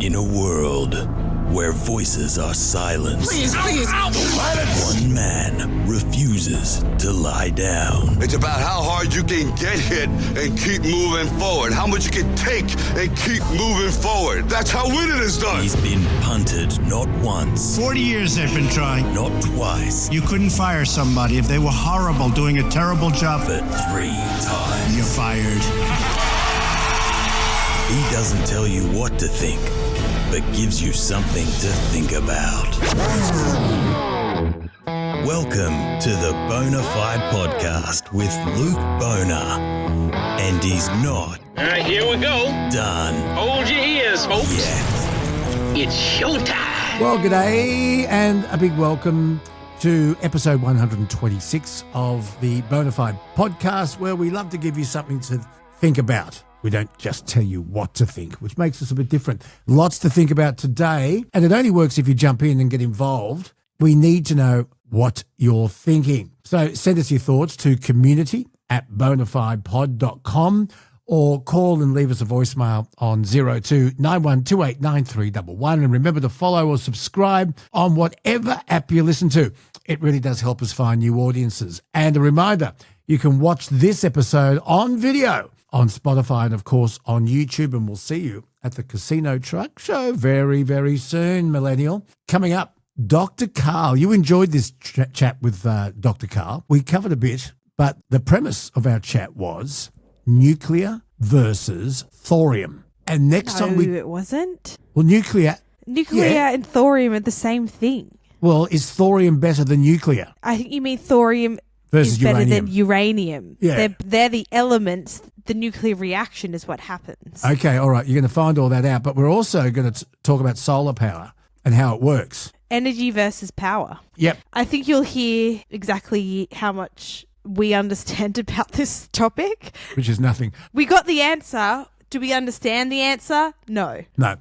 In a world where voices are silenced, Please. one man refuses to lie down. It's about how hard you can get hit and keep moving forward. How much you can take and keep moving forward. That's how winning is done. He's been punted not once, 40 years they've been trying. not twice, You couldn't fire somebody if they were horrible, doing a terrible job. but 3 times. You're fired. He doesn't tell you what to think, but gives you something to think about. Welcome to the Bonafide podcast with Luke Bona. And he's not All right, here we go. done Hold your ears, folks. yet. It's showtime. Well, g'day, and a big welcome to episode 126 of the Bonafide podcast, where we love to give you something to think about. We don't just tell you what to think, which makes us a bit different. Lots to think about today, and it only works if you jump in and get involved. We need to know what you're thinking. So send us your thoughts to community@bonafidepod.com or call and leave us a voicemail on 02 9128 9311. And remember to follow or subscribe on whatever app you listen to. It really does help us find new audiences. And a reminder, you can watch this episode on video on Spotify and, of course, on YouTube. And we'll see you at the Casino Truck Show very, very soon, Millennial. Coming up, Dr. Karl. You enjoyed this chat with Dr. Karl. We covered a bit, but the premise of our chat was nuclear versus thorium. And next time it wasn't. Well, nuclear yeah. And thorium are the same thing. Well, is thorium better than nuclear? I think you mean thorium Versus is better uranium. than uranium. Yeah. They're the elements. The nuclear reaction is what happens. Okay, all right. You're going to find all that out. But we're also going to talk about solar power and how it works. Energy versus power. Yep. I think you'll hear exactly how much we understand about this topic. Which is nothing. We got the answer. Do we understand the answer? No. No.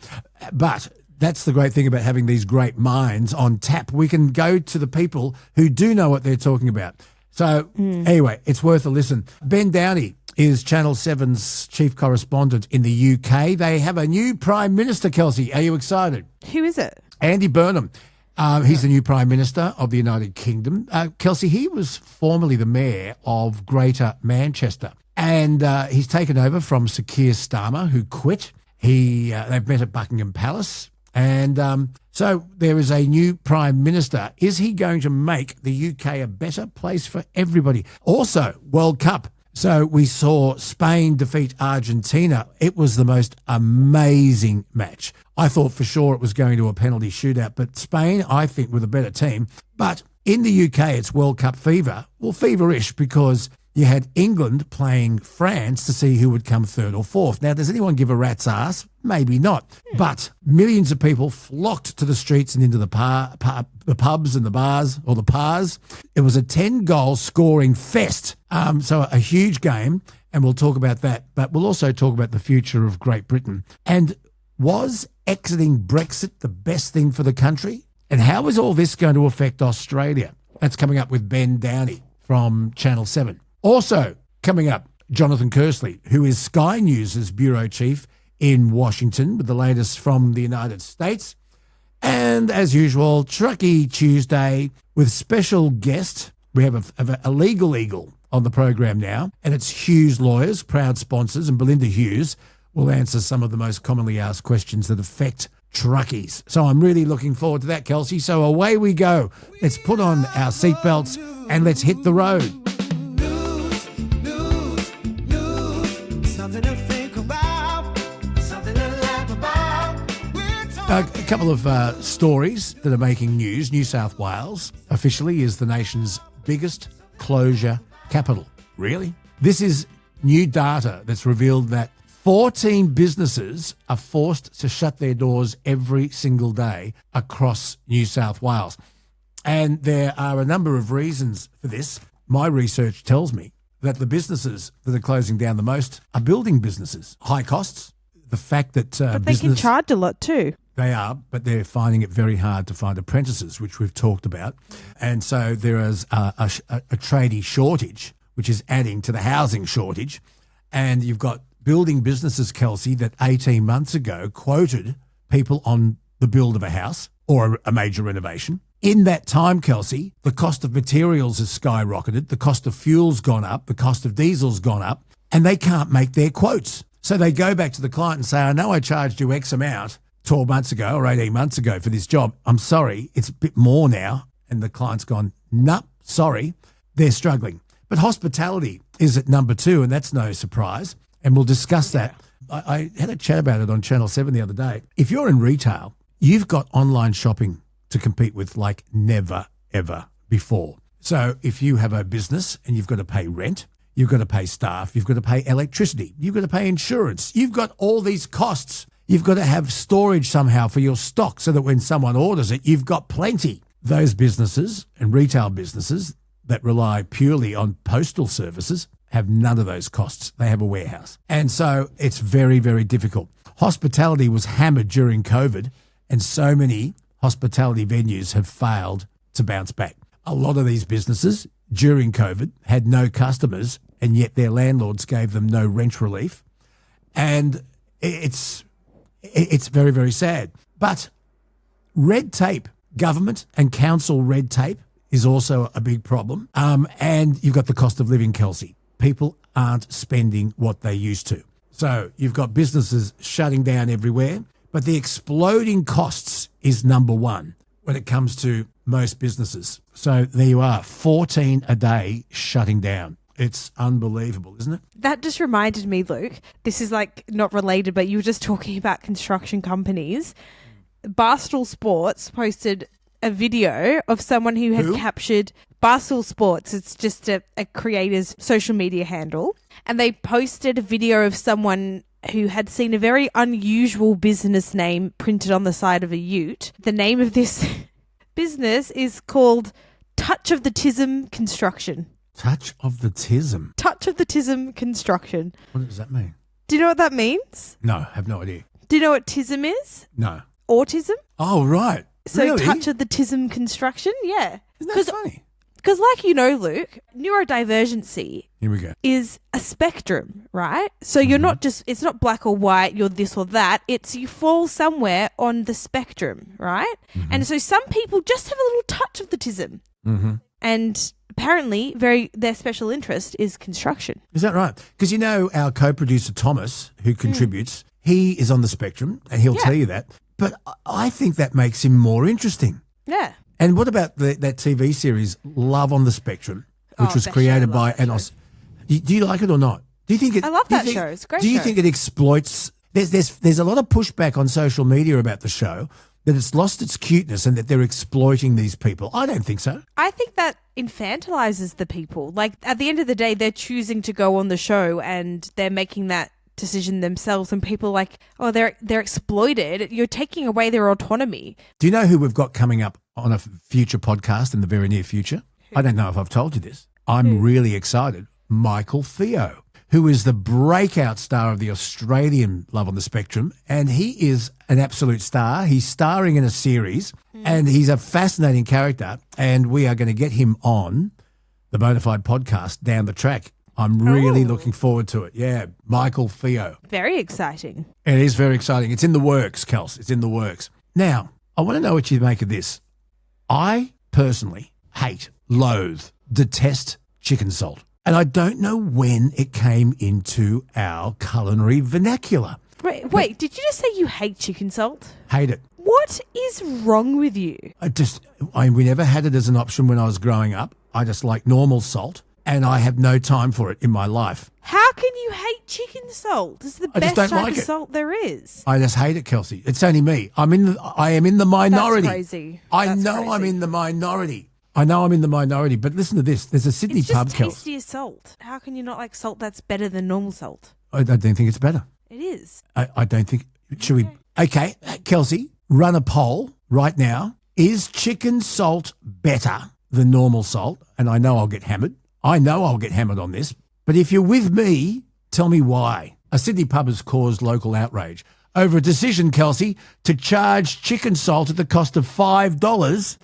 But that's the great thing about having these great minds on tap. We can go to the people who do know what they're talking about. So anyway, it's worth a listen. Ben Downie is Channel 7's chief correspondent in the UK. They have a new Prime Minister, Kelsey. Are you excited? Who is it? Andy Burnham. He's the new Prime Minister of the United Kingdom. Kelsey, he was formerly the Mayor of Greater Manchester. And he's taken over from Sir Keir Starmer, who quit. They've met at Buckingham Palace. And so there is a new Prime Minister. Is he going to make the UK a better place for everybody? Also, World Cup. So we saw Spain defeat Argentina. It was the most amazing match. I thought for sure it was going to a penalty shootout, but Spain, I think, were the better team. But in the UK, it's World Cup fever. Well, feverish because you had England playing France to see who would come third or fourth. Now, does anyone give a rat's ass? Maybe not. But millions of people flocked to the streets and into the pubs and the bars, or the bars. It was a 10-goal scoring fest. So a huge game, and we'll talk about that. But we'll also talk about the future of Great Britain. And was exiting Brexit the best thing for the country? And how is all this going to affect Australia? That's coming up with Ben Downie from Channel 7. Also coming up, Jonathan Kearsley, who is Sky News' bureau chief in Washington, with the latest from the United States. And as usual, Truckie Tuesday with special guest. We have a legal eagle on the program now, and it's Hughes Lawyers, proud sponsors, and Belinda Hughes will answer some of the most commonly asked questions that affect truckies. So I'm really looking forward to that, Kelsey. So away we go. Let's put on our seatbelts and let's hit the road. A couple of stories that are making news. New South Wales officially is the nation's biggest closure capital. Really? This is new data that's revealed that 14 businesses are forced to shut their doors every single day across New South Wales. And there are a number of reasons for this. My research tells me that the businesses that are closing down the most are building businesses. High costs, the fact that But they can charge a lot too. They are, but they're finding it very hard to find apprentices, which we've talked about. And so there is a tradie shortage, which is adding to the housing shortage. And you've got building businesses, Kelsey, that 18 months ago quoted people on the build of a house or a major renovation. In that time, Kelsey, the cost of materials has skyrocketed, the cost of fuel's gone up, the cost of diesel's gone up, and they can't make their quotes. So they go back to the client and say, I know I charged you X amount 12 months ago or 18 months ago for this job. I'm sorry, it's a bit more now. And the client's gone, nah, sorry. They're struggling. But hospitality is at number 2, and that's no surprise. And we'll discuss that. I had a chat about it on Channel 7 the other day. If you're in retail, you've got online shopping to compete with like never, ever before. So if you have a business and you've got to pay rent, you've got to pay staff, you've got to pay electricity, you've got to pay insurance, you've got all these costs. You've got to have storage somehow for your stock so that when someone orders it, you've got plenty. Those businesses and retail businesses that rely purely on postal services have none of those costs. They have a warehouse. And so it's very, very difficult. Hospitality was hammered during COVID, and so many hospitality venues have failed to bounce back. A lot of these businesses during COVID had no customers, and yet their landlords gave them no rent relief. And it's very, very sad. But red tape, government and council red tape is also a big problem. And you've got the cost of living, Kelsey. People aren't spending what they used to. So you've got businesses shutting down everywhere, but the exploding costs is number 1 when it comes to most businesses. So there you are, 14 a day shutting down. It's unbelievable, isn't it? That just reminded me, Luke, this is like not related, but you were just talking about construction companies. Barstool Sports posted a video of someone who had captured Barstool Sports. It's just a creator's social media handle. And they posted a video of someone who had seen a very unusual business name printed on the side of a ute. The name of this business is called Touch of the Tism Construction. Touch of the Tism? Touch of the Tism Construction. What does that mean? Do you know what that means? No, I have no idea. Do you know what tism is? No. Autism? Oh, right. So really? Touch of the Tism Construction? Yeah. Isn't that funny? Because like you know, Luke, neurodivergency Here we go. is a spectrum, right? So you're not just, it's not black or white, you're this or that. It's you fall somewhere on the spectrum, right? And so some people just have a little touch of the tism. And apparently their special interest is construction. Is that right? Because you know our co-producer Thomas, who contributes, he is on the spectrum and he'll tell you that. But I think that makes him more interesting. Yeah. And what about that TV series Love on the Spectrum, which was created by Anos? Do you like it or not? Do you think it? I love that show. It's a great. Do you show. think it exploits? There's a lot of pushback on social media about the show that it's lost its cuteness and that they're exploiting these people. I don't think so. I think that infantilizes the people. Like at the end of the day, they're choosing to go on the show and they're making that decision themselves, and people are like, oh, they're exploited. You're taking away their autonomy. Do you know who we've got coming up on a future podcast in the very near future? I don't know if I've told you this. I'm really excited. Michael Theo, who is the breakout star of the Australian Love on the Spectrum, and he is an absolute star. He's starring in a series, and he's a fascinating character, and we are going to get him on the Bonafide podcast down the track. I'm really looking forward to it. Yeah, Michael Theo. Very exciting. It is very exciting. It's in the works, Kels. It's in the works. Now, I want to know what you make of this. I personally hate, loathe, detest chicken salt. And I don't know when it came into our culinary vernacular. Wait, did you just say you hate chicken salt? Hate it. What is wrong with you? We never had it as an option when I was growing up. I just like normal salt. And I have no time for it in my life. How can you hate chicken salt? It's the best type of salt there is. I just hate it, Kelsey. It's only me. I am in the minority. That's crazy. I know I'm in the minority. But listen to this. There's a Sydney pub, Kelsey. It's just tasty as salt. How can you not like salt that's better than normal salt? I don't think it's better. It is. I don't think. Should we? Okay, Kelsey, run a poll right now. Is chicken salt better than normal salt? And I know I'll get hammered. On this. But if you're with me, tell me why. A Sydney pub has caused local outrage over a decision, Kelsey, to charge chicken salt at the cost of $5 $5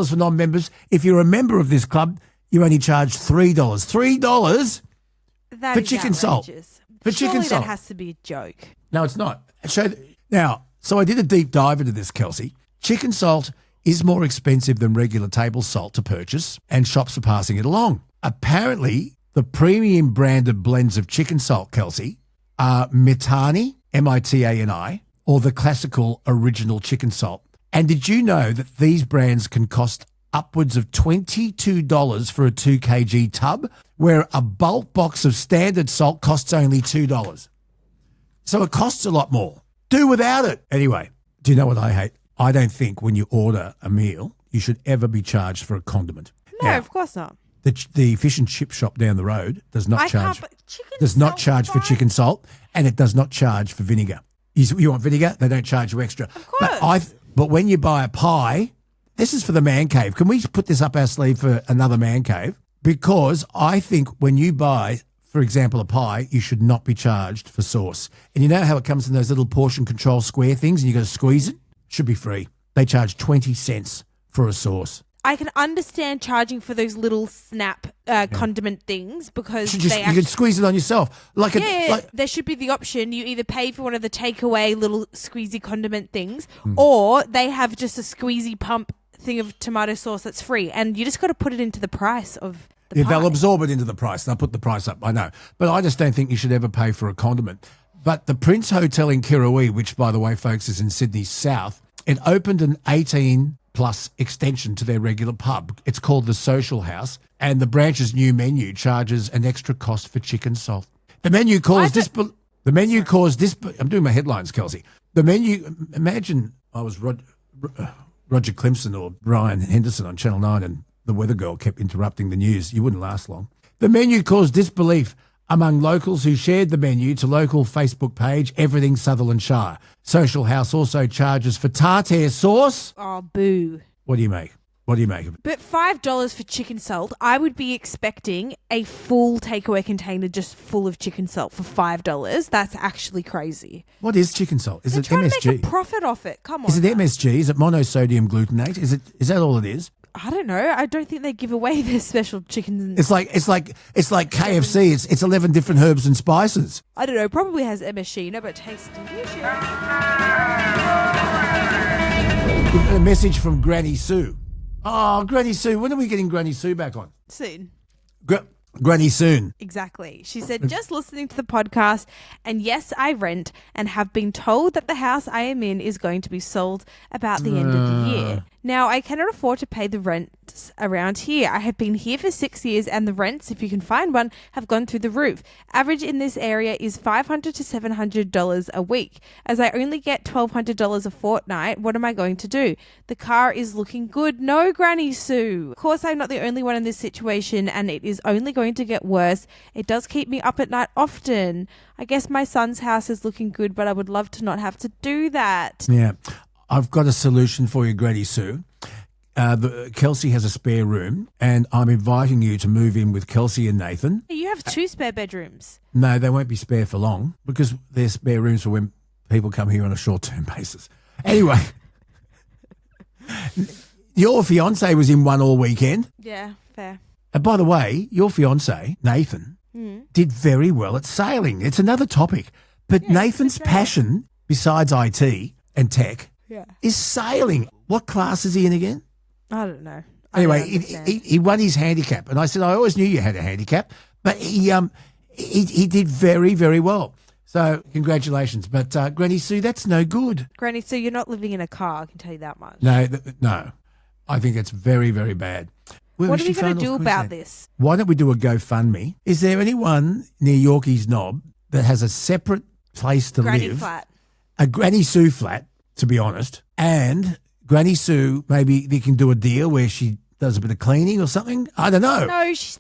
for non-members. If you're a member of this club, you only charge $3. $3 that for is chicken salt. outrageous. For Surely chicken salt. That has to be a joke. No, it's not. Now, so I did a deep dive into this, Kelsey. Chicken salt is more expensive than regular table salt to purchase, and shops are passing it along. Apparently, the premium branded blends of chicken salt, Kelsey, are Mitani, Mitani, or the classical original chicken salt. And did you know that these brands can cost upwards of $22 for a 2 kg tub, where a bulk box of standard salt costs only $2? So it costs a lot more. Do without it. Anyway, do you know what I hate? I don't think when you order a meal, you should ever be charged for a condiment. No, Now, of course not. the fish and chip shop down the road does not charge for fine. chicken salt, and it does not charge for vinegar. You want vinegar? They don't charge you extra. Of course. But when you buy a pie, this is for the man cave. Can we put this up our sleeve for another man cave? Because I think when you buy, for example, a pie, you should not be charged for sauce. And you know how it comes in those little portion control square things and you got to squeeze it? Should be free. They charge 20 cents for a sauce. I can understand charging for those little snap condiment things because You can squeeze it on yourself. There should be the option. You either pay for one of the takeaway little squeezy condiment things, or they have just a squeezy pump thing of tomato sauce that's free, and you just got to put it into the price of the pie. They'll absorb it into the price. They'll put the price up, I know. But I just don't think you should ever pay for a condiment. But the Prince Hotel in Kirrawee, which, by the way, folks, is in Sydney South, it opened an 18-plus extension to their regular pub. It's called the Social House, and the branch's new menu charges an extra cost for chicken salt. The menu caused this... I'm doing my headlines, Kelsey. The menu... Imagine I was Roger Clemson or Ryan Henderson on Channel 9 and the weather girl kept interrupting the news. You wouldn't last long. The menu caused disbelief among locals who shared the menu to local Facebook page, Everything Sutherland Shire. Social House also charges for tartare sauce. Oh, boo. What do you make? What do you make of it? But $5 for chicken salt, I would be expecting a full takeaway container just full of chicken salt for $5. That's actually crazy. What is chicken salt? Is They're it trying MSG? to make a profit off it. Come on. Is it MSG? Is it monosodium glutamate? Is that all it is? I don't know. I don't think they give away their special chickens. It's like KFC. It's 11 different herbs and spices. I don't know. Probably has MSG, no, but it tastes delicious. A message from Granny Sue. Oh, Granny Sue. When are we getting Granny Sue back on? Soon. Granny soon. Exactly. She said, just listening to the podcast, and yes, I rent and have been told that the house I am in is going to be sold about the end of the year. Now, I cannot afford to pay the rents around here. I have been here for 6 years and the rents, if you can find one, have gone through the roof. Average in this area is $500 to $700 a week. As I only get $1,200 a fortnight, what am I going to do? The car is looking good. No, Granny Sue. Of course, I'm not the only one in this situation and it is only going to get worse. It does keep me up at night often. I guess my son's house is looking good, but I would love to not have to do that. Yeah. I've got a solution for you, Granny Sue. Kelsey has a spare room, and I'm inviting you to move in with Kelsey and Nathan. You have 2 spare bedrooms. No, they won't be spare for long because they're spare rooms for when people come here on a short-term basis. Anyway, your fiancé was in one all weekend. Yeah, fair. And by the way, your fiancé, Nathan, did very well at sailing. It's another topic. But Nathan's passion, besides IT and tech, is sailing. What class is he in again? I don't know. Anyway, he won his handicap. And I said, I always knew you had a handicap. But he did very, very well. So congratulations. But Granny Sue, that's no good. Granny Sue, you're not living in a car, I can tell you that much. No. I think it's very, very bad. What are we going to do about this? Why don't we do a GoFundMe? Is there anyone near Yorkeys Knob that has a separate place to Granny live? flat. A Granny Sue flat, to be honest. And Granny Sue, maybe they can do a deal where she does a bit of cleaning or something. I don't know. No, she's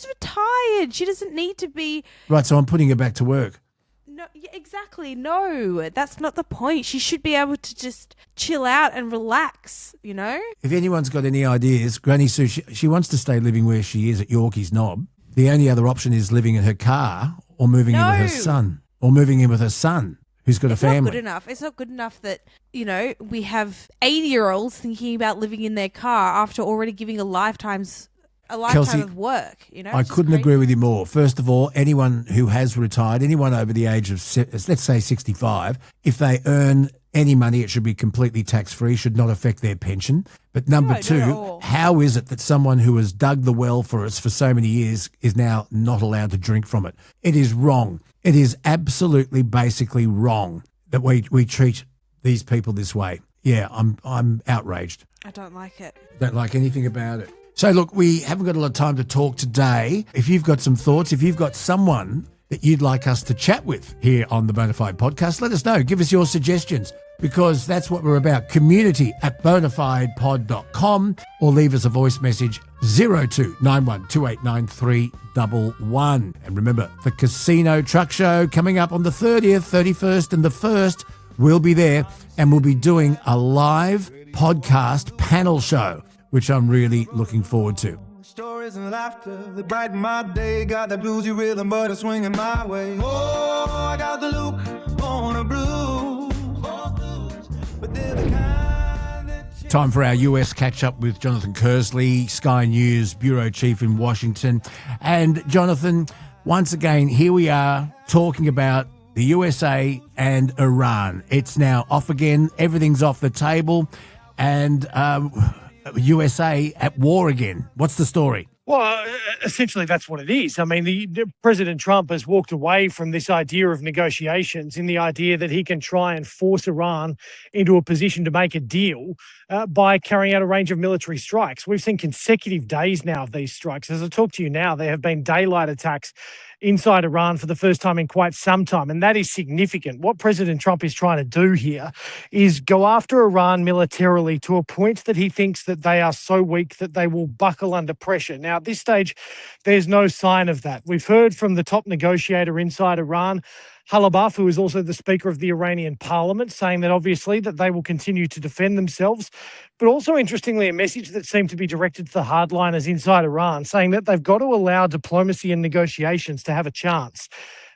retired. She doesn't need to be. Right, so I'm putting her back to work. No, yeah, exactly. No, that's not the point. She should be able to just chill out and relax, you know? If anyone's got any ideas, Granny Sue, she wants to stay living where she is at Yorkeys Knob. The only other option is living in her car or moving in with her son. Or moving in with her son, who's got a family. It's not good enough. It's not good enough that, you know, we have 80-year-olds thinking about living in their car after already giving a lifetime's a lifetime Kelsey, of work, you know? I It's just couldn't crazy. agree with you more. First of all, anyone who has retired, anyone over the age of, let's say 65, if they earn any money, it should be completely tax-free, should not affect their pension. But number No, not at two, all. how is it that someone who has dug the well for us for so many years is now not allowed to drink from it? It is wrong. It is absolutely, basically wrong that we treat these people this way. Yeah, I'm outraged. I don't like it. Don't like anything about it. So look, we haven't got a lot of time to talk today. If you've got some thoughts, if you've got someone that you'd like us to chat with here on the Bonafide podcast, let us know. Give us your suggestions, because that's what we're about. community@bonafidepod.com, or leave us a voice message 0291289311. And remember, the Casino Truck Show coming up on the 30th, 31st and the 1st. We'll be there, and we'll be doing a live podcast panel show, which I'm really looking forward to. Stories and laughter that brighten my day. Got that bluesy rhythm, but it's swinging my way. Oh, I got the Luke on a blues. But they're the kind that Time for our US catch-up with Jonathan Kearsley, Sky News Bureau Chief in Washington. And Jonathan, once again, here we are talking about the USA and Iran. It's now off again. Everything's off the table. And USA at war again. What's the story? Well, essentially, that's what it is. I mean, President Trump has walked away from this idea of negotiations in the idea that he can try and force Iran into a position to make a deal by carrying out a range of military strikes. We've seen consecutive days now of these strikes. As I talk to you now, there have been daylight attacks inside Iran for the first time in quite some time, and that is significant. What President Trump is trying to do here is go after Iran militarily to a point that he thinks that they are so weak that they will buckle under pressure. Now, at this stage, there's no sign of that. We've heard from the top negotiator inside Iran, Halabaf, who is also the Speaker of the Iranian Parliament, saying that obviously that they will continue to defend themselves, but also, interestingly, a message that seemed to be directed to the hardliners inside Iran, saying that they've got to allow diplomacy and negotiations to have a chance.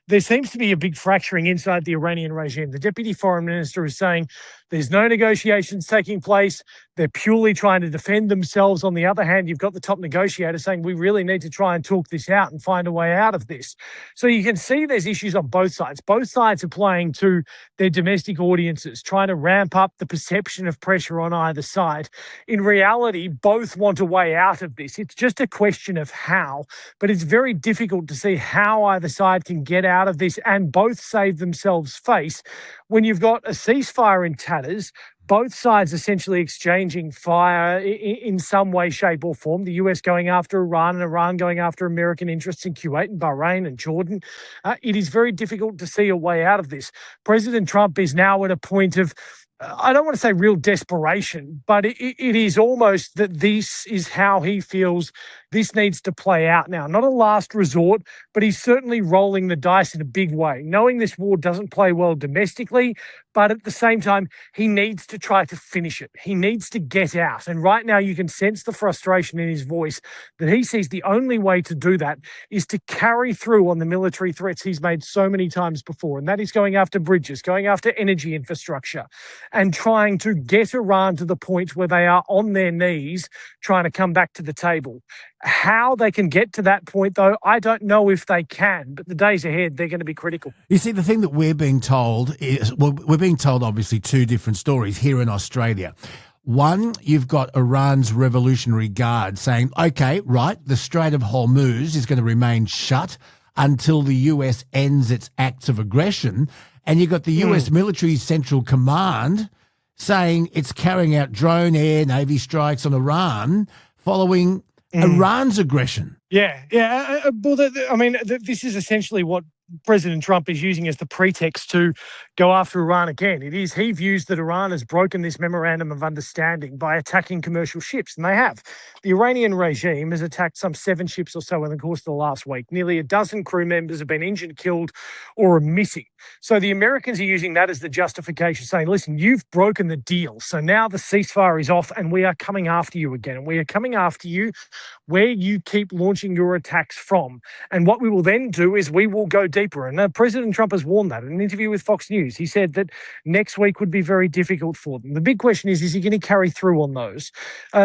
There seems to be a big fracturing inside the Iranian regime. The Deputy Foreign Minister is saying there's no negotiations taking place. They're purely trying to defend themselves. On the other hand, you've got the top negotiator saying we really need to try and talk this out and find a way out of this. So you can see there's issues on both sides. Both sides are playing to their domestic audiences, trying to ramp up the perception of pressure on either side. In reality, both want a way out of this. It's just a question of how, but it's very difficult to see how either side can get out of this and both save themselves face when you've got a ceasefire in tatters, both sides essentially exchanging fire in some way, shape or form, the US going after Iran and Iran going after American interests in Kuwait and Bahrain and Jordan. It is very difficult to see a way out of this. President Trump is now at a point of, I don't want to say real desperation, but it is almost that this is how he feels this needs to play out now. Not a last resort, but he's certainly rolling the dice in a big way, knowing this war doesn't play well domestically, but at the same time, he needs to try to finish it. He needs to get out. And right now you can sense the frustration in his voice that he sees the only way to do that is to carry through on the military threats he's made so many times before. And that is going after bridges, going after energy infrastructure, and trying to get Iran to the point where they are on their knees trying to come back to the table. How they can get to that point, though, I don't know if they can, but the days ahead, they're going to be critical. You see, the thing that we're being told is, well, we're being told obviously two different stories here in Australia. One, you've got Iran's Revolutionary Guard saying, okay, right, the Strait of Hormuz is going to remain shut until the US ends its acts of aggression. And you've got the US Military Central Command saying it's carrying out drone, air, Navy strikes on Iran following Iran's aggression. Yeah. Well, this is essentially what President Trump is using as the pretext to go after Iran again. It is, he views that Iran has broken this memorandum of understanding by attacking commercial ships, and they have. The Iranian regime has attacked some 7 ships or so in the course of the last week. Nearly a dozen crew members have been injured, killed, or are missing. So the Americans are using that as the justification, saying, listen, you've broken the deal. So now the ceasefire is off and we are coming after you again. And we are coming after you where you keep launching your attacks from. And what we will then do is we will go deep deeper. And President Trump has warned that in an interview with Fox News. He said that next week would be very difficult for them. The big question is he going to carry through on those?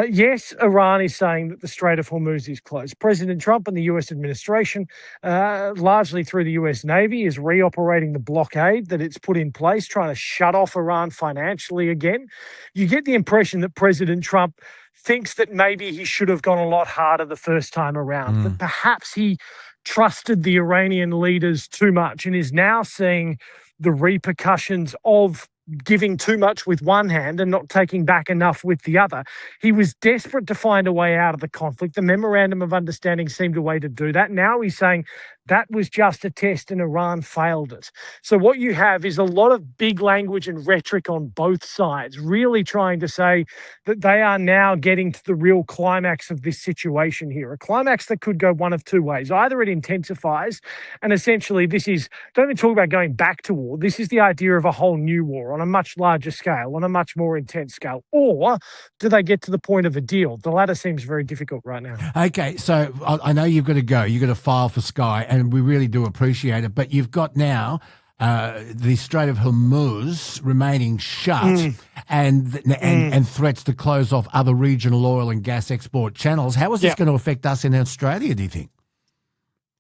Yes, Iran is saying that the Strait of Hormuz is closed. President Trump and the US administration, largely through the US Navy, is reoperating the blockade that it's put in place, trying to shut off Iran financially again. You get the impression that President Trump thinks that maybe he should have gone a lot harder the first time around, that perhaps he trusted the Iranian leaders too much and is now seeing the repercussions of giving too much with one hand and not taking back enough with the other. He was desperate to find a way out of the conflict. The Memorandum of Understanding seemed a way to do that. Now he's saying that was just a test and Iran failed it. So what you have is a lot of big language and rhetoric on both sides, really trying to say that they are now getting to the real climax of this situation here, a climax that could go one of two ways. Either it intensifies, and essentially this is, don't even talk about going back to war, this is the idea of a whole new war on a much larger scale, on a much more intense scale. Or do they get to the point of a deal? The latter seems very difficult right now. Okay, so I know you've got to go. You've got to file for Sky, and we really do appreciate it. But you've got now the Strait of Hormuz remaining shut and threats to close off other regional oil and gas export channels. How is this going to affect us in Australia, do you think?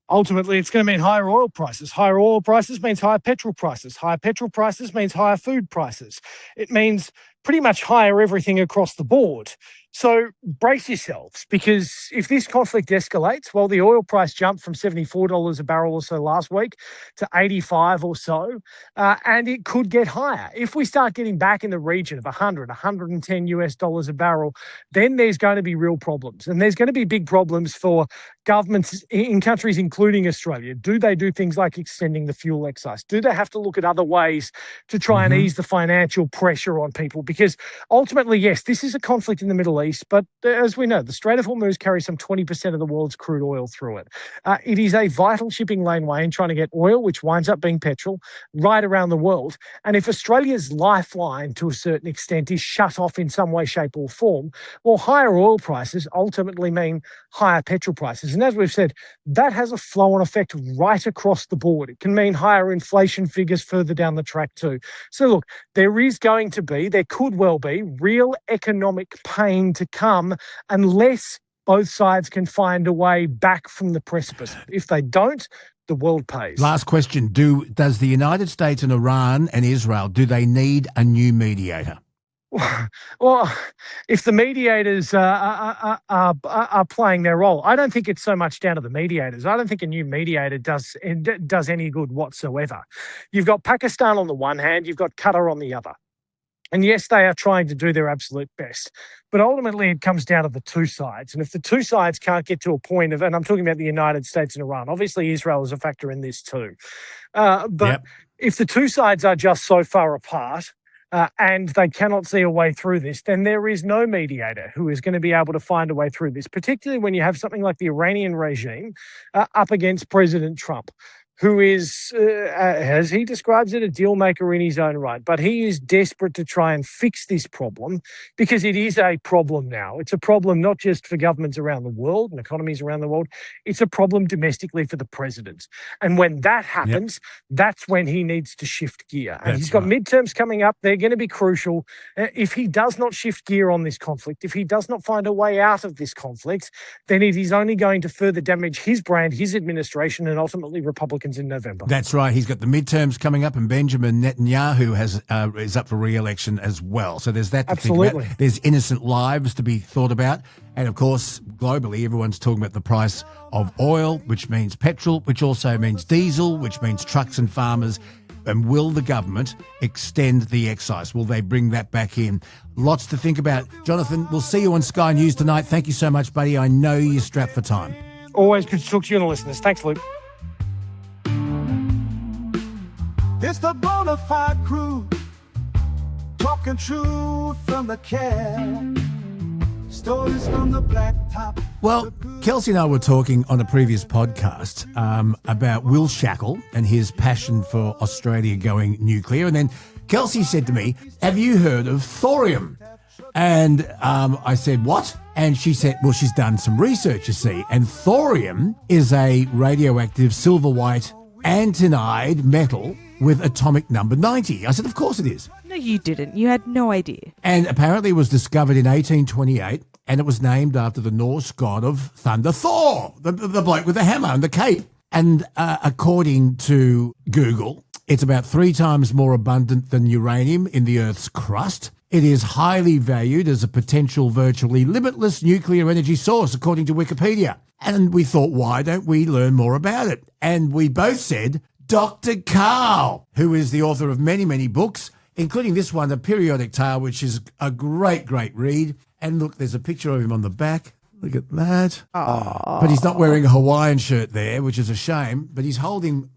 Ultimately, it's going to mean higher oil prices. Higher oil prices means higher petrol prices. Higher petrol prices means higher food prices. It means pretty much higher everything across the board. So brace yourselves, because if this conflict escalates, well, the oil price jumped from $74 a barrel or so last week to 85 or so, and it could get higher. If we start getting back in the region of 100, 110 US dollars a barrel, then there's going to be real problems. And there's going to be big problems for governments in countries including Australia. Do they do things like extending the fuel excise? Do they have to look at other ways to try and ease the financial pressure on people? Because ultimately, yes, this is a conflict in the Middle East, but as we know, the Strait of Hormuz carries some 20% of the world's crude oil through it. It is a vital shipping laneway in trying to get oil, which winds up being petrol, right around the world. And if Australia's lifeline, to a certain extent, is shut off in some way, shape or form, well, higher oil prices ultimately mean higher petrol prices. And as we've said, that has a flow-on effect right across the board. It can mean higher inflation figures further down the track too. So look, there could well be real economic pain to come unless both sides can find a way back from the precipice. If they don't, the world pays. Last question. Does the United States and Iran and Israel, do they need a new mediator? Well, if the mediators are playing their role, I don't think it's so much down to the mediators. I don't think a new mediator does any good whatsoever. You've got Pakistan on the one hand, you've got Qatar on the other. And yes, they are trying to do their absolute best. But ultimately, it comes down to the two sides. And if the two sides can't get to a point of, and I'm talking about the United States and Iran, obviously Israel is a factor in this too. If the two sides are just so far apart, and they cannot see a way through this, then there is no mediator who is going to be able to find a way through this, particularly when you have something like the Iranian regime up against President Trump, who is, as he describes it, a deal maker in his own right. But he is desperate to try and fix this problem because it is a problem now. It's a problem not just for governments around the world and economies around the world. It's a problem domestically for the president. And when that happens, that's when he needs to shift gear. And he's got midterms coming up. They're going to be crucial. If he does not shift gear on this conflict, if he does not find a way out of this conflict, then it is only going to further damage his brand, his administration, and ultimately Republicans in November. That's right. He's got the midterms coming up, and Benjamin Netanyahu is up for re-election as well. So there's that to think about. There's innocent lives to be thought about. And, of course, globally, everyone's talking about the price of oil, which means petrol, which also means diesel, which means trucks and farmers. And will the government extend the excise? Will they bring that back in? Lots to think about. Jonathan, we'll see you on Sky News tonight. Thank you so much, buddy. I know you're strapped for time. Always good to talk to you and the listeners. Thanks, Luke. It's the Bonafide crew, talking truth from the cab, stories from the blacktop. Well, Kelsey and I were talking on a previous podcast about Will Shackle and his passion for Australia going nuclear. And then Kelsey said to me, have you heard of thorium? And I said, what? And she said, well, she's done some research, you see. And thorium is a radioactive silver white antinide metal with atomic number 90. I said, of course it is. No, you didn't. You had no idea. And apparently it was discovered in 1828, and it was named after the Norse god of thunder, Thor, the bloke with the hammer and the cape. And according to Google, it's about 3 times more abundant than uranium in the Earth's crust. It is highly valued as a potential virtually limitless nuclear energy source, according to Wikipedia. And we thought, why don't we learn more about it? And we both said, Dr. Karl, who is the author of many, many books, including this one, The Periodic Tale, which is a great, great read. And look, there's a picture of him on the back. Look at that. Aww. But he's not wearing a Hawaiian shirt there, which is a shame. But he's holding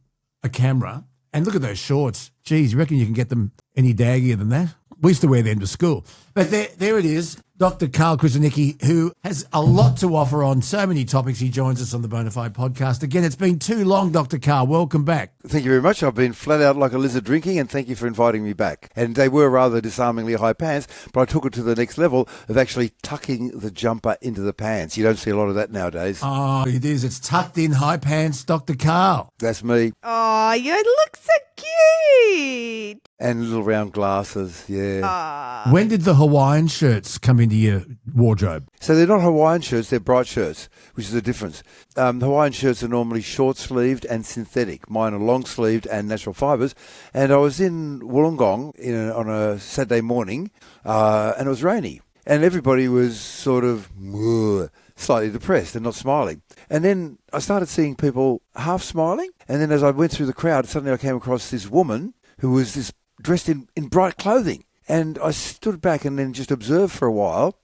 a camera. And look at those shorts. Geez, you reckon you can get them any daggier than that? We used to wear them to school. But there it is, Dr. Karl Krasnicki, who has a lot to offer on so many topics. He joins us on the Bonafide podcast. Again, it's been too long, Dr. Karl. Welcome back. Thank you very much. I've been flat out like a lizard drinking, and thank you for inviting me back. And they were rather disarmingly high pants, but I took it to the next level of actually tucking the jumper into the pants. You don't see a lot of that nowadays. Oh, it is. It's tucked in high pants, Dr. Karl. That's me. Oh, you look so cute. And little round glasses, yeah. When did the Hawaiian shirts come into your wardrobe? So they're not Hawaiian shirts, they're bright shirts, which is the difference. Hawaiian shirts are normally short-sleeved and synthetic. Mine are long-sleeved and natural fibres. And I was in Wollongong on a Saturday morning, and it was rainy. And everybody was sort of slightly depressed and not smiling. And then I started seeing people half smiling. And then as I went through the crowd, suddenly I came across this woman who was dressed in bright clothing. And I stood back and then just observed for a while.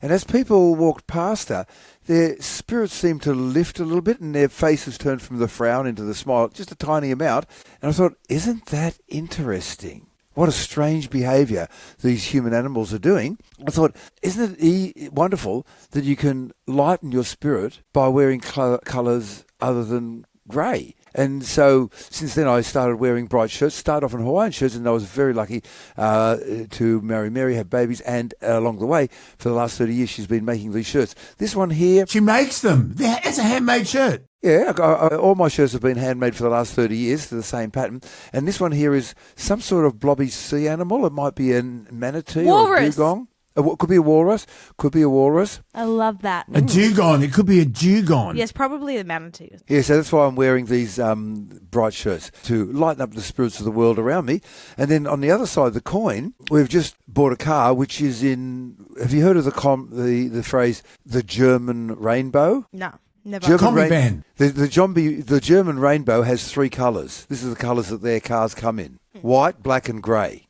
And as people walked past her, their spirits seemed to lift a little bit and their faces turned from the frown into the smile, just a tiny amount. And I thought, isn't that interesting? What a strange behaviour these human animals are doing. I thought, isn't it wonderful that you can lighten your spirit by wearing colours other than grey? And so since then I started wearing bright shirts, started off in Hawaiian shirts, and I was very lucky to marry Mary, have babies, and along the way, for the last 30 years, she's been making these shirts. This one here... She makes them. It's a handmade shirt. Yeah, all my shirts have been handmade for the last 30 years to the same pattern. And this one here is some sort of blobby sea animal. It might be a manatee or a dugong. Could be a walrus. Could be a walrus. I love that. A dugong. It could be a dugong. Yes, probably a manatee. Yeah, so that's why I'm wearing these bright shirts, to lighten up the spirits of the world around me. And then on the other side of the coin, we've just bought a car which is in... Have you heard of the phrase, the German rainbow? No. Never. Combi van. The German rainbow has 3 colours. This is the colours that their cars come in: white, black, and grey.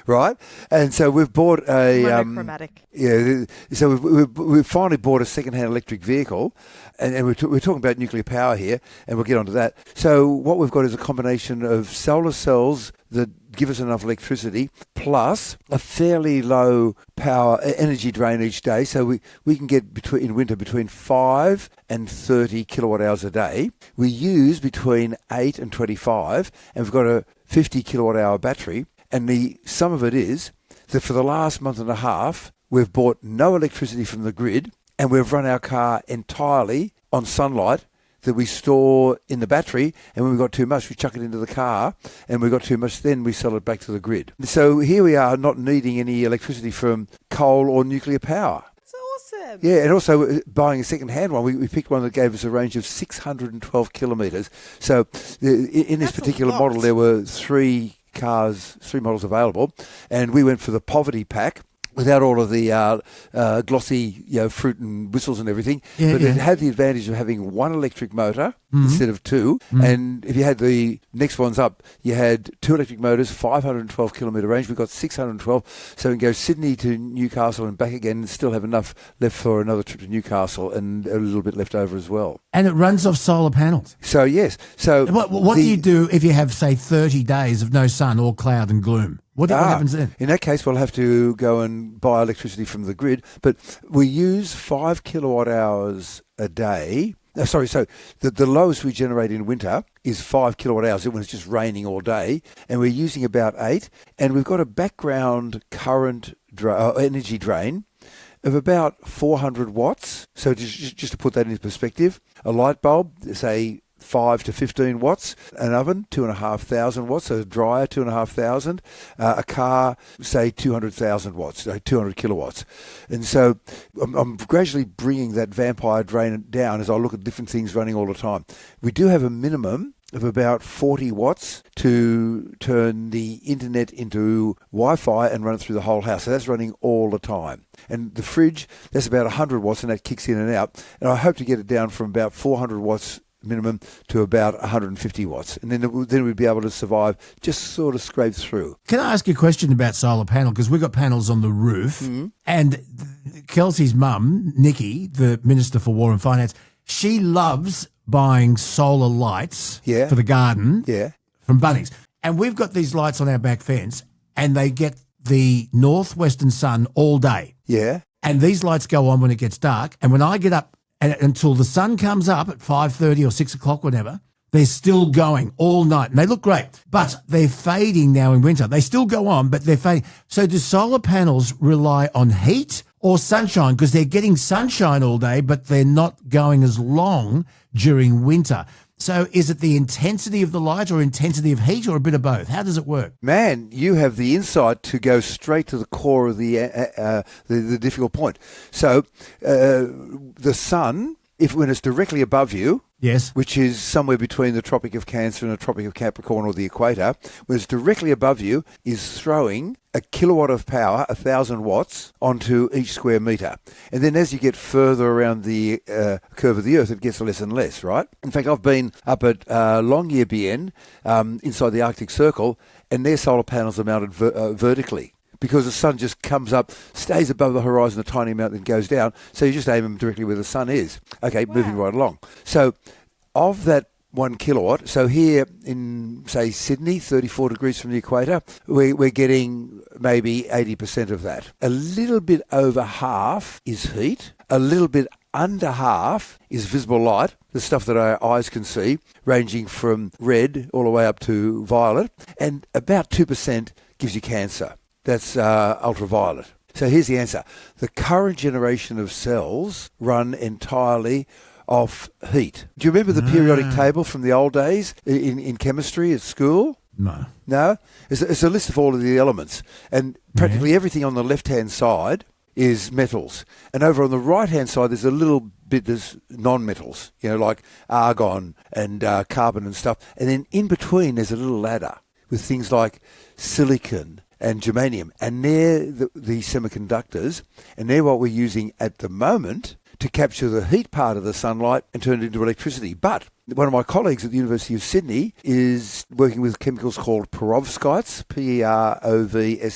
Right, and so we've bought a monochromatic. So we've finally bought a second-hand electric vehicle, and we're talking about nuclear power here, and we'll get onto that. So what we've got is a combination of solar cells that give us enough electricity, plus a fairly low power energy drain each day. So we can get in winter between 5 and 30 kilowatt hours a day. We use between 8 and 25, and we've got a 50 kilowatt hour battery. And the sum of it is that for the last month and a half, we've bought no electricity from the grid, and we've run our car entirely on sunlight that we store in the battery, and when we've got too much, we chuck it into the car, and we've got too much, then we sell it back to the grid. So here we are, not needing any electricity from coal or nuclear power. Awesome. Yeah, and also buying a second-hand one, we picked one that gave us a range of 612 kilometres. So in this particular model, there were 3 models available, and we went for the poverty pack without all of the glossy fruit and whistles and everything. It had the advantage of having 1 electric motor instead of 2. And if you had the next ones up, you had 2 electric motors, 512 kilometre range. We've got 612, so we can go Sydney to Newcastle and back again and still have enough left for another trip to Newcastle, and a little bit left over as well. And it runs off solar panels. So yes. So what do you do if you have, say, 30 days of no sun, all cloud and gloom? What happens then? In that case, we'll have to go and buy electricity from the grid. But we use 5 kilowatt hours a day. So the lowest we generate in winter is 5 kilowatt hours when it's just raining all day, and we're using about 8. And we've got a background current energy drain of about 400 watts. So just to put that into perspective, a light bulb, say 5 to 15 watts. An oven, 2,500 watts. A dryer, 2,500. A car, say 200,000 watts, 200 kilowatts. And so I'm gradually bringing that vampire drain down as I look at different things running all the time. We do have a minimum of about 40 watts to turn the internet into Wi-Fi and run it through the whole house. So that's running all the time. And the fridge, that's about 100 watts, and that kicks in and out. And I hope to get it down from about 400 watts minimum to about 150 watts. And then we'd be able to survive, just sort of scrape through. Can I ask you a question about solar panel? Because we've got panels on the roof. Mm-hmm. And Kelsey's mum, Nikki, the Minister for War and Finance, she loves buying solar lights for the garden from Bunnings. And we've got these lights on our back fence, and they get the northwestern sun all day. Yeah. And these lights go on when it gets dark. And when I get up until the sun comes up at 5:30 or 6 o'clock, whatever, they're still going all night. And they look great. But they're fading now in winter. They still go on, but they're fading. So do solar panels rely on heat or sunshine? Because they're getting sunshine all day, but they're not going as long during winter. So is it the intensity of the light or intensity of heat or a bit of both? How does it work? Man, you have the insight to go straight to the core of the difficult point. So the sun, when it's directly above you, yes, which is somewhere between the Tropic of Cancer and the Tropic of Capricorn or the equator, when it's directly above you, is throwing a kilowatt of power, 1,000 watts, onto each square metre. And then as you get further around the curve of the Earth, it gets less and less, right? In fact, I've been up at Longyearbyen, inside the Arctic Circle, and their solar panels are mounted vertically. Because the sun just comes up, stays above the horizon a tiny amount, then goes down. So you just aim them directly where the sun is. Okay, wow. Moving right along. So of that 1 kilowatt, so here in, say, Sydney, 34 degrees from the equator, we're getting maybe 80% of that. A little bit over half is heat. A little bit under half is visible light, the stuff that our eyes can see, ranging from red all the way up to violet. And about 2% gives you cancer. That's ultraviolet. So here's the answer. The current generation of cells run entirely off heat. Do you remember the periodic table from the old days in chemistry at school? No. No? It's a list of all of the elements. And practically everything on the left-hand side is metals. And over on the right-hand side, there's a little bit that's non-metals, like argon and carbon and stuff. And then in between, there's a little ladder with things like silicon and germanium, and they're the semiconductors, and they're what we're using at the moment to capture the heat part of the sunlight and turn it into electricity. But one of my colleagues at the University of Sydney is working with chemicals called perovskites,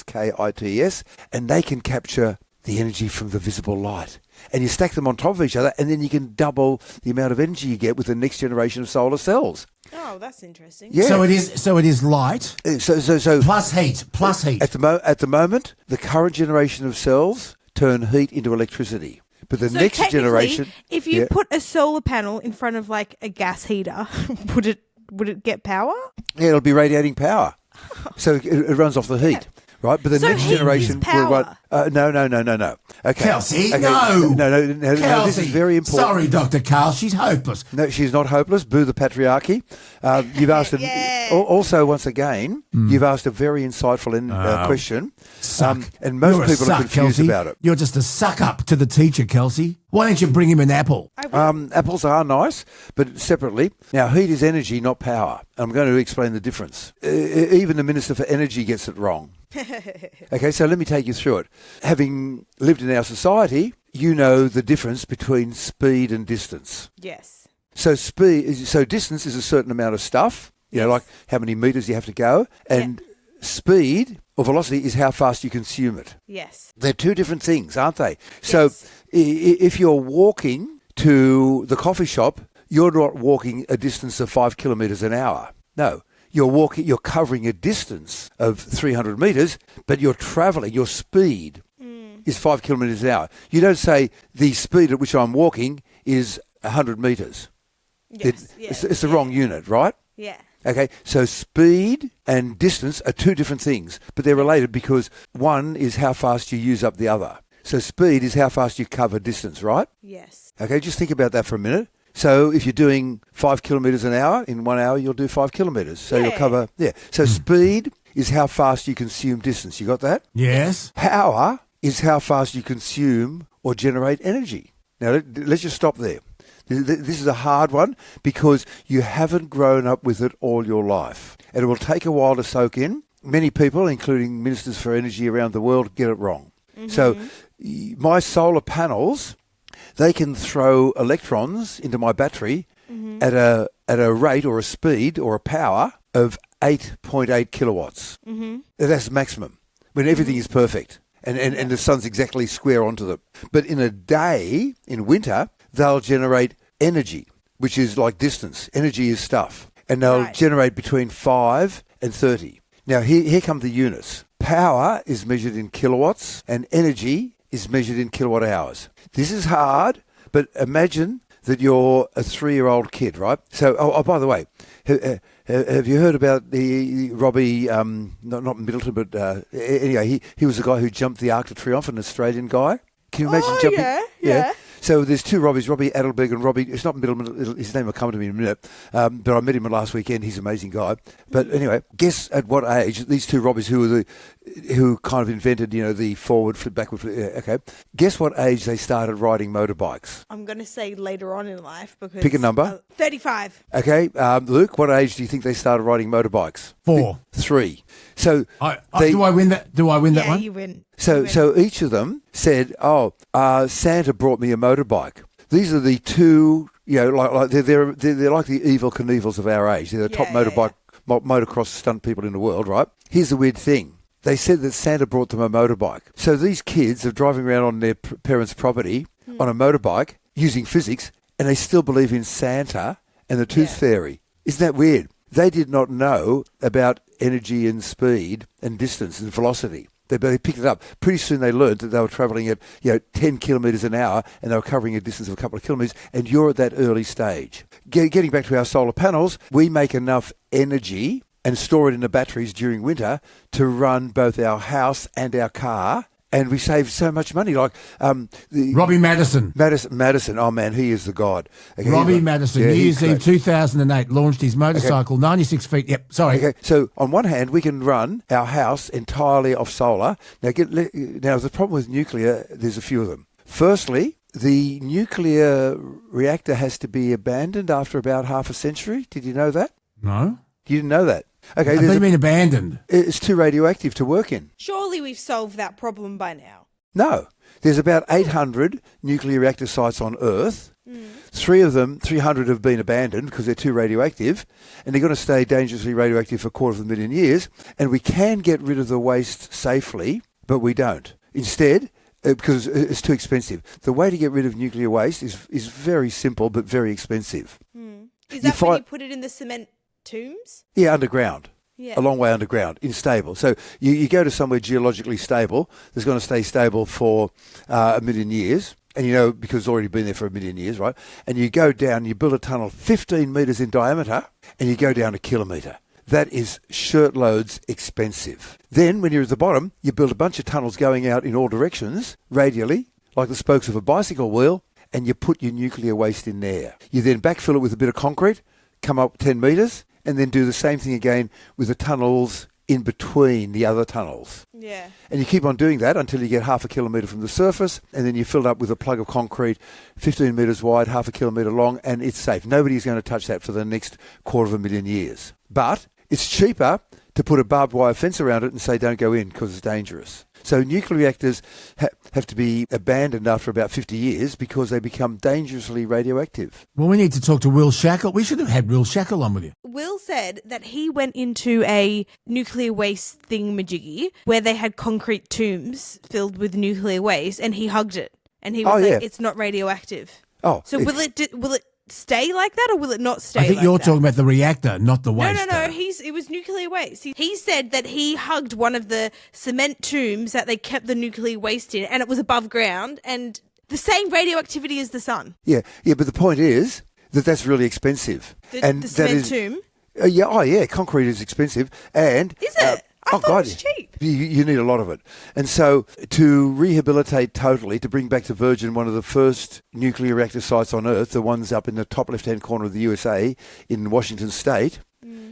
Perovskits, and they can capture the energy from the visible light. And you stack them on top of each other, and then you can double the amount of energy you get with the next generation of solar cells. Oh, that's interesting. Yeah. So it is light. So plus heat. At the moment, the current generation of cells turn heat into electricity. But the next generation, if you put a solar panel in front of like a gas heater, would it get power? Yeah, it'll be radiating power. So it runs off the heat. Right, but the next generation will run. No. Okay, Kelsey, okay. No. No. This is very important. Sorry, Dr. Karl, she's hopeless. No, she's not hopeless. Boo the patriarchy. You've asked also once again. You've asked a very insightful question. And most people are confused about it. You're just a suck up to the teacher, Kelsey. Why don't you bring him an apple? Apples are nice, but separately. Now, heat is energy, not power. I'm going to explain the difference. Even the Minister for Energy gets it wrong. Okay, so let me take you through it. Having lived in our society, you know the difference between speed and distance. Yes. So distance is a certain amount of stuff, like how many meters you have to go, and speed or velocity is how fast you consume it. Yes. They're two different things, aren't they? So if you're walking to the coffee shop, you're not walking a distance of 5 kilometres an hour. No. You're covering a distance of 300 metres, but you're travelling, your speed is 5 kilometres an hour. You don't say the speed at which I'm walking is 100 metres. Yes. It's the wrong unit, right? Yeah. Okay, so speed and distance are two different things, but they're related because one is how fast you use up the other. So speed is how fast you cover distance, right? Yes. Okay, just think about that for a minute. So if you're doing 5 kilometres an hour, in 1 hour you'll do 5 kilometres. So you'll cover, So speed is how fast you consume distance. You got that? Yes. Power is how fast you consume or generate energy. Now, let's just stop there. This is a hard one because you haven't grown up with it all your life. And it will take a while to soak in. Many people, including ministers for energy around the world, get it wrong. Mm-hmm. So my solar panels, they can throw electrons into my battery at a rate or a speed or a power of 8.8 kilowatts. Mm-hmm. That's maximum when everything is perfect and the sun's exactly square onto them. But in a day, in winter, they'll generate energy, which is like distance. Energy is stuff. And they'll generate between 5 and 30. Now, here come the units. Power is measured in kilowatts and energy is measured in kilowatt hours. This is hard, but imagine that you're a 3-year-old kid, right? So, by the way, have you heard about the Robbie, not Middleton, but anyway, he was the guy who jumped the Arc de Triomphe, an Australian guy. Can you imagine jumping? Yeah. So there's two Robbies, Robbie Adelberg and Robbie, it's not Middleton, his name will come to me in a minute, but I met him last weekend, he's an amazing guy. But anyway, guess at what age, these two Robbies who kind of invented, the forward, flip, backward, okay. Guess what age they started riding motorbikes? I'm going to say later on in life because... Pick a number. 35. Okay, Luke, what age do you think they started riding motorbikes? 4. 3. So... do I win that? Do I win that one? Yeah, you win. So each of them said, Santa brought me a motorbike. These are the two, they're like the evil Knievels of our age. They're the top motocross stunt people in the world, right? Here's the weird thing. They said that Santa brought them a motorbike. So these kids are driving around on their parents' property on a motorbike using physics, and they still believe in Santa and the Tooth Fairy. Isn't that weird? They did not know about energy and speed and distance and velocity. They picked it up. Pretty soon they learned that they were travelling at 10 kilometres an hour and they were covering a distance of a couple of kilometres, and you're at that early stage. Getting back to our solar panels, we make enough energy and store it in the batteries during winter to run both our house and our car, and we save so much money. Like Robbie Madison. Madison, oh man, he is the god. Okay, Robbie Madison, New Year's Eve 2008, launched his motorcycle, 96 feet. Yep, sorry. Okay, so on one hand, we can run our house entirely off solar. Now, the problem with nuclear, there's a few of them. Firstly, the nuclear reactor has to be abandoned after about half a century. Did you know that? No. You didn't know that? Okay, What do you mean abandoned? It's too radioactive to work in. Surely we've solved that problem by now. No. There's about 800 nuclear reactor sites on Earth. 300 have been abandoned because they're too radioactive, and they're going to stay dangerously radioactive for 250,000 years. And we can get rid of the waste safely, but we don't. Instead, because it's too expensive. The way to get rid of nuclear waste is very simple but very expensive. Is that when you put it in the cement tombs? Yeah, underground. Yeah. A long way underground, unstable. So you go to somewhere geologically stable that's going to stay stable for 1,000,000 years, and because it's already been there for 1,000,000 years, right? And you go down, you build a tunnel 15 metres in diameter, and you go down a kilometre. That is shirtloads expensive. Then, when you're at the bottom, you build a bunch of tunnels going out in all directions, radially, like the spokes of a bicycle wheel, and you put your nuclear waste in there. You then backfill it with a bit of concrete, come up 10 metres, and then do the same thing again with the tunnels in between the other tunnels. Yeah. And you keep on doing that until you get half a kilometre from the surface, and then you fill it up with a plug of concrete, 15 metres wide, half a kilometre long, and it's safe. Nobody's going to touch that for the next 250,000 years. But it's cheaper to put a barbed wire fence around it and say don't go in because it's dangerous. So nuclear reactors have to be abandoned after about 50 years because they become dangerously radioactive. Well, we need to talk to Will Shackle. We should have had Will Shackle on with you. Will said that he went into a nuclear waste thingamajiggy where they had concrete tombs filled with nuclear waste, and he hugged it. And he was it's not radioactive. Oh. So will it stay like that, or will it not stay? I think you're talking about the reactor, not the waste. No. It was nuclear waste. He said that he hugged one of the cement tombs that they kept the nuclear waste in, and it was above ground and the same radioactivity as the sun. Yeah. But the point is that that's really expensive. The cement tomb. Concrete is expensive, and is it? I thought it was cheap. You need a lot of it. And so to rehabilitate totally, to bring back to Virgin one of the first nuclear reactor sites on Earth, the ones up in the top left-hand corner of the USA in Washington State,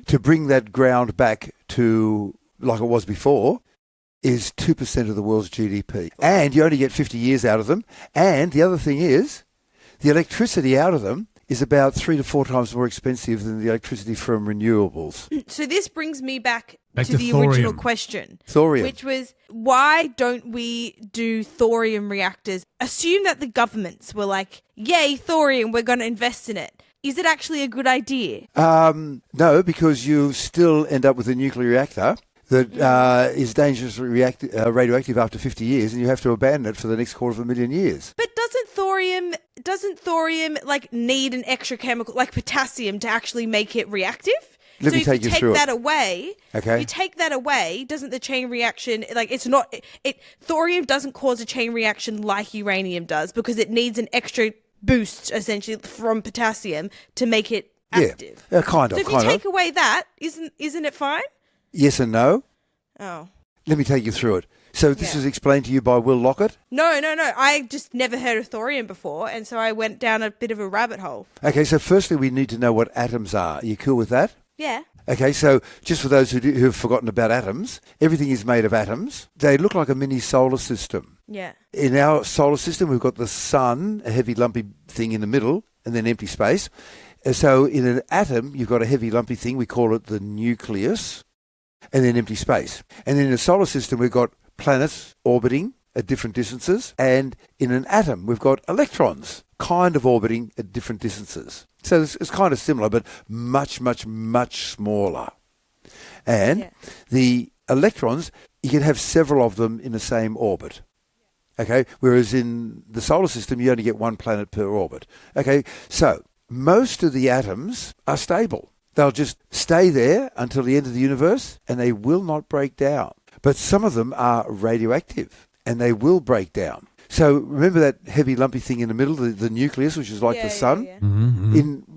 to bring that ground back to like it was before, is 2% of the world's GDP. And you only get 50 years out of them. And the other thing is, the electricity out of them is about 3 to 4 times more expensive than the electricity from renewables. So this brings me back to the thorium. original question. Thorium. Which was, why don't we do thorium reactors? Assume that the governments were like, yay, thorium, we're going to invest in it. Is it actually a good idea? No, because you still end up with a nuclear reactor that is dangerously radioactive after 50 years, and you have to abandon it for the next 250,000 years. But doesn't thorium like need an extra chemical like potassium to actually make it reactive? Let me take you through that it. away, Okay. you take that away, doesn't the chain reaction thorium doesn't cause a chain reaction like uranium does because it needs an extra boost essentially from potassium to make it active. Yeah, kind of. So if you take away that, isn't it fine? Yes and no. Oh. Let me take you through it. So this was explained to you by Will Lockett? No. I just never heard of thorium before, and so I went down a bit of a rabbit hole. Okay, so firstly we need to know what atoms are. You cool with that? Yeah. Okay, so just for those who've forgotten about atoms, everything is made of atoms. They look like a mini solar system. Yeah. In our solar system, we've got the sun, a heavy lumpy thing in the middle, and then empty space. So in an atom, you've got a heavy lumpy thing. We call it the nucleus, and then empty space. And in a solar system, we've got planets orbiting at different distances. And in an atom, we've got electrons kind of orbiting at different distances. So it's kind of similar, but much, much, much smaller. And the electrons, you can have several of them in the same orbit. Okay, whereas in the solar system, you only get one planet per orbit. Okay, so most of the atoms are stable. They'll just stay there until the end of the universe, and they will not break down. But some of them are radioactive, and they will break down. So remember that heavy lumpy thing in the middle, the nucleus, which is like the sun? Yeah.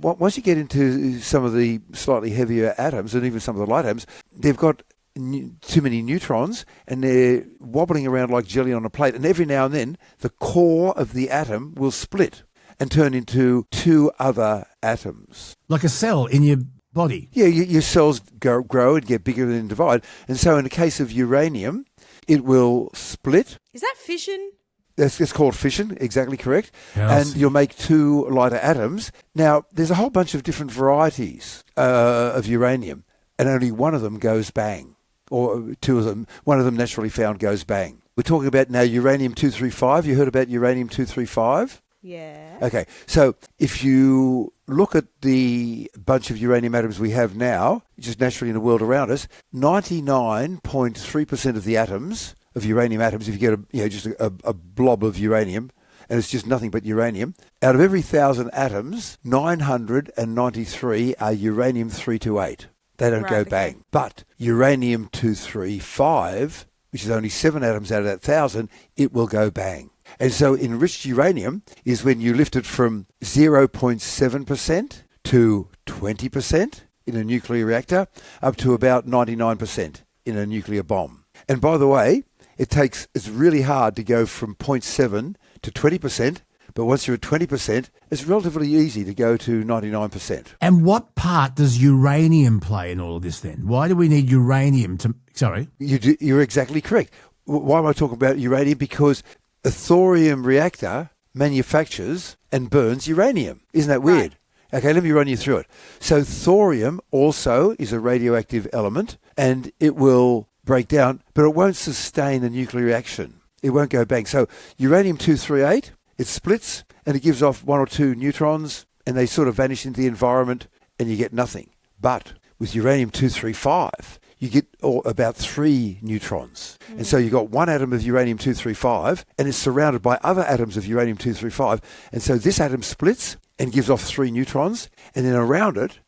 Once you get into some of the slightly heavier atoms, and even some of the light atoms, they've got too many neutrons, and they're wobbling around like jelly on a plate. And every now and then, the core of the atom will split and turn into 2 other atoms. Like a cell in your body. Yeah, your cells grow and get bigger and divide. And so in the case of uranium, it will split. Is that fission? It's called fission, exactly correct. Yes. And you'll make 2 lighter atoms. Now, there's a whole bunch of different varieties of uranium, and only one of them goes bang. Or 2 of them, one of them naturally found goes bang. We're talking about now uranium-235. You heard about uranium-235? Yeah. Okay, so if you look at the bunch of uranium atoms we have now, just naturally in the world around us, 99.3% of the atoms, of uranium atoms, if you get just a blob of uranium, and it's just nothing but uranium, out of every 1,000 atoms, 993 are uranium-328. They don't go bang. Okay. But uranium-235, which is only 7 atoms out of that 1,000, it will go bang. And so enriched uranium is when you lift it from 0.7% to 20% in a nuclear reactor up to about 99% in a nuclear bomb. And by the way, it's really hard to go from 0.7 to 20%, but once you're at 20%, it's relatively easy to go to 99%. And what part does uranium play in all of this then? Why do we need uranium to... Sorry? You're exactly correct. Why am I talking about uranium? Because a thorium reactor manufactures and burns uranium. Isn't that weird? Right. Okay, let me run you through it. So thorium also is a radioactive element, and it will break down, but it won't sustain a nuclear reaction. It won't go bang. So uranium-238, it splits, and it gives off 1 or 2 neutrons, and they sort of vanish into the environment, and you get nothing. But with uranium-235, you get about 3 neutrons. And so you've got 1 atom of uranium-235, and it's surrounded by other atoms of uranium-235. And so this atom splits and gives off 3 neutrons, and then around it,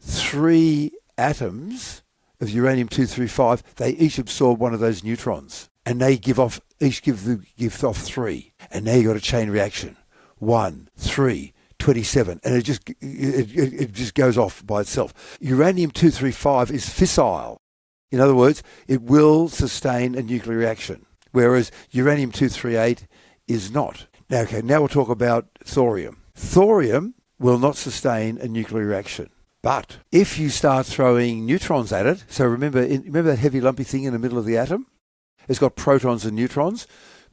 3 atoms of uranium-235, they each absorb 1 of those neutrons. And they give off 3. And now you've got a chain reaction. 1, 3, 27. And it just goes off by itself. Uranium-235 is fissile. In other words, it will sustain a nuclear reaction, whereas uranium-238 is not. Now we'll talk about thorium. Thorium will not sustain a nuclear reaction. But if you start throwing neutrons at it, so remember that heavy lumpy thing in the middle of the atom? It's got protons and neutrons.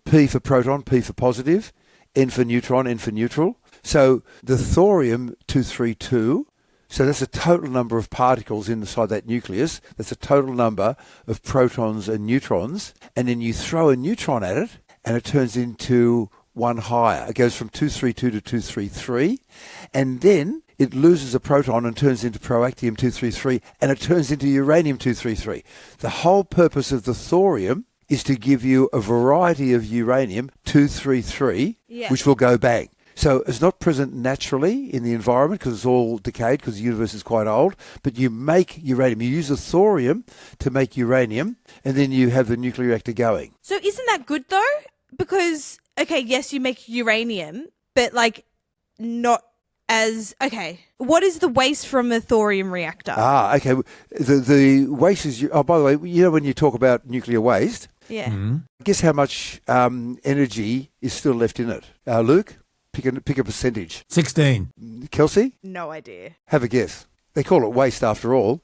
P for proton, P for positive, N for neutron, N for neutral. So the thorium-232, so that's the total number of particles inside that nucleus. That's a total number of protons and neutrons. And then you throw a neutron at it, and it turns into one higher. It goes from 232 to 233. And then it loses a proton and turns into proactinium-233, and it turns into uranium-233. The whole purpose of the thorium is to give you a variety of uranium-233, which will go bang. So it's not present naturally in the environment because it's all decayed because the universe is quite old, but you make uranium. You use the thorium to make uranium, and then you have the nuclear reactor going. So isn't that good, though? Because, okay, yes, you make uranium, but, like, not as... Okay, what is the waste from a thorium reactor? Okay. The waste is... Oh, by the way, you know when you talk about nuclear waste... Yeah. Guess how much energy is still left in it? Luke? Pick a percentage. 16. Kelsey? No idea. Have a guess. They call it waste after all.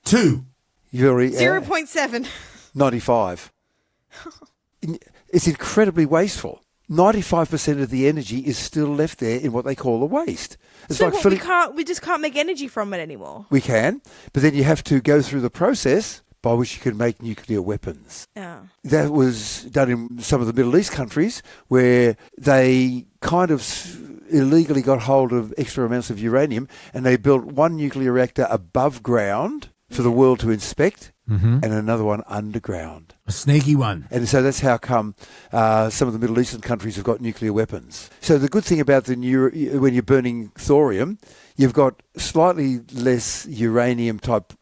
2. You already 0.7. 95. It's incredibly wasteful. 95% of the energy is still left there in what they call the waste. It's so like we just can't make energy from it anymore. We can, but then you have to go through the process by which you can make nuclear weapons. Yeah. That was done in some of the Middle East countries where they kind of illegally got hold of extra amounts of uranium, and they built one nuclear reactor above ground for the world to inspect, and another one underground. A sneaky one. And so that's how come some of the Middle Eastern countries have got nuclear weapons. So the good thing about when you're burning thorium, you've got slightly less uranium-type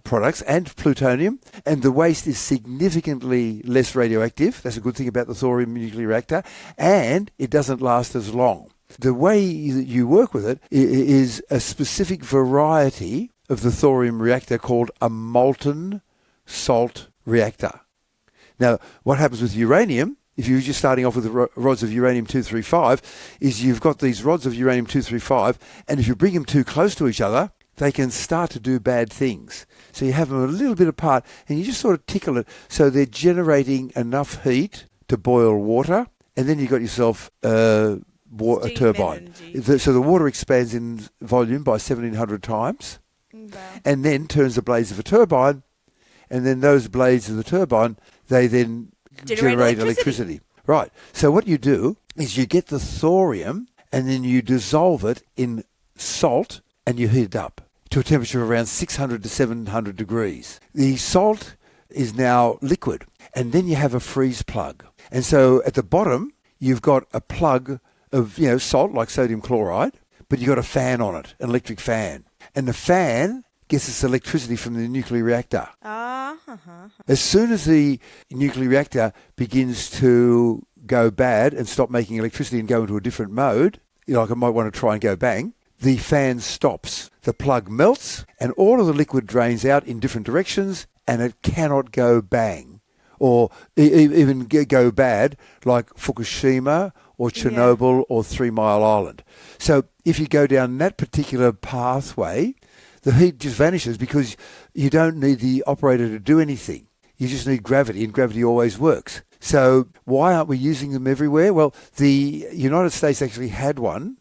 products and plutonium, and the waste is significantly less radioactive. That's a good thing about the thorium nuclear reactor, and it doesn't last as long. The way that you work with it is a specific variety of the thorium reactor called a molten salt reactor. Now, what happens with uranium, if you're just starting off with the rods of uranium-235, is you've got these rods of uranium-235, and if you bring them too close to each other, they can start to do bad things. So you have them a little bit apart, and you just sort of tickle it so they're generating enough heat to boil water, and then you've got yourself a turbine. So the water expands in volume by 1,700 times, and then turns the blades of a turbine, and then those blades of the turbine, they then generate electricity. Right. So what you do is you get the thorium, and then you dissolve it in salt, and you heat it up to a temperature of around 600 to 700 degrees. The salt is now liquid, and then you have a freeze plug. And so at the bottom, you've got a plug of salt, like sodium chloride, but you've got a fan on it, an electric fan. And the fan gets its electricity from the nuclear reactor. As soon as the nuclear reactor begins to go bad and stop making electricity and go into a different mode, like I might want to try and go bang, the fan stops. The plug melts, and all of the liquid drains out in different directions, and it cannot go bang or even go bad like Fukushima or Chernobyl or 3 Mile Island. So if you go down that particular pathway, the heat just vanishes because you don't need the operator to do anything. You just need gravity, and gravity always works. So why aren't we using them everywhere? Well, the United States actually had one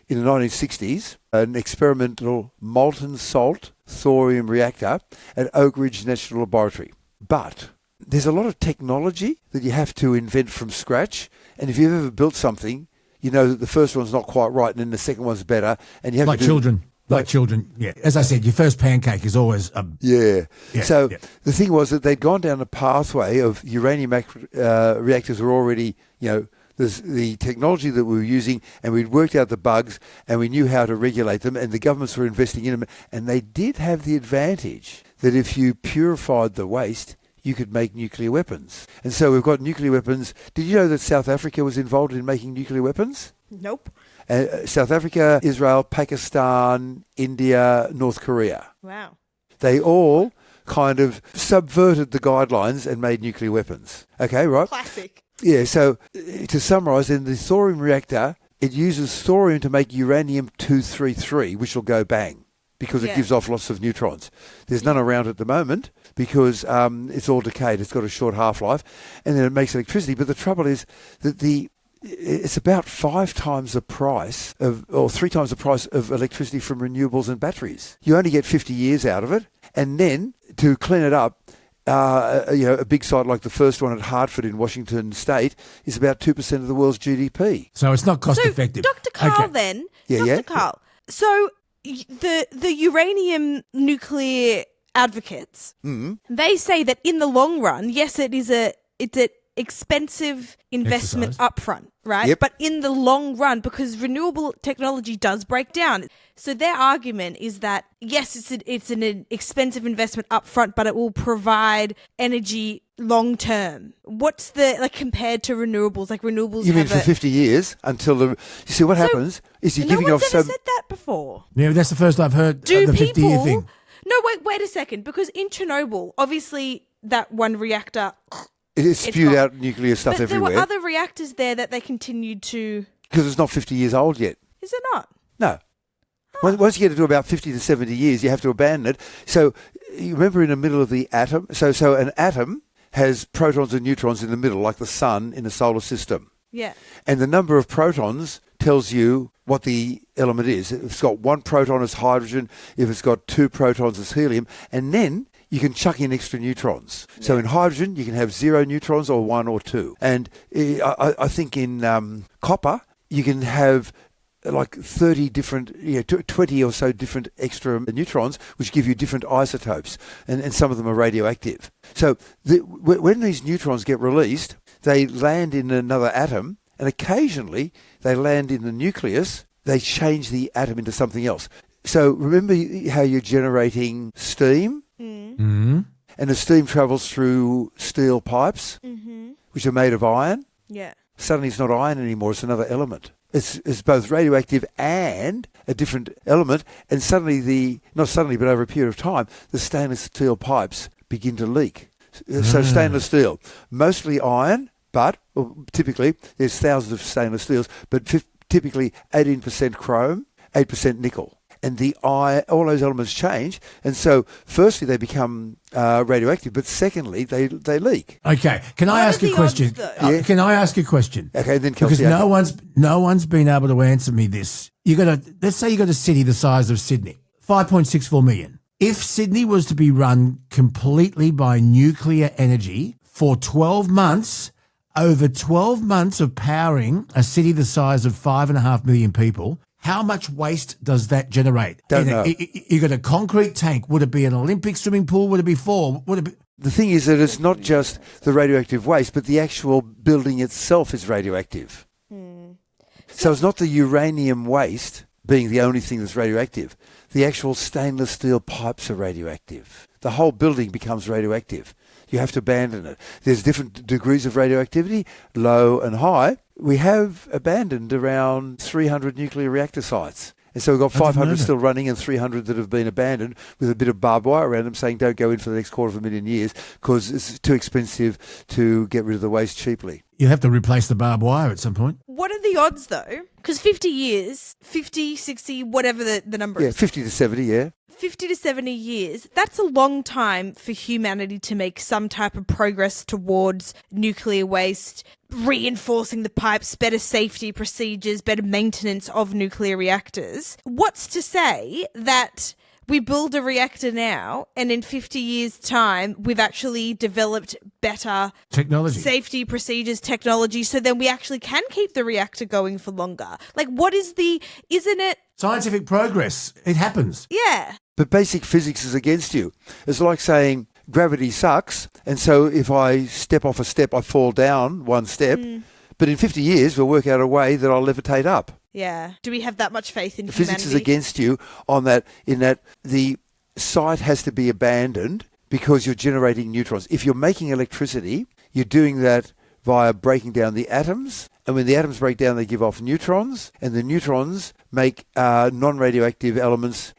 in the 1960s, an experimental molten salt thorium reactor at Oak Ridge National Laboratory. But there's a lot of technology that you have to invent from scratch, and if you've ever built something, you know that the first one's not quite right, and then the second one's better, and you have like to children. Like children, yeah. As I said, your first pancake is always the thing was that they'd gone down a pathway of uranium reactors were already, there's the technology that we were using, and we'd worked out the bugs, and we knew how to regulate them, and the governments were investing in them, and they did have the advantage that if you purified the waste, you could make nuclear weapons. And so we've got nuclear weapons. Did you know that South Africa was involved in making nuclear weapons? Nope. South Africa, Israel, Pakistan, India, North Korea. Wow. They all kind of subverted the guidelines and made nuclear weapons. Okay, right? Classic. Yeah, so to summarise, in the thorium reactor, it uses thorium to make uranium-233, which will go bang, because it gives off lots of neutrons. There's none around at the moment because it's all decayed. It's got a short half-life, and then it makes electricity. But the trouble is that it's about 5 times the price or 3 times the price of electricity from renewables and batteries. You only get 50 years out of it, and then to clean it up, a big site like the first one at Hartford in Washington State is about 2% of the world's GDP. So it's not cost effective. Dr. Karl, Dr. Karl. So the uranium nuclear advocates, they say that in the long run, yes, it's an expensive investment upfront, right? Yep. But in the long run, because renewable technology does break down, so their argument is that yes, it's an expensive investment upfront, but it will provide energy long term. What's the compared to renewables? Like renewables, you mean for 50 years until you see what happens is you're giving off no one's ever said that before. Yeah, that's the first I've heard Do the 50-year people? thing. No, wait a second, because in Chernobyl, obviously that one reactor. It spewed out nuclear stuff but everywhere. There were other reactors there that they continued to. Because it's not 50 years old yet. Is it not? No. Once you get to about 50 to 70 years, you have to abandon it. So you remember in the middle of the atom, so an atom has protons and neutrons in the middle, like the sun in the solar system. Yeah. And the number of protons tells you what the element is. If it's got 1 proton, it's hydrogen. If it's got 2 protons, it's helium. And then you can chuck in extra neutrons. Yeah. So in hydrogen, you can have 0 neutrons or 1 or 2. And I think in copper, you can have like 30 different, 20 or so different extra neutrons, which give you different isotopes. And some of them are radioactive. So when these neutrons get released, they land in another atom, and occasionally they land in the nucleus. They change the atom into something else. So remember how you're generating steam? Mm-hmm. And the steam travels through steel pipes, which are made of iron. Yeah. Suddenly it's not iron anymore, it's another element. It's both radioactive and a different element, and suddenly not suddenly, but over a period of time, the stainless steel pipes begin to leak. So stainless steel, mostly iron, but typically there's thousands of stainless steels, but typically 18% chrome, 8% nickel. And all those elements change, and so firstly they become radioactive, but secondly they leak. Okay, can I ask a question? Can I ask a question? Okay, then Kelsey, because no one's been able to answer me this. Let's say you got a city the size of Sydney, 5.64 million. If Sydney was to be run completely by nuclear energy for 12 months, over 12 months of powering a city the size of 5.5 million people. How much waste does that generate? Don't know. You got a concrete tank. Would it be an Olympic swimming pool? Would it be 4? Would it be? The thing is that it's not just the radioactive waste, but the actual building itself is radioactive. So it's not the uranium waste being the only thing that's radioactive. The actual stainless steel pipes are radioactive. The whole building becomes radioactive. You have to abandon it. There's different degrees of radioactivity, low and high. We have abandoned around 300 nuclear reactor sites. And so we've got 500 still running and 300 that have been abandoned with a bit of barbed wire around them saying don't go in for the next 250,000 years because it's too expensive to get rid of the waste cheaply. You'll have to replace the barbed wire at some point. What are the odds, though? Because 50 years, 50, 60, whatever the number is. Yeah, 50 to 70, yeah. 50 to 70 years, that's a long time for humanity to make some type of progress towards nuclear waste, reinforcing the pipes, better safety procedures, better maintenance of nuclear reactors. What's to say that we build a reactor now and in 50 years' time, we've actually developed better technology, safety procedures, technology, so then we actually can keep the reactor going for longer? Like, isn't it? Scientific progress. It happens. Yeah. But basic physics is against you. It's like saying gravity sucks, and so if I step off a step, I fall down one step. But in 50 years, we'll work out a way that I'll levitate up. Yeah. Do we have that much faith in the humanity? Physics is against you on that, in that the site has to be abandoned because you're generating neutrons. If you're making electricity, you're doing that via breaking down the atoms. And when the atoms break down, they give off neutrons, and the neutrons make non-radioactive elements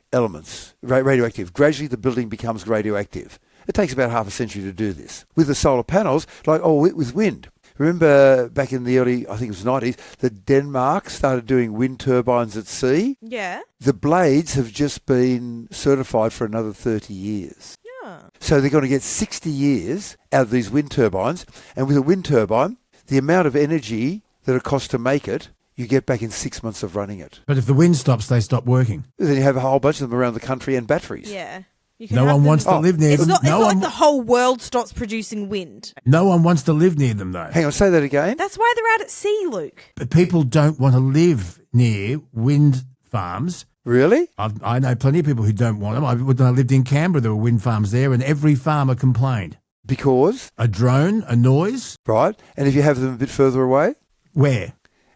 radioactive. Gradually, the building becomes radioactive. It takes about half a century to do this. With the solar panels, with wind. Remember back in the early, I think it was 90s, that Denmark started doing wind turbines at sea? Yeah. The blades have just been certified for another 30 years. Yeah. So they're going to get 60 years out of these wind turbines. And with a wind turbine, the amount of energy that it costs to make it, you get back in 6 months of running it. But if the wind stops, they stop working. Then you have a whole bunch of them around the country and batteries. Yeah. You can No have one them- wants to live near It's them. not, it's no not one, like the whole world stops producing wind. no one wants to live near them, though. Hang on, say that again. That's why they're out at sea, Luke. But people don't want to live near wind farms. Really? I know plenty of people who don't want them. When I lived in Canberra, there were wind farms there, and every farmer complained. Because? A drone, a noise. Right. And if you have them a bit further away? Where?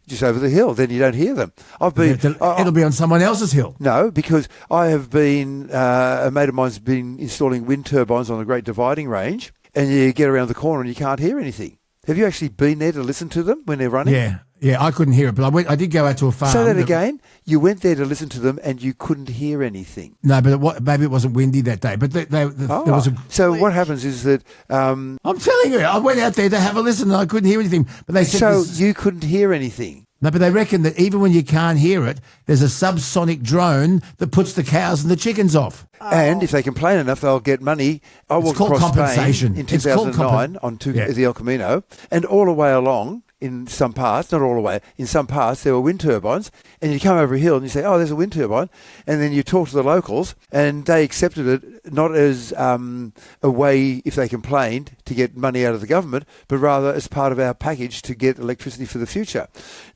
Just over the hill, then you don't hear them. It'll be on someone else's hill. No, because I have been, a mate of mine's been installing wind turbines on the Great Dividing Range, and you get around the corner and you can't hear anything. Have you actually been there to listen to them when they're running? Yeah, I couldn't hear it, but I did go out to a farm. Say that again. You went there to listen to them and you couldn't hear anything. No, but maybe it wasn't windy that day. But there was a. So what happens is that... I'm telling you, I went out there to have a listen and I couldn't hear anything. But they said you couldn't hear anything? No, but they reckon that even when you can't hear it, there's a subsonic drone that puts the cows and the chickens off. And if they complain enough, they'll get money. I It's walked called across compensation. Spain in It's called 2009 on the El Camino, and all the way along, in some parts, not all the way, in some parts there were wind turbines, and you come over a hill and you say, oh, there's a wind turbine, and then you talk to the locals, and they accepted it not as a way, if they complained, to get money out of the government, but rather as part of our package to get electricity for the future.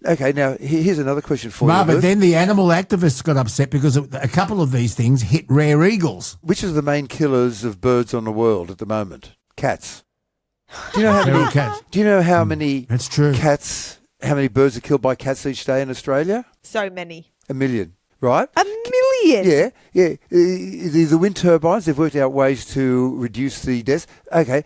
Okay, now here's another question for you. But then the animal activists got upset because a couple of these things hit rare eagles. Which is the main killers of birds on the world at the moment? Cats. Do you know how many cats? Do you know how many That's true. cats? How many birds are killed by cats each day in Australia? So many. 1 million, right? 1 million? Yeah. The wind turbines, they've worked out ways to reduce the deaths. Okay,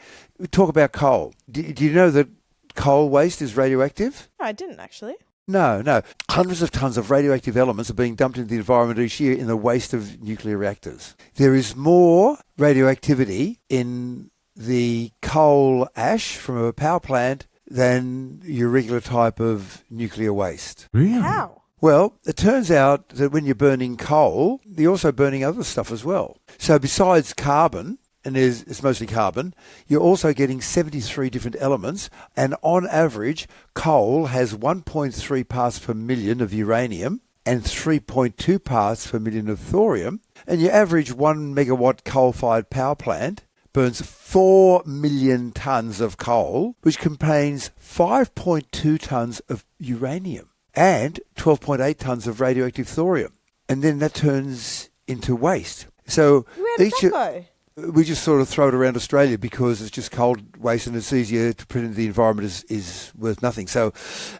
talk about coal. Do you know that coal waste is radioactive? No, I didn't actually. No. Hundreds of tons of radioactive elements are being dumped into the environment each year in the waste of nuclear reactors. There is more radioactivity in the coal ash from a power plant than your regular type of nuclear waste. Really? How? Well, it turns out that when you're burning coal, you're also burning other stuff as well. So besides carbon, and it's mostly carbon, you're also getting 73 different elements, and on average, coal has 1.3 parts per million of uranium and 3.2 parts per million of thorium, and your average 1 megawatt coal-fired power plant burns 4 million tonnes of coal, which contains 5.2 tonnes of uranium and 12.8 tonnes of radioactive thorium. And then that turns into waste. So Where did that go? we just sort of throw it around Australia because it's just cold waste and it's easier to put into the environment is worth nothing. So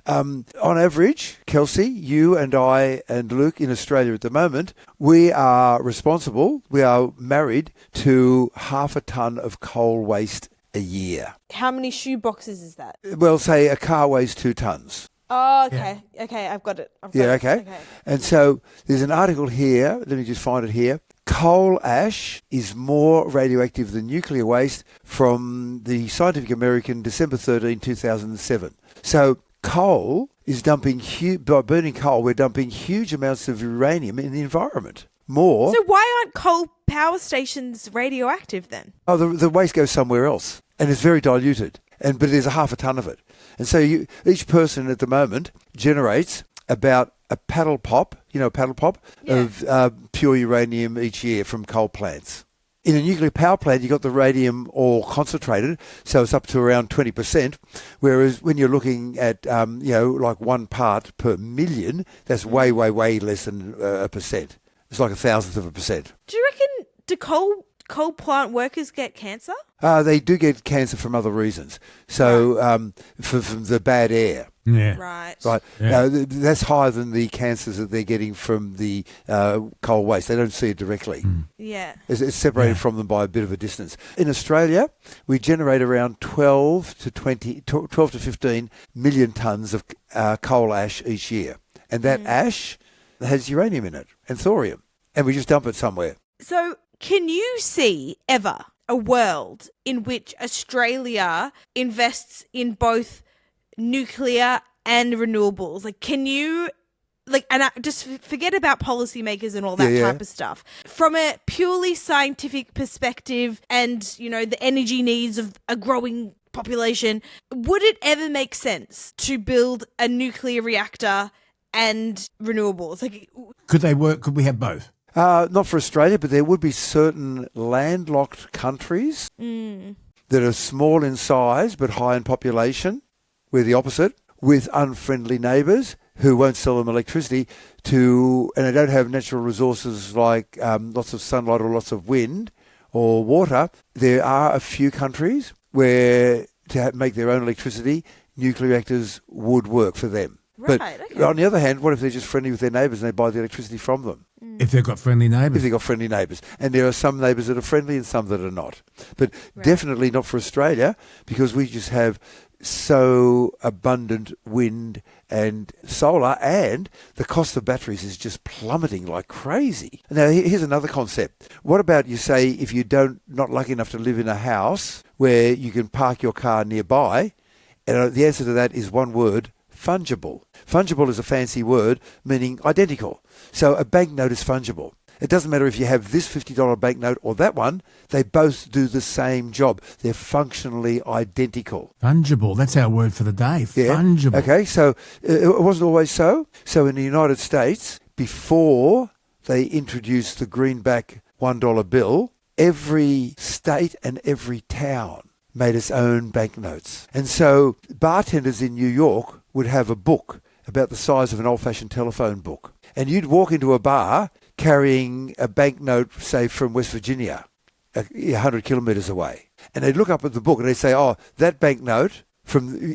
on average, Kelsey, you and I and Luke in Australia at the moment, we are married to 0.5 tonne of coal waste a year. How many shoe boxes is that? Well, say a car weighs 2 tonnes. Oh, okay. Yeah. Okay, I've got it. Okay. And so there's an article here, let me just find it here. Coal ash is more radioactive than nuclear waste from the Scientific American, December 13, 2007. So coal is dumping, by burning coal, we're dumping huge amounts of uranium in the environment. More. So why aren't coal power stations radioactive then? Oh, the waste goes somewhere else, and it's very diluted. But there's 0.5 tonne of it. And so each person at the moment generates about a paddle pop, of pure uranium each year from coal plants. In a nuclear power plant, you've got the radium all concentrated, so it's up to around 20%, whereas when you're looking at, like 1 part per million, that's way, way, way less than a percent. It's like 1,000th of a percent. Do you reckon, do coal plant workers get cancer? They do get cancer from other reasons. So from the bad air. Yeah. Right. Yeah. That's higher than the cancers that they're getting from the coal waste. They don't see it directly. Yeah. It's separated from them by a bit of a distance. In Australia, we generate around 12 to 15 million tonnes of coal ash each year. And that ash has uranium in it and thorium. And we just dump it somewhere. So can you see ever a world in which Australia invests in both nuclear and renewables? Like, can you... Like, and just forget about policymakers and all that type of stuff. From a purely scientific perspective and, you know, the energy needs of a growing population, would it ever make sense to build a nuclear reactor and renewables? Like, could they work? Could we have both? Not for Australia, but there would be certain landlocked countries that are small in size but high in population. We're the opposite, with unfriendly neighbours who won't sell them electricity and they don't have natural resources like lots of sunlight or lots of wind or water. There are a few countries where to make their own electricity, nuclear reactors would work for them. Right, but okay. on the other hand, what if they're just friendly with their neighbours and they buy the electricity from them? If they've got friendly neighbours. If they've got friendly neighbours. And there are some neighbours that are friendly and some that are not. But definitely not for Australia, because we just have so abundant wind and solar, and the cost of batteries is just plummeting like crazy. Now, here's another concept. What about, you say, if you not lucky enough to live in a house where you can park your car nearby, and the answer to that is one word: fungible. Fungible is a fancy word meaning identical. So a banknote is fungible. It doesn't matter if you have this $50 banknote or that one. They both do the same job. They're functionally identical. Fungible. That's our word for the day. Yeah. Fungible. Okay, so it wasn't always so. So in the United States, before they introduced the greenback $1 bill, every state and every town made its own banknotes. And so bartenders in New York would have a book about the size of an old-fashioned telephone book. And you'd walk into a bar carrying a banknote, say, from West Virginia, 100 kilometres away. And they'd look up at the book and they'd say, oh, that banknote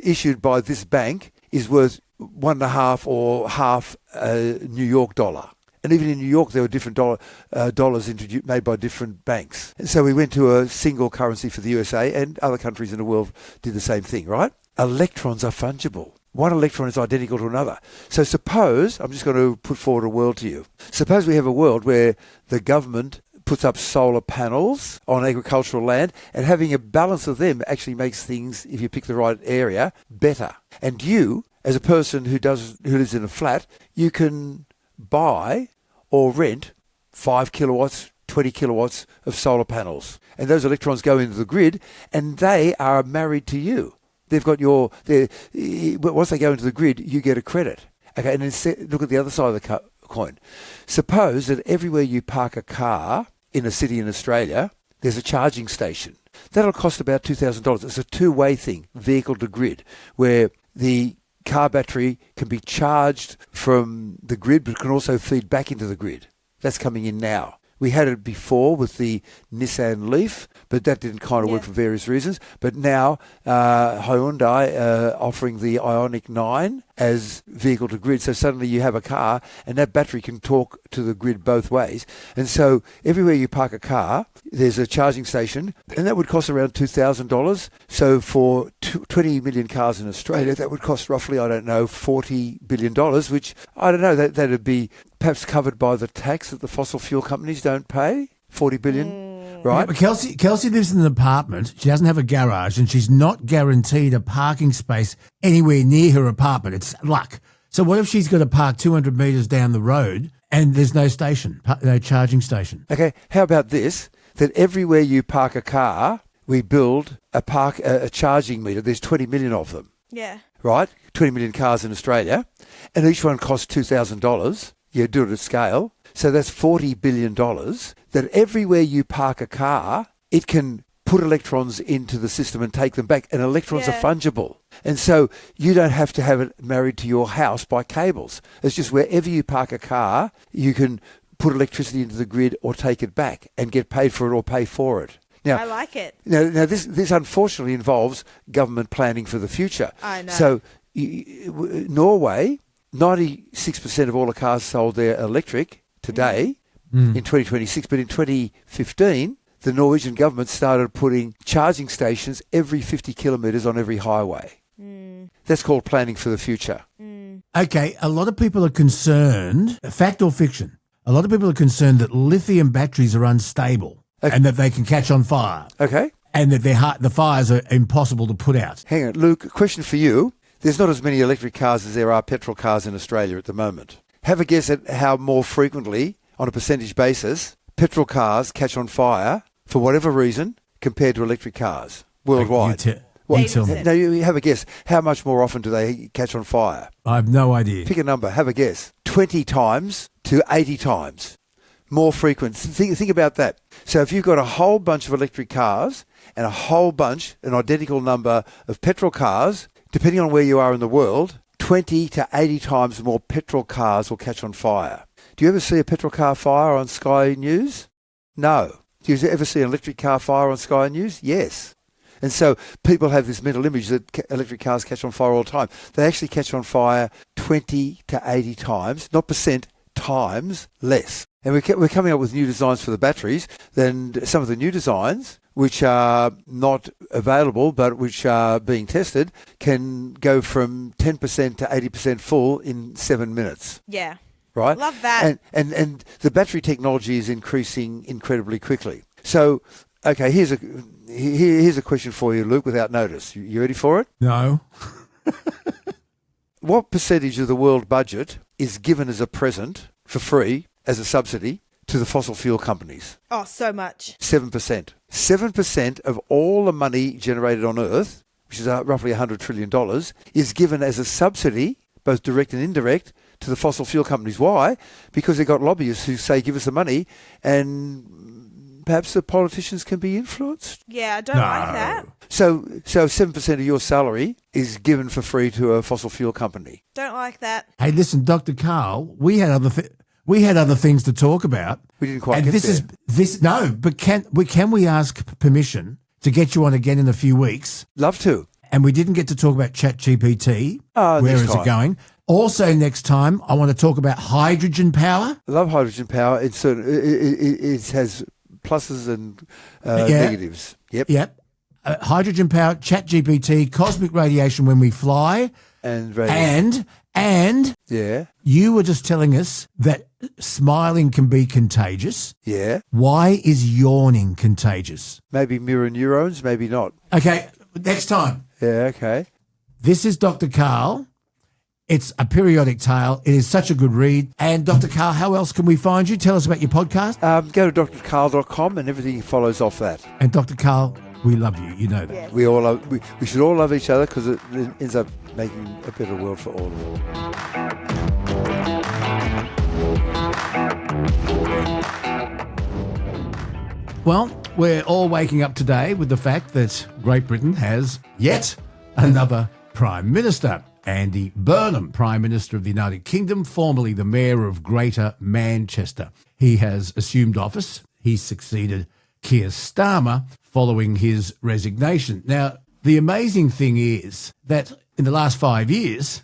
issued by this bank is worth 1.5 or half a New York dollar. And even in New York, there were different dollars made by different banks. And so we went to a single currency for the USA, and other countries in the world did the same thing, right? Electrons are fungible. One electron is identical to another. So suppose, I'm just going to put forward a world to you. Suppose we have a world where the government puts up solar panels on agricultural land, and having a balance of them actually makes things, if you pick the right area, better. And you, as a person who lives in a flat, you can buy or rent 5 kilowatts, 20 kilowatts of solar panels. And those electrons go into the grid, and they are married to you. They've got once they go into the grid, you get a credit. Okay, and then look at the other side of the coin. Suppose that everywhere you park a car in a city in Australia, there's a charging station. That'll cost about $2,000. It's a two-way thing, vehicle to grid, where the car battery can be charged from the grid, but can also feed back into the grid. That's coming in now. We had it before with the Nissan Leaf, but that didn't kind of work for various reasons. But now Hyundai offering the Ioniq 9 as vehicle to grid. So suddenly you have a car and that battery can talk to the grid both ways. And so everywhere you park a car, there's a charging station, and that would cost around $2,000. So for 20 million cars in Australia, that would cost roughly, $40 billion, which, that'd be perhaps covered by the tax that the fossil fuel companies don't pay, $40 billion, right? Yeah, but Kelsey lives in an apartment. She doesn't have a garage, and she's not guaranteed a parking space anywhere near her apartment. It's luck. So what if she's got to park 200 metres down the road and there's no station, no charging station? Okay, how about this, that everywhere you park a car, we build a charging meter. There's 20 million of them. Yeah. Right? 20 million cars in Australia, and each one costs $2,000. You do it at scale. So that's $40 billion, that everywhere you park a car, it can put electrons into the system and take them back. And electrons are fungible. And so you don't have to have it married to your house by cables. It's just wherever you park a car, you can put electricity into the grid or take it back and get paid for it or pay for it. Now, I like it. Now this unfortunately involves government planning for the future. I know. So Norway, 96% of all the cars sold there electric today in 2026. But in 2015, the Norwegian government started putting charging stations every 50 kilometres on every highway. That's called planning for the future. Okay, a lot of people are concerned, fact or fiction, a lot of people are concerned that lithium batteries are unstable. and that they can catch on fire. Okay. And that the fires are impossible to put out. Hang on, Luke, a question for you. There's not as many electric cars as there are petrol cars in Australia at the moment. Have a guess at how more frequently, on a percentage basis, petrol cars catch on fire for whatever reason compared to electric cars worldwide. You tell me. No, you have a guess. How much more often do they catch on fire? I have no idea. Pick a number. Have a guess. 20 times to 80 times. More frequent. Think about that. So if you've got a whole bunch of electric cars and an identical number of petrol cars, depending on where you are in the world, 20 to 80 times more petrol cars will catch on fire. Do you ever see a petrol car fire on Sky News? No. Do you ever see an electric car fire on Sky News? Yes. And so people have this mental image that electric cars catch on fire all the time. They actually catch on fire 20 to 80 times, not percent, times less. And we're coming up with new designs for the batteries. Then some of the new designs, which are not available but which are being tested, can go from 10% to 80% full in 7 minutes. Yeah. Right? Love that. And the battery technology is increasing incredibly quickly. So, okay, here's a question for you, Luke, without notice. You ready for it? No. What percentage of the world budget is given as a present for free as a subsidy to the fossil fuel companies? Oh, so much. 7%. 7% of all the money generated on Earth, which is roughly $100 trillion, is given as a subsidy, both direct and indirect, to the fossil fuel companies. Why? Because they've got lobbyists who say, give us the money, and perhaps the politicians can be influenced. Yeah, I don't like that. So 7% of your salary is given for free to a fossil fuel company. Don't like that. Hey, listen, Dr. Karl, we had other things to talk about. We didn't quite and get this there. No, but can we ask permission to get you on again in a few weeks? Love to. And we didn't get to talk about ChatGPT. Where next is time. it going? Also, next time, I want to talk about hydrogen power. I love hydrogen power. It has pluses and negatives. Yep. Hydrogen power, ChatGPT, cosmic radiation when we fly. And yeah, you were just telling us that smiling can be contagious. Yeah. Why is yawning contagious? Maybe mirror neurons, maybe not. Okay, next time. Yeah, okay. This is Dr. Karl. It's a periodic tale. It is such a good read. And Dr. Karl, how else can we find you? Tell us about your podcast. Go to drkarl.com and everything follows off that. And Dr. Karl, we love you. You know that. Yeah. We should all love each other because it ends up making a better world for all of us. Well, we're all waking up today with the fact that Great Britain has yet another Prime Minister. Andy Burnham, Prime Minister of the United Kingdom, formerly the Mayor of Greater Manchester. He has assumed office. He succeeded Keir Starmer following his resignation. Now, the amazing thing is that in the last 5 years,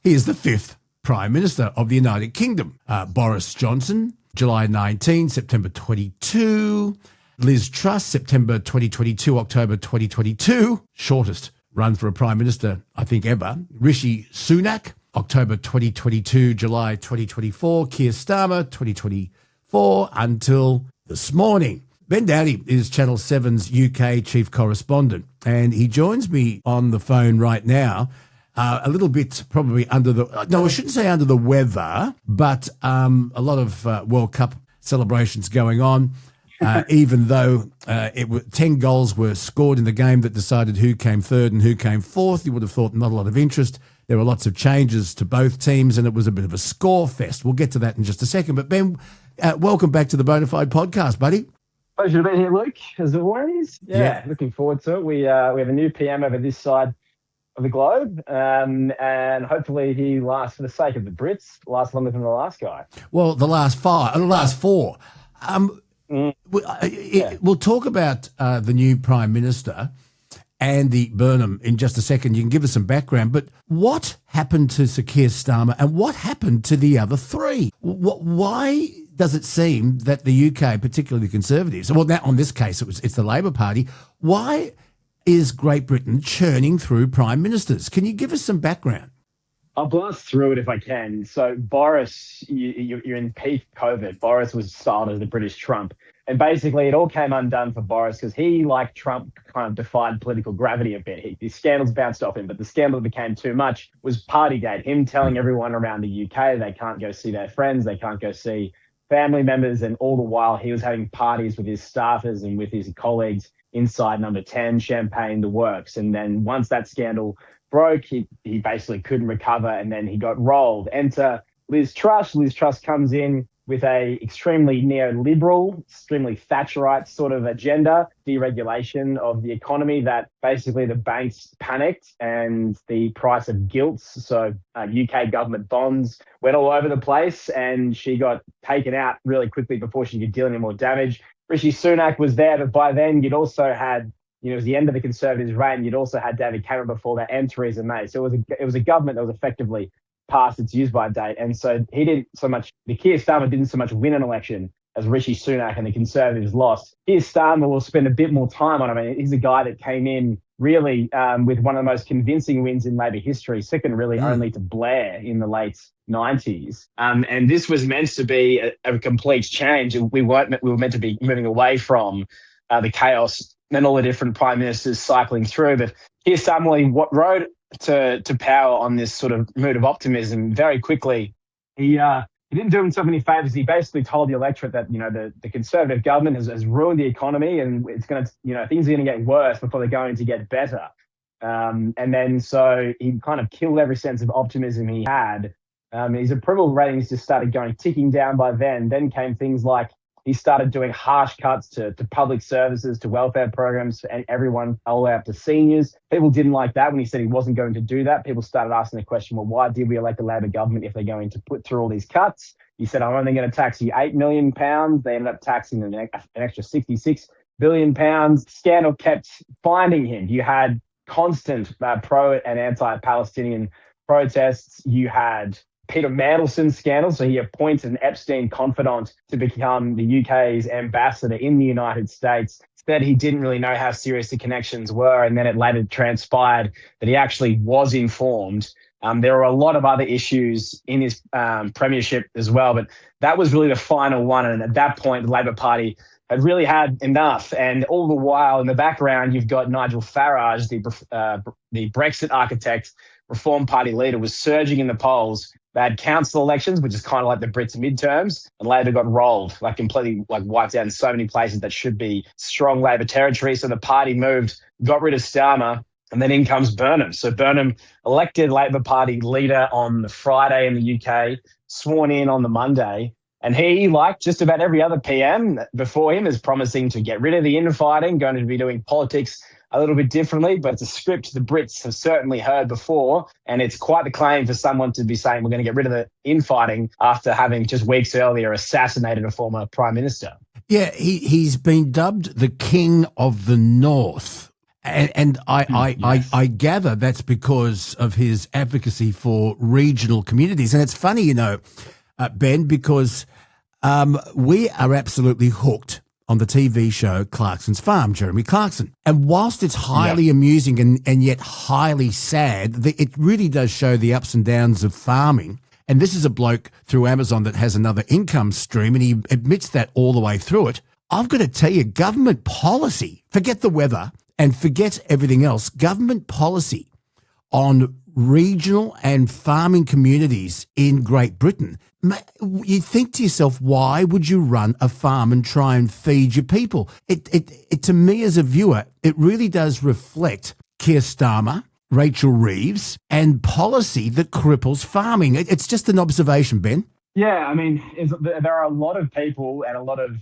he is the fifth Prime Minister of the United Kingdom. Boris Johnson, July 19, September 22. Liz Truss, September 2022, October 2022. Shortest run for a Prime Minister, I think, ever. Rishi Sunak, October 2022, July 2024. Keir Starmer, 2024, until this morning. Ben Downie is Channel 7's UK chief correspondent, and he joins me on the phone right now, a little bit probably under the... No, I shouldn't say under the weather, but a lot of World Cup celebrations going on. Even though 10 goals were scored in the game that decided who came third and who came fourth, you would have thought not a lot of interest. There were lots of changes to both teams, and it was a bit of a score fest. We'll get to that in just a second. But Ben, welcome back to the Bonafide podcast, buddy. Pleasure to be here, Luke, as always. Yeah. Looking forward to it. We have a new PM over this side of the globe, and hopefully he lasts, for the sake of the Brits, lasts longer than the last guy. Well, the last four. We'll talk about the new Prime Minister, Andy Burnham, in just a second. You can give us some background. But what happened to Sir Keir Starmer and what happened to the other three? Why does it seem that the UK, particularly the Conservatives, well, now on this case it's the Labor Party, why is Great Britain churning through Prime Ministers? Can you give us some background? I'll blast through it if I can. So Boris, you're in peak COVID. Boris was styled as the British Trump. And basically, it all came undone for Boris because he, like Trump, kind of defied political gravity a bit. The scandals bounced off him, but the scandal that became too much was Partygate. Him telling everyone around the UK they can't go see their friends, they can't go see family members, and all the while he was having parties with his staffers and with his colleagues inside Number 10, champagne, the works. And then once that scandal broke, he basically couldn't recover, and then he got rolled. Enter Liz Truss. Liz Truss comes in with a extremely neoliberal, extremely Thatcherite sort of agenda, deregulation of the economy, that basically the banks panicked and the price of gilts, so UK government bonds, went all over the place, and she got taken out really quickly before she could deal any more damage. Rishi Sunak was there, but by then you'd also had, it was the end of the Conservatives' reign. You'd also had David Cameron before that, and Theresa May. So it was a government that was effectively past its use-by date. And so the Keir Starmer didn't so much win an election as Rishi Sunak and the Conservatives lost. Keir Starmer will spend a bit more time on it. I mean, he's a guy that came in really with one of the most convincing wins in Labor history, second really only to Blair in the late 90s. And this was meant to be a complete change. We were meant to be moving away from the chaos and all the different prime ministers cycling through. But Keir Starmer rode to power on this sort of mood of optimism very quickly. He didn't do himself any favours. He basically told the electorate that the Conservative government has ruined the economy, and it's going to things are going to get worse before they're going to get better. And then so he kind of killed every sense of optimism he had. His approval ratings just started ticking down by then. Then came things like he started doing harsh cuts to public services, to welfare programs, and everyone all the way up to seniors. People didn't like that when he said he wasn't going to do that. People started asking the question, well, why did we elect a Labor government if they're going to put through all these cuts? He said, I'm only going to tax you £8 million. They ended up taxing them an extra £66 billion. Scandal kept finding him. You had constant pro and anti-Palestinian protests. You had Peter Mandelson's scandal. So he appoints an Epstein confidant to become the UK's ambassador in the United States. Said he didn't really know how serious the connections were, and then it later transpired that he actually was informed. There were a lot of other issues in his premiership as well, but that was really the final one. And at that point, the Labor Party had really had enough. And all the while, in the background, you've got Nigel Farage, the Brexit architect, Reform Party leader, was surging in the polls. They had council elections, which is kind of like the Brits midterms, and Labor got rolled, completely wiped out in so many places that should be strong Labor territory. So the party moved, got rid of Starmer, and then in comes Burnham. So Burnham elected Labor Party leader on the Friday in the UK, sworn in on the Monday. And he, like just about every other PM before him, is promising to get rid of the infighting, going to be doing politics a little bit differently, but it's a script the Brits have certainly heard before, and it's quite the claim for someone to be saying we're going to get rid of the infighting after having just weeks earlier assassinated a former Prime Minister. Yeah, he's been dubbed the King of the North. And I gather that's because of his advocacy for regional communities. And it's funny, Ben, because we are absolutely hooked on the TV show Clarkson's Farm, Jeremy Clarkson. And whilst it's highly amusing and yet highly sad, it really does show the ups and downs of farming. And this is a bloke through Amazon that has another income stream, and he admits that all the way through it. I've got to tell you, government policy, forget the weather and forget everything else, government policy on regional and farming communities in Great Britain, you think to yourself, why would you run a farm and try and feed your people? It to me as a viewer, it really does reflect Keir Starmer, Rachel Reeves, and policy that cripples farming. It's just an observation, Ben. Yeah, I mean, there are a lot of people and a lot of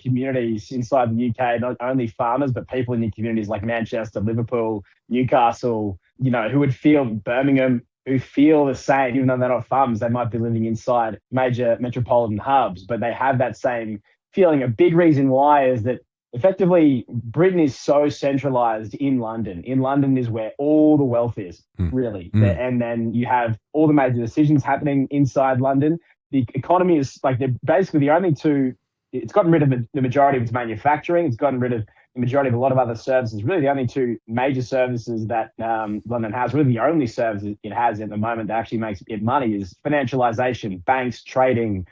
communities inside the UK, not only farmers, but people in the communities like Manchester, Liverpool, Newcastle, who would feel Birmingham, who feel the same, even though they're not farmers. They might be living inside major metropolitan hubs, but they have that same feeling. A big reason why is that effectively Britain is so centralised in London. In London is where all the wealth is, really. And then you have all the major decisions happening inside London. The economy is they're basically the only two. It's gotten rid of the majority of its manufacturing. It's gotten rid of the majority of a lot of other services. Really, the only two major services that London has, really the only service it has at the moment that actually makes it money, is financialisation, banks, trading,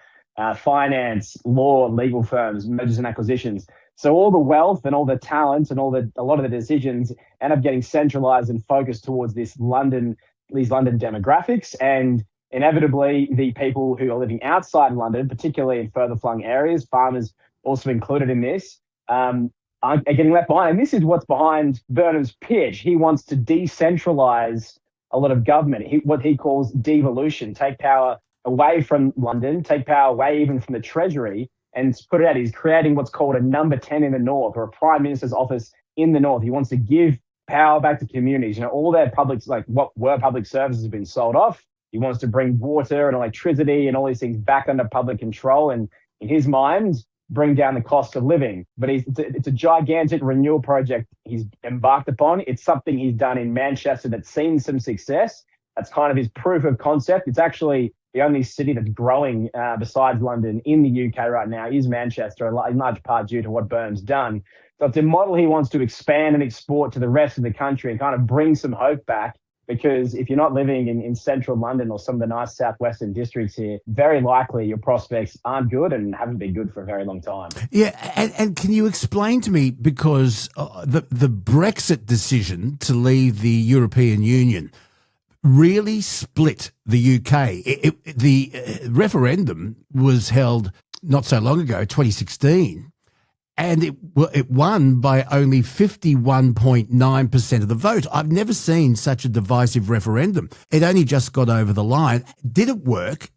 finance, law, legal firms, mergers and acquisitions. So all the wealth and all the talent and a lot of the decisions end up getting centralized and focused towards these London demographics, and inevitably the people who are living outside London, particularly in further flung areas, farmers also included in this, are getting left behind. And this is what's behind Burnham's pitch. He wants to decentralize a lot of government, what he calls devolution, take power away from London, take power away even from the Treasury, and put it out. He's creating what's called a number 10 in the North, or a Prime Minister's office in the North. He wants to give power back to communities. You know, all their public, like what were public services, have been sold off. He wants to bring water and electricity and all these things back under public control, and in his mind, bring down the cost of living. But it's a gigantic renewal project he's embarked upon. It's something he's done in Manchester that's seen some success. That's kind of his proof of concept. It's actually the only city that's growing besides London in the UK right now is Manchester, in large part due to what Burnham's done. So it's a model he wants to expand and export to the rest of the country and kind of bring some hope back. Because if you're not living in central London or some of the nice southwestern districts here, very likely your prospects aren't good and haven't been good for a very long time. Yeah, and can you explain to me, because the Brexit decision to leave the European Union really split the UK. The referendum was held not so long ago, 2016, and it won by only 51.9% of the vote. I've never seen such a divisive referendum. It only just got over the line. Did it work?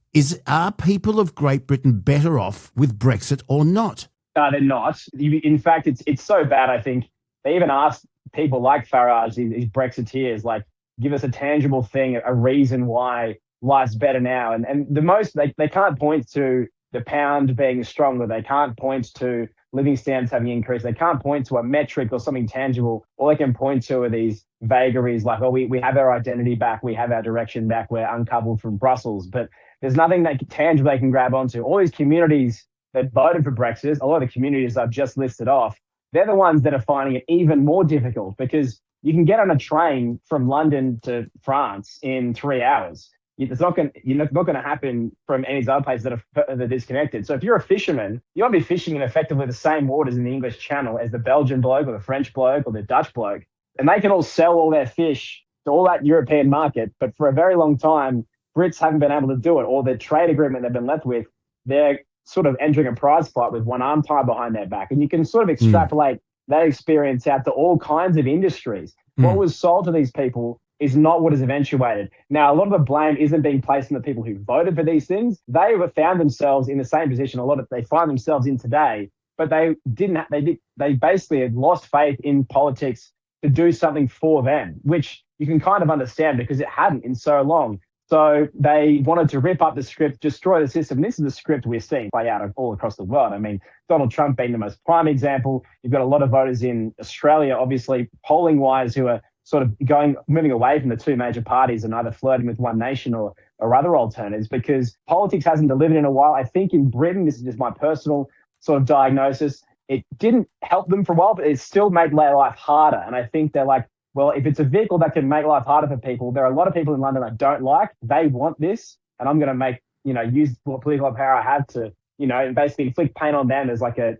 Are people of Great Britain better off with Brexit or not? They're not. In fact, it's so bad, I think. They even asked people like Farage, these Brexiteers, like, give us a tangible thing, a reason why life's better now. And the most, they can't point to the pound being stronger. They can't point to living standards having increased. They can't point to a metric or something tangible. All they can point to are these vagaries like, oh, we have our identity back. We have our direction back. We're uncoupled from Brussels. But there's nothing tangible they can grab onto. All these communities that voted for Brexit, a lot of the communities I've just listed off, they're the ones that are finding it even more difficult, because you can get on a train from London to France in 3 hours. It's not going to happen from any of these other places that are disconnected. So if you're a fisherman, you won't be fishing in effectively the same waters in the English Channel as the Belgian bloke or the French bloke or the Dutch bloke. And they can all sell all their fish to all that European market. But for a very long time, Brits haven't been able to do it. Or the trade agreement they've been left with, they're sort of entering a prize fight with one arm tied behind their back. And you can sort of extrapolate that experience out to all kinds of industries. What was sold to these people is not what is eventuated. Now, a lot of the blame isn't being placed on the people who voted for these things. They found themselves in the same position they find themselves in today, but they basically had lost faith in politics to do something for them, which you can kind of understand because it hadn't in so long. So they wanted to rip up the script, destroy the system. This is the script we're seeing play out all across the world. I mean, Donald Trump being the most prime example. You've got a lot of voters in Australia, obviously, polling-wise, who are sort of moving away from the two major parties and either flirting with One Nation or other alternatives, because politics hasn't delivered in a while. I think in Britain, this is just my personal sort of diagnosis, it didn't help them for a while, but it still made their life harder. And I think they're like, well, if it's a vehicle that can make life harder for people, there are a lot of people in London I don't like. They want this, and I'm going to use what political power I have to, and basically inflict pain on them as like a,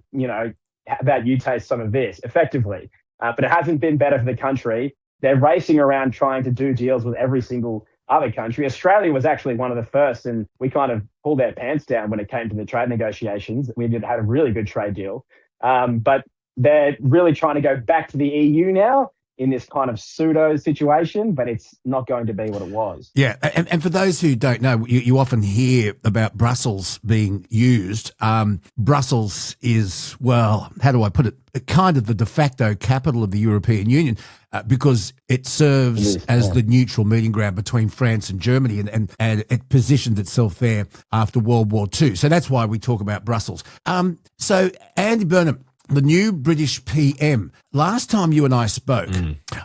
how about you taste some of this, effectively. But it hasn't been better for the country. They're racing around trying to do deals with every single other country. Australia was actually one of the first, and we kind of pulled our pants down when it came to the trade negotiations. We had a really good trade deal. But they're really trying to go back to the EU now in this kind of pseudo situation, but it's not going to be what it was. Yeah, and for those who don't know, you often hear about Brussels being used. Brussels is, well, how do I put it, kind of the de facto capital of the European Union, because it serves as the neutral meeting ground between France and Germany, and it positioned itself there after World War II. So that's why we talk about Brussels. So Andy Burnham, the new British PM, last time you and I spoke,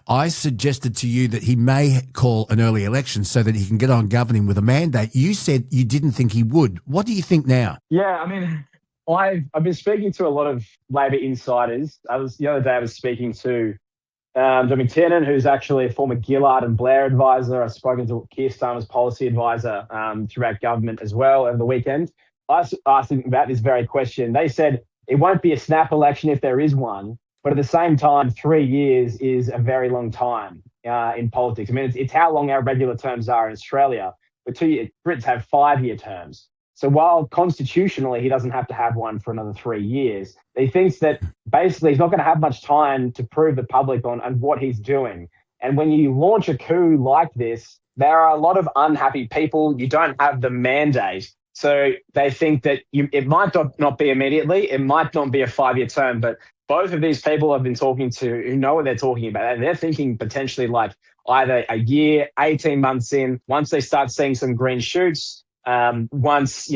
I suggested to you that he may call an early election so that he can get on governing with a mandate. You said you didn't think he would. What do you think now? Yeah, I mean, I've been speaking to a lot of Labor insiders. The other day I was speaking to John McTiernan, who's actually a former Gillard and Blair advisor. I've spoken to Keir Starmer's policy advisor throughout government as well over the weekend. asked him about this very question. They said it won't be a snap election if there is one, but at the same time, 3 years is a very long time in politics. I mean, it's how long our regular terms are in Australia. But Brits have 5-year terms. So while constitutionally he doesn't have to have one for another 3 years, he thinks that basically he's not going to have much time to prove the public on what he's doing. And when you launch a coup like this, there are a lot of unhappy people. You don't have the mandate. So they think that it might not be immediately. It might not be a 5-year term, but both of these people I've been talking to who know what they're talking about, and they're thinking potentially like either a year, 18 months in, once they start seeing some green shoots, once,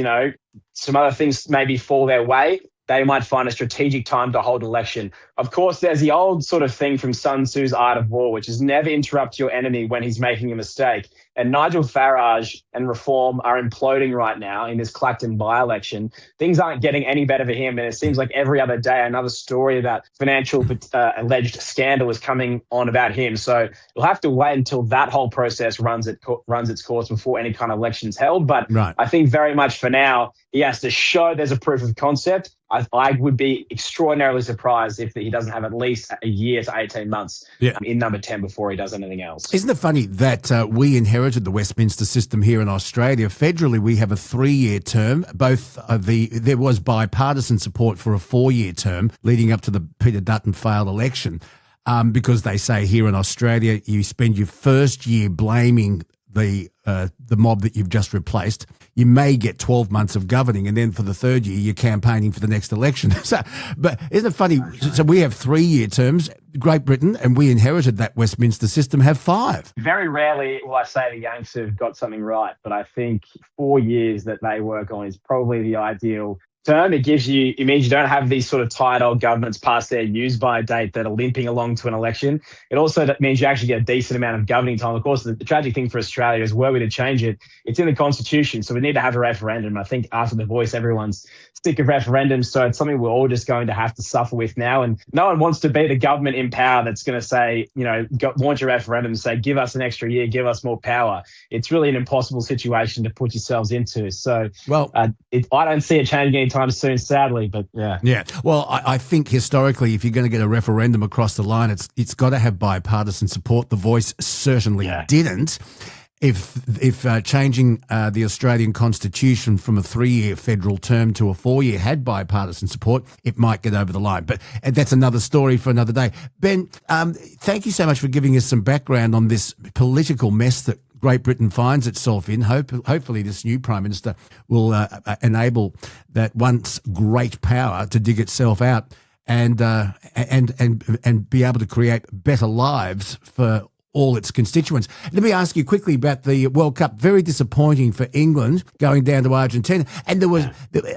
some other things maybe fall their way, they might find a strategic time to hold election. Of course, there's the old sort of thing from Sun Tzu's Art of War, which is never interrupt your enemy when he's making a mistake. And Nigel Farage and Reform are imploding right now in this Clacton by-election. Things aren't getting any better for him, and it seems like every other day another story about financial alleged scandal is coming on about him. So you'll have to wait until that whole process runs its course before any kind of election's held. But right. I think very much for now, he has to show there's a proof of concept. I would be extraordinarily surprised if he doesn't have at least a year to 18 months in number 10 before he does anything else. Isn't it funny that we inherited the Westminster system here in Australia? Federally, we have a 3-year term. There was bipartisan support for a 4-year term leading up to the Peter Dutton failed election, because they say here in Australia you spend your first year blaming the mob that you've just replaced. You may get 12 months of governing, and then for the third year, you're campaigning for the next election. But isn't it funny? So we have 3-year terms. Great Britain, and we inherited that Westminster system, have 5. Very rarely will I say the Yanks have got something right, but I think 4 years that they work on is probably the ideal term. It means you don't have these sort of tired old governments past their use-by date that are limping along to an election. It also means you actually get a decent amount of governing time. Of course, the tragic thing for Australia is, were we to change it, it's in the Constitution, so we need to have a referendum. I think after the voice, everyone's sick of referendums, so it's something we're all just going to have to suffer with now. And no one wants to be the government in power that's going to say, launch a referendum and say, give us an extra year, give us more power. It's really an impossible situation to put yourselves into. So I don't see it changing anytime soon, sadly, but yeah. Yeah. Well, I think historically, if you're going to get a referendum across the line, it's got to have bipartisan support. The Voice certainly didn't. If changing the Australian Constitution from a 3-year federal term to a 4-year had bipartisan support, it might get over the line. But that's another story for another day. Ben, thank you so much for giving us some background on this political mess that Great Britain finds itself in. Hopefully this new Prime Minister will enable that once great power to dig itself out and be able to create better lives for all its constituents. Let me ask you quickly about the World Cup. Very disappointing for England going down to Argentina. And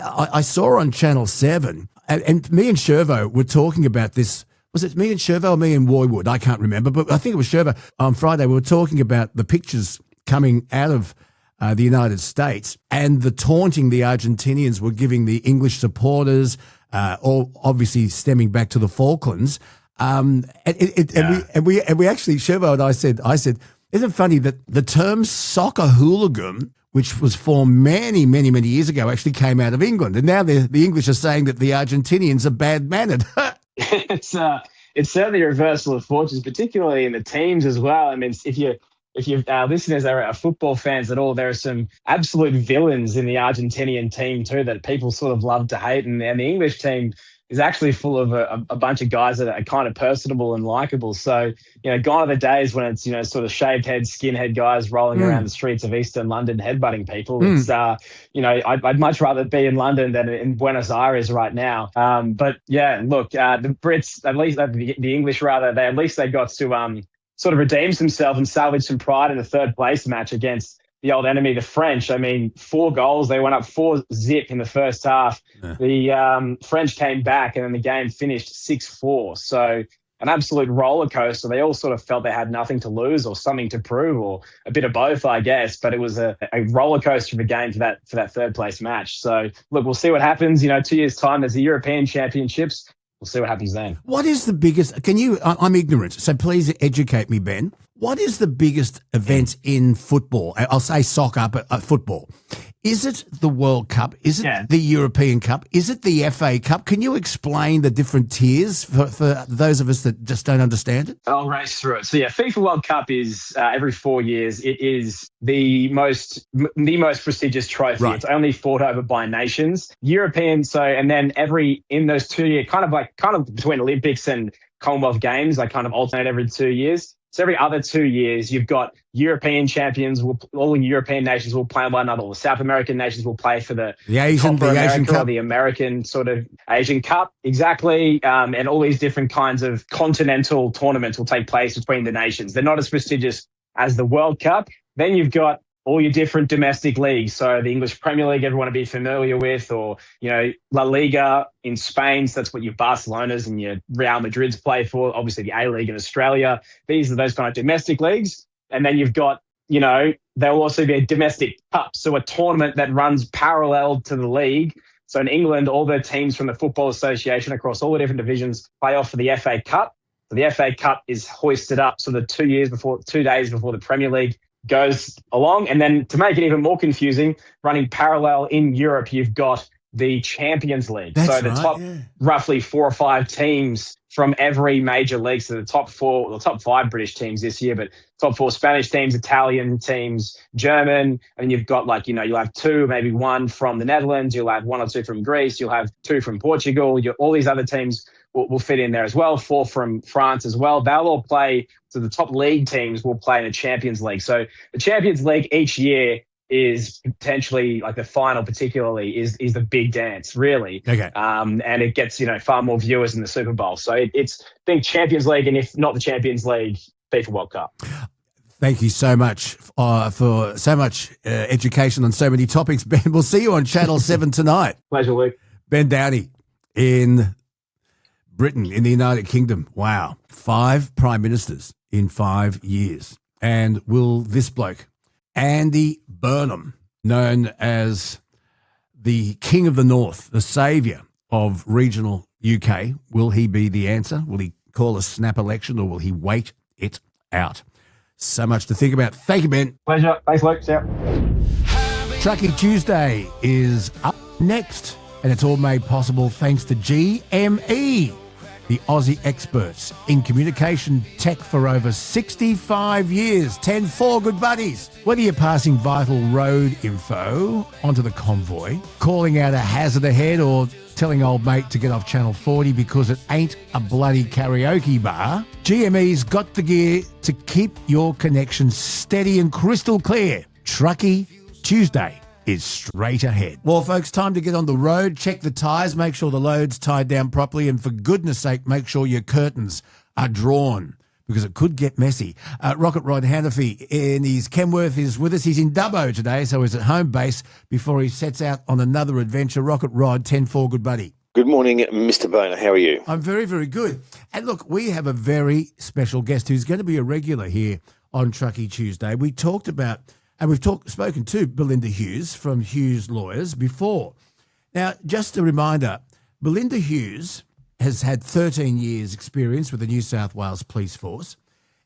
I saw on Channel 7, and me and Shervo were talking about this. Was it me and Shervo or me and Woywood? I can't remember, but I think it was Shervo. On Friday, we were talking about the pictures coming out of the United States and the taunting the Argentinians were giving the English supporters, all obviously stemming back to the Falklands. And we actually, Shervo and I said, isn't it funny that the term soccer hooligan, which was formed many, many, many years ago, actually came out of England. And now the English are saying that the Argentinians are bad-mannered. It's certainly a reversal of fortunes, particularly in the teams as well. I mean, if your listeners are football fans at all, there are some absolute villains in the Argentinian team too that people sort of love to hate. And the English team is actually full of a bunch of guys that are kind of personable and likable. So, gone are the days when it's, sort of shaved head, skinhead guys rolling around the streets of Eastern London headbutting people. It's, I'd much rather be in London than in Buenos Aires right now. But yeah, look, the Brits, at least the English rather, they got to sort of redeem themselves and salvage some pride in the third place match against the old enemy, the French. I mean, 4 goals. They went up 4-0 in the first half. Yeah. The French came back and then the game finished 6-4. So an absolute roller coaster. They all sort of felt they had nothing to lose or something to prove or a bit of both, I guess. But it was a roller coaster of a game for that third place match. So look, we'll see what happens. 2 years' time, there's the European Championships. We'll see what happens then. What is the biggest... I'm ignorant, so please educate me, Ben. What is the biggest event in football? I'll say soccer, but football. Is it the World Cup? Is it the European Cup? Is it the FA Cup? Can you explain the different tiers for those of us that just don't understand it? I'll race through it. So FIFA World Cup is every 4 years. It is the most prestigious trophy. Right. It's only fought over by nations. European, and then in those 2 years, kind of between Olympics and Commonwealth Games, I kind of alternate every 2 years. So every other 2 years, you've got European champions. All the European nations will play one another. The South American nations will play for the Asian Cup, or the American sort of Asian Cup, exactly. And all these different kinds of continental tournaments will take place between the nations. They're not as prestigious as the World Cup. Then you've got all your different domestic leagues. So the English Premier League, everyone to be familiar with, or, La Liga in Spain. So that's what your Barcelonas and your Real Madrids play for. Obviously the A-League in Australia. These are those kind of domestic leagues. And then you've got, there'll also be a domestic cup. So a tournament that runs parallel to the league. So in England, all the teams from the Football Association across all the different divisions play off for the FA Cup. So the FA Cup is hoisted up. So the 2 days before the Premier League goes along. And then to make it even more confusing, running parallel in Europe, you've got the Champions League. That's the top roughly 4 or 5 teams from every major league. So the top 5 British teams this year, but top 4 Spanish teams, Italian teams, German. And you've got you'll have 2, maybe 1 from the Netherlands. You'll have 1 or 2 from Greece. You'll have 2 from Portugal. All these other teams will fit in there as well. 4 from France as well. They'll all play. So the top league teams will play in the Champions League. So the Champions League each year is potentially the final, particularly is the big dance, really. Okay. And it gets far more viewers than the Super Bowl. So it's Champions League, and if not the Champions League, FIFA World Cup. Thank you so much for so much education on so many topics, Ben. We'll see you on Channel 7 tonight. Pleasure, Luke. Ben Downie in Britain, in the United Kingdom. Wow. 5 prime ministers in 5 years. And will this bloke, Andy Burnham, known as the King of the North, the saviour of regional UK, will he be the answer? Will he call a snap election, or will he wait it out? So much to think about. Thank you, Ben. Pleasure. Thanks, Luke. See ya. Truckie Tuesday is up next, and it's all made possible thanks to GME, the Aussie experts in communication tech for over 65 years. 10-4, good buddies. Whether you're passing vital road info onto the convoy, calling out a hazard ahead, or telling old mate to get off Channel 40 because it ain't a bloody karaoke bar, GME's got the gear to keep your connection steady and crystal clear. Truckie Tuesday is straight ahead. Well, folks, time to get on the road. Check the tyres, make sure the load's tied down properly, and for goodness sake, make sure your curtains are drawn, because it could get messy. Rocket Rod Hannifey in his Kenworth is with us. He's in Dubbo today, so he's at home base before he sets out on another adventure. Rocket Rod, 10-4, good buddy. Good morning, Mr. Bona. How are you? I'm very, very good. And look, we have a very special guest who's going to be a regular here on Truckie Tuesday. We talked about, and we've spoken to Belinda Hughes from Hughes Lawyers before. Now, just a reminder, Belinda Hughes has had 13 years' experience with the New South Wales Police Force,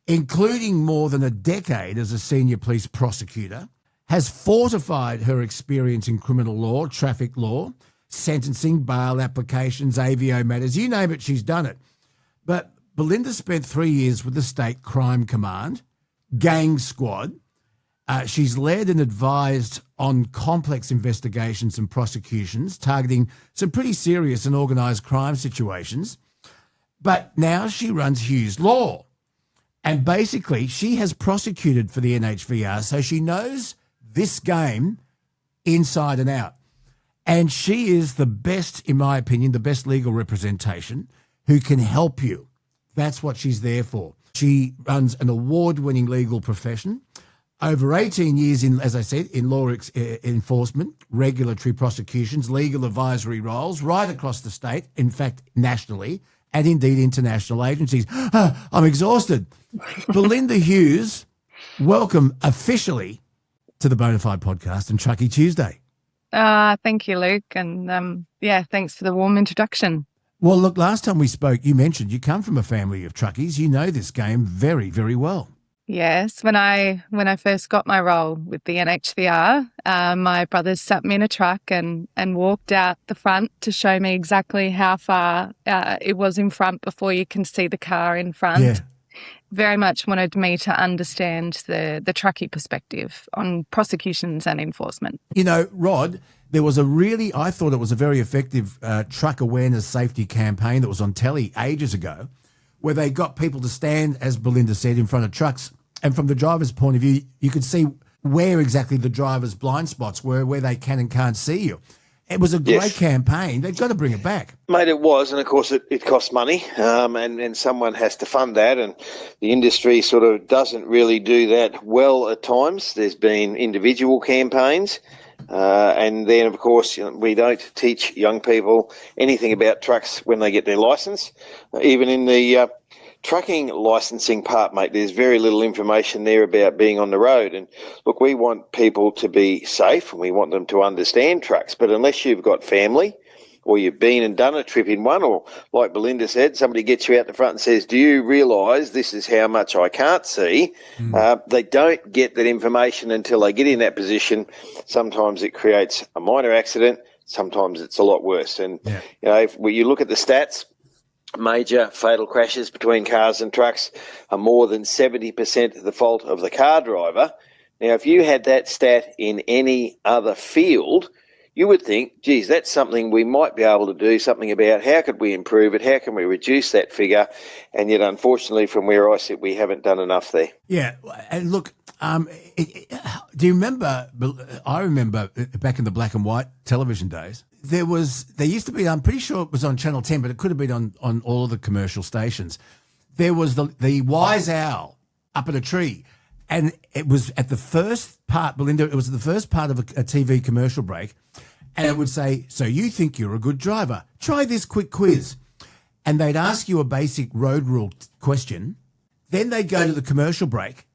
including more than a decade as a senior police prosecutor, has fortified her experience in criminal law, traffic law, sentencing, bail applications, AVO matters, you name it, she's done it. But Belinda spent 3 years with the State Crime Command, Gang Squad. She's led and advised on complex investigations and prosecutions targeting some pretty serious and organised crime situations. But now she runs Hughes Law. And basically, she has prosecuted for the NHVR, so she knows this game inside and out. And she is the best, in my opinion, the best legal representation who can help you. That's what she's there for. She runs an award-winning legal profession. Over 18 years in, as I said, in law enforcement, regulatory prosecutions, legal advisory roles right across the state, in fact, nationally, and indeed international agencies. I'm exhausted. Belinda Hughes, welcome officially to the Bonafide podcast and Truckie Tuesday. Thank you, Luke. And thanks for the warm introduction. Well, look, last time we spoke, you mentioned you come from a family of truckies. You know this game very, very well. Yes, when I first got my role with the NHVR, my brothers sat me in a truck and walked out the front to show me exactly how far it was in front before you can see the car in front. Yeah. Very much wanted me to understand the truckie perspective on prosecutions and enforcement. You know, Rod, I thought it was a very effective truck awareness safety campaign that was on telly ages ago, where they got people to stand, as Belinda said, in front of trucks. And from the driver's point of view, you could see where exactly the driver's blind spots were, where they can and can't see you. It was a great campaign. They've got to bring it back. Mate, it was, and of course it costs money, and someone has to fund that, and the industry sort of doesn't really do that well at times. There's been individual campaigns, and then, of course, we don't teach young people anything about trucks when they get their licence. Even in the trucking licensing part, mate, there's very little information there about being on the road. And look, we want people to be safe and we want them to understand trucks. But unless you've got family or you've been and done a trip in one, or like Belinda said, somebody gets you out the front and says, do you realise this is how much I can't see? They don't get that information until they get in that position. Sometimes it creates a minor accident. Sometimes it's a lot worse. And, you know, if you look at the stats, major fatal crashes between cars and trucks are more than 70% the fault of the car driver. Now, if you had that stat in any other field, you would think, geez, that's something we might be able to do something about. How could we improve it? How can we reduce that figure? And yet, unfortunately, from where I sit, we haven't done enough there. Yeah. And look, do you remember, I remember back in the black and white television days, there used to be, I'm pretty sure it was on Channel 10, but it could have been on all of the commercial stations. There was the wise owl up in a tree. And it was at the first part, Belinda, it was the first part of a TV commercial break. And it would say, so you think you're a good driver? Try this quick quiz. And they'd ask you a basic road rule question. Then they'd go to the commercial break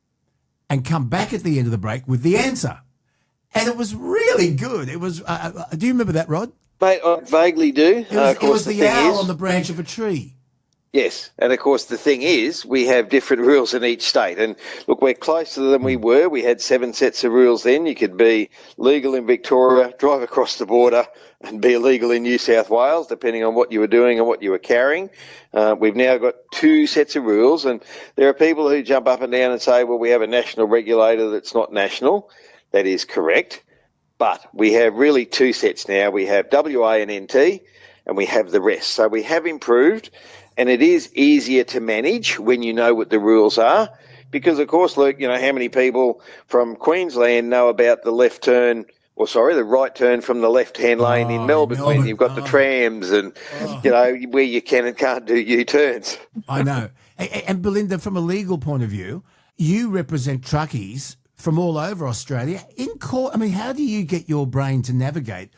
and come back at the end of the break with the answer. And it was really good. It was. Do you remember that, Rod? Mate, I vaguely do. It was the owl on the branch of a tree. Yes, and of course the thing is we have different rules in each state. And look, we're closer than we were. We had 7 sets of rules then. You could be legal in Victoria, drive across the border and be illegal in New South Wales, depending on what you were doing and what you were carrying. We've now got 2 sets of rules, and there are people who jump up and down and say, well, we have a national regulator that's not national. That is correct. But we have really 2 sets now. We have WA and NT, and we have the rest. So we have improved. And it is easier to manage when you know what the rules are. Because, of course, Luke, you know, how many people from Queensland know about the the right turn from the left-hand lane in Melbourne when you've got the trams and, you know, where you can and can't do U-turns. I know. And Belinda, from a legal point of view, you represent truckies from all over Australia in court. I mean, how do you get your brain to navigate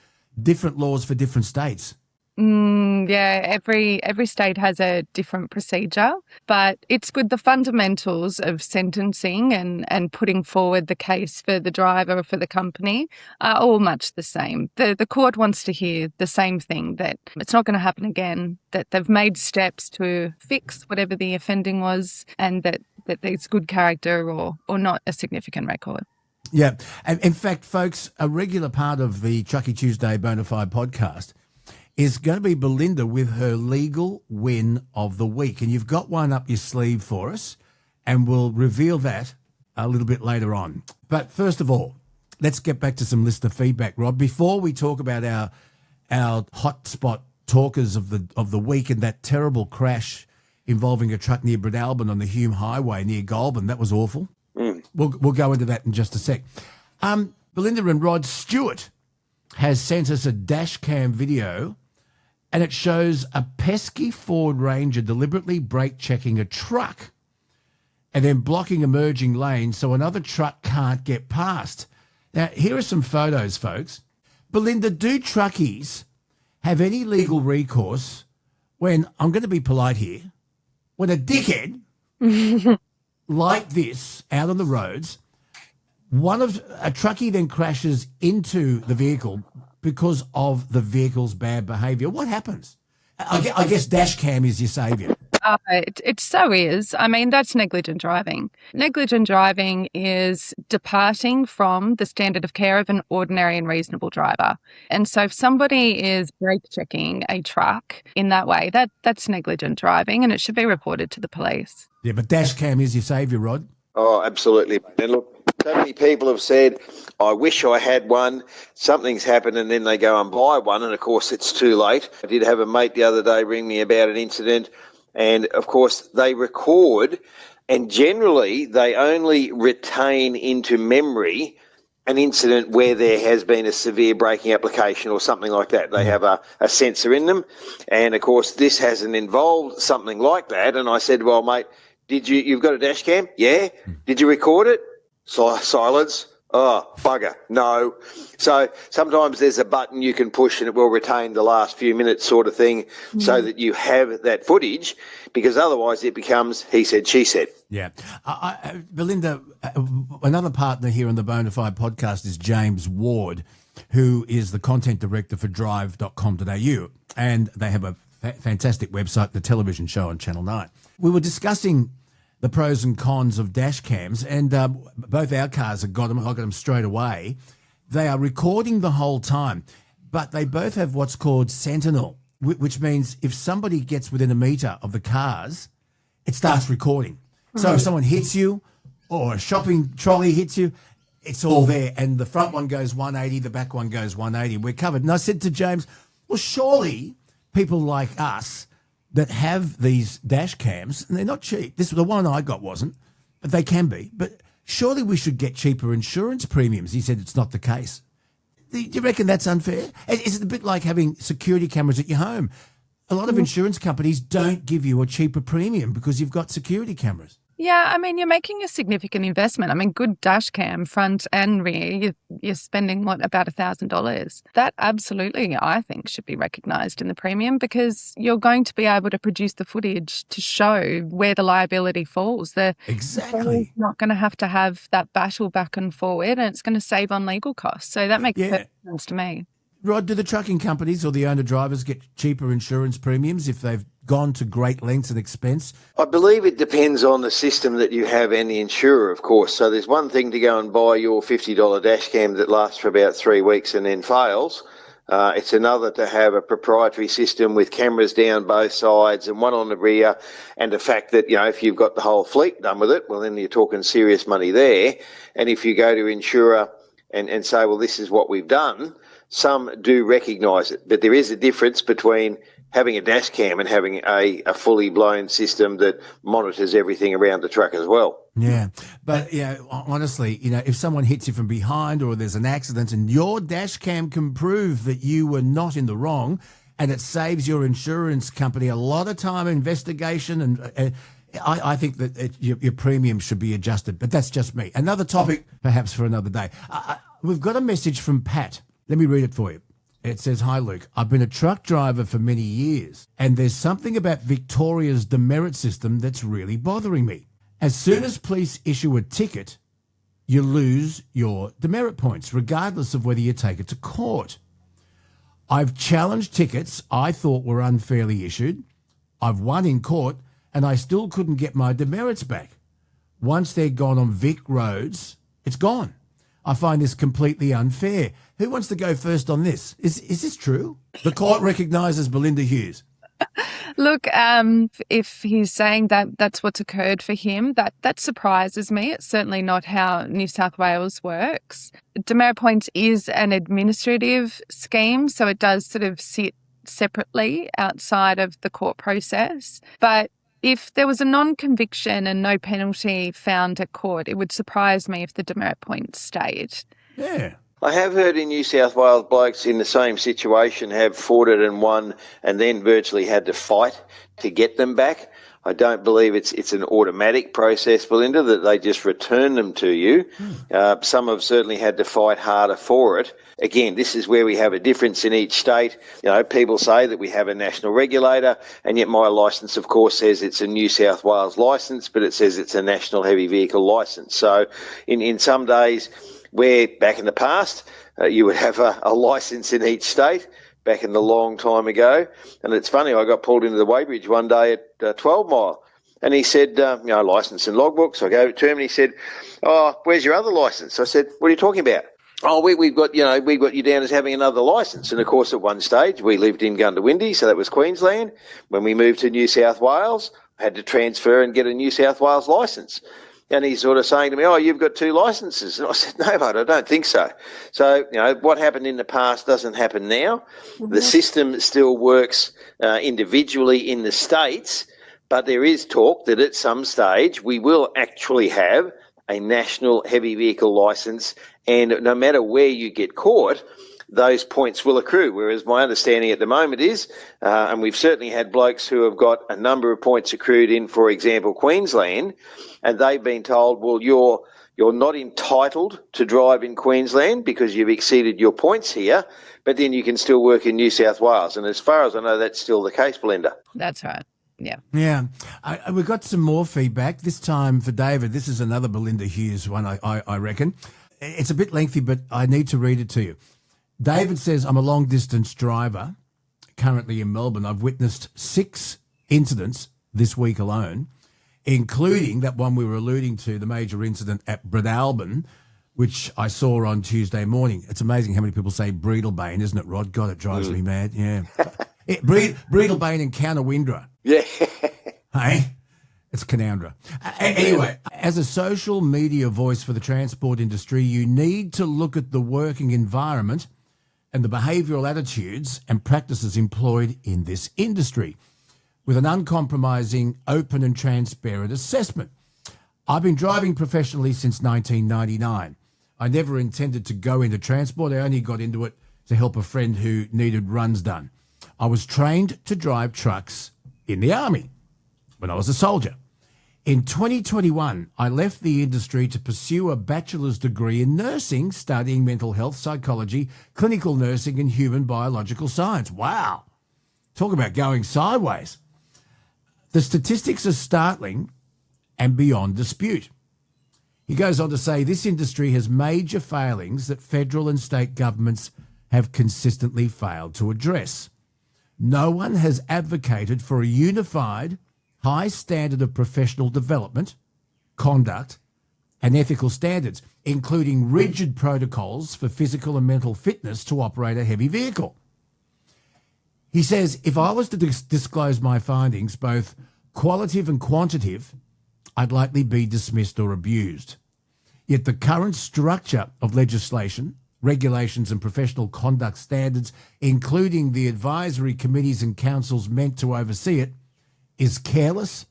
different laws for different states? Every state has a different procedure, but it's good. The fundamentals of sentencing and putting forward the case for the driver or for the company are all much the same. The court wants to hear the same thing, that it's not going to happen again, that they've made steps to fix whatever the offending was, and that there's good character or not a significant record. Yeah. And in fact, folks, a regular part of the Truckie Tuesday Bonafide podcast is going to be Belinda with her legal win of the week. And you've got one up your sleeve for us, and we'll reveal that a little bit later on. But first of all, let's get back to some listener feedback, Rod. Before we talk about our hotspot talkers of the week and that terrible crash involving a truck near Brynalbyn on the Hume Highway near Goulburn, that was awful. We'll go into that in just a sec. Belinda and Rod, Stewart has sent us a dash cam video, and it shows a pesky Ford Ranger deliberately brake-checking a truck and then blocking a merging lane so another truck can't get past. Now, here are some photos, folks. Belinda, do truckies have any legal recourse when, I'm going to be polite here, when a dickhead like this out on the roads, a truckie then crashes into the vehicle because of the vehicle's bad behaviour? What happens? I guess dash cam is your saviour. It so is. I mean, that's negligent driving. Negligent driving is departing from the standard of care of an ordinary and reasonable driver. And so if somebody is brake checking a truck in that way, that's negligent driving, and it should be reported to the police. Yeah, but dash cam is your saviour, Rod. Oh, absolutely. And look, so many people have said, I wish I had one, something's happened, and then they go and buy one, and of course it's too late. I did have a mate the other day ring me about an incident, and of course they record, and generally they only retain into memory an incident where there has been a severe braking application or something like that. They have a sensor in them, and of course this hasn't involved something like that. And I said, well, mate, you've got a dash cam? Yeah. Did you record it? Silence. Oh, bugger. No. So sometimes there's a button you can push and it will retain the last few minutes sort of thing so that you have that footage, because otherwise it becomes he said, she said. Yeah. Belinda, another partner here on the Bonafide podcast is James Ward, who is the content director for drive.com.au, and they have a fantastic website, the television show on Channel 9. We were discussing the pros and cons of dash cams, and both our cars have got them. I got them straight away. They are recording the whole time, but they both have what's called Sentinel, which means if somebody gets within a metre of the cars, it starts recording. So if someone hits you or a shopping trolley hits you, it's all there, and the front one goes 180, the back one goes 180. We're covered. And I said to James, well, surely people like us that have these dash cams, and they're not cheap. The one I got wasn't, but they can be. But surely we should get cheaper insurance premiums. He said it's not the case. Do you reckon that's unfair? Is it a bit like having security cameras at your home? A lot of insurance companies don't give you a cheaper premium because you've got security cameras. Yeah, I mean, you're making a significant investment. I mean, good dash cam, front and rear, you're spending, about $1,000. That absolutely, I think, should be recognised in the premium, because you're going to be able to produce the footage to show where the liability falls. Exactly. Not going to have that battle back and forward, and it's going to save on legal costs. So that makes perfect sense to me. Rod, do the trucking companies or the owner-drivers get cheaper insurance premiums if they've gone to great lengths and expense? I believe it depends on the system that you have and the insurer, of course. So there's one thing to go and buy your $50 dash cam that lasts for about 3 weeks and then fails. It's another to have a proprietary system with cameras down both sides and one on the rear, and the fact that, if you've got the whole fleet done with it, well, then you're talking serious money there. And if you go to insurer and say, well, this is what we've done, some do recognise it. But there is a difference between having a dash cam and having a fully blown system that monitors everything around the truck as well. Yeah, but honestly, if someone hits you from behind or there's an accident and your dash cam can prove that you were not in the wrong, and it saves your insurance company a lot of time, investigation, and I think that your premium should be adjusted. But that's just me. Another topic, perhaps for another day. We've got a message from Pat. Let me read it for you. It says, "Hi, Luke. I've been a truck driver for many years, and there's something about Victoria's demerit system that's really bothering me. As soon as police issue a ticket, you lose your demerit points, regardless of whether you take it to court. I've challenged tickets I thought were unfairly issued. I've won in court, and I still couldn't get my demerits back. Once they're gone on Vic roads, it's gone. I find this completely unfair. Who wants to go first on this? Is this true? The court recognises Belinda Hughes." Look, if he's saying that that's what's occurred for him, that surprises me. It's certainly not how New South Wales works. Demerit points is an administrative scheme, so it does sort of sit separately outside of the court process. But if there was a non-conviction and no penalty found at court, it would surprise me if the demerit points stayed. Yeah. I have heard in New South Wales blokes in the same situation have fought it and won and then virtually had to fight to get them back. I don't believe it's an automatic process, Belinda, that they just return them to you. Some have certainly had to fight harder for it. Again, this is where we have a difference in each state. People say that we have a national regulator, and yet my licence, of course, says it's a New South Wales licence, but it says it's a national heavy vehicle licence. So in some days, where back in the past you would have a licence in each state, back in the long time ago. And it's funny, I got pulled into the Weybridge one day at 12 Mile. And he said, licence and logbook. So I gave it to him and he said, "Oh, where's your other licence?" I said, "What are you talking about?" "Oh, we've got you down as having another licence." And of course, at one stage, we lived in Gundawindi, so that was Queensland. When we moved to New South Wales, I had to transfer and get a New South Wales licence. And he's sort of saying to me, "Oh, you've got two licences." And I said, "No, mate, I don't think so." So, what happened in the past doesn't happen now. The system still works individually in the states, but there is talk that at some stage we will actually have a national heavy vehicle licence, and no matter where you get caught, those points will accrue. Whereas my understanding at the moment is, and we've certainly had blokes who have got a number of points accrued in, for example, Queensland, and they've been told, "Well, you're not entitled to drive in Queensland because you've exceeded your points here, but then you can still work in New South Wales." And as far as I know, that's still the case, Belinda. That's right. Yeah. Yeah. We've got some more feedback, this time for David. This is another Belinda Hughes one, I reckon. It's a bit lengthy, but I need to read it to you. David says, "I'm a long-distance driver, currently in Melbourne. I've witnessed 6 incidents this week alone, including that one we were alluding to, the major incident at Breadalbane, which I saw on Tuesday morning." It's amazing how many people say Breadalbane, isn't it, Rod? God, it drives me mad. Yeah. Breadalbane and Counterwindra. Yeah. Hey? It's Canandra. Anyway, as a social media voice for the transport industry, you need to look at the working environment and the behavioural attitudes and practices employed in this industry with an uncompromising, open and transparent assessment. I've been driving professionally since 1999. I never intended to go into transport. I only got into it to help a friend who needed runs done. I was trained to drive trucks in the Army when I was a soldier. In 2021, I left the industry to pursue a bachelor's degree in nursing, studying mental health, psychology, clinical nursing and human biological science. Wow. Talk about going sideways. The statistics are startling and beyond dispute. He goes on to say this industry has major failings that federal and state governments have consistently failed to address. No one has advocated for a unified, high standard of professional development, conduct, and ethical standards, including rigid protocols for physical and mental fitness to operate a heavy vehicle. He says, if I was to disclose my findings, both qualitative and quantitative, I'd likely be dismissed or abused. Yet the current structure of legislation, regulations and professional conduct standards, including the advisory committees and councils meant to oversee it, is careless,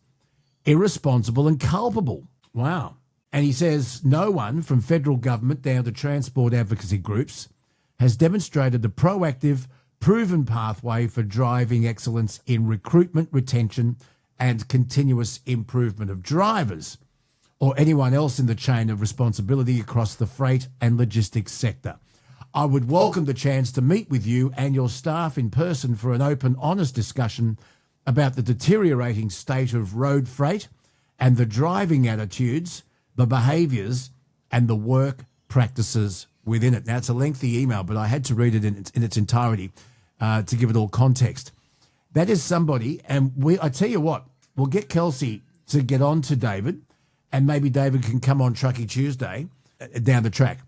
irresponsible and culpable. Wow. And he says no one from federal government down to transport advocacy groups has demonstrated the proactive, proven pathway for driving excellence in recruitment, retention and continuous improvement of drivers or anyone else in the chain of responsibility across the freight and logistics sector. I would welcome the chance to meet with you and your staff in person for an open, honest discussion about the deteriorating state of road freight and the driving attitudes, the behaviours and the work practices within it. Now, it's a lengthy email, but I had to read it in its entirety to give it all context. That is somebody, and I tell you what, we'll get Kelsey to get on to David, and maybe David can come on Truckie Tuesday down the track.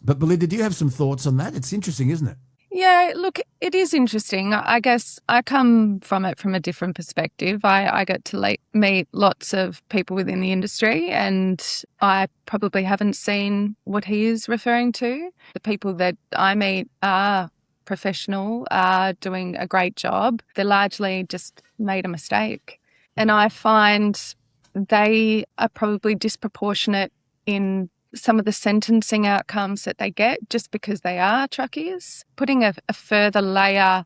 But Belinda, do you have some thoughts on that? It's interesting, isn't it? Yeah, look, it is interesting. I guess I come from it from a different perspective. I get to meet lots of people within the industry, and I probably haven't seen what he is referring to. The people that I meet are professional, are doing a great job. They're largely just made a mistake. And I find they are probably disproportionate in some of the sentencing outcomes that they get just because they are truckies. Putting a further layer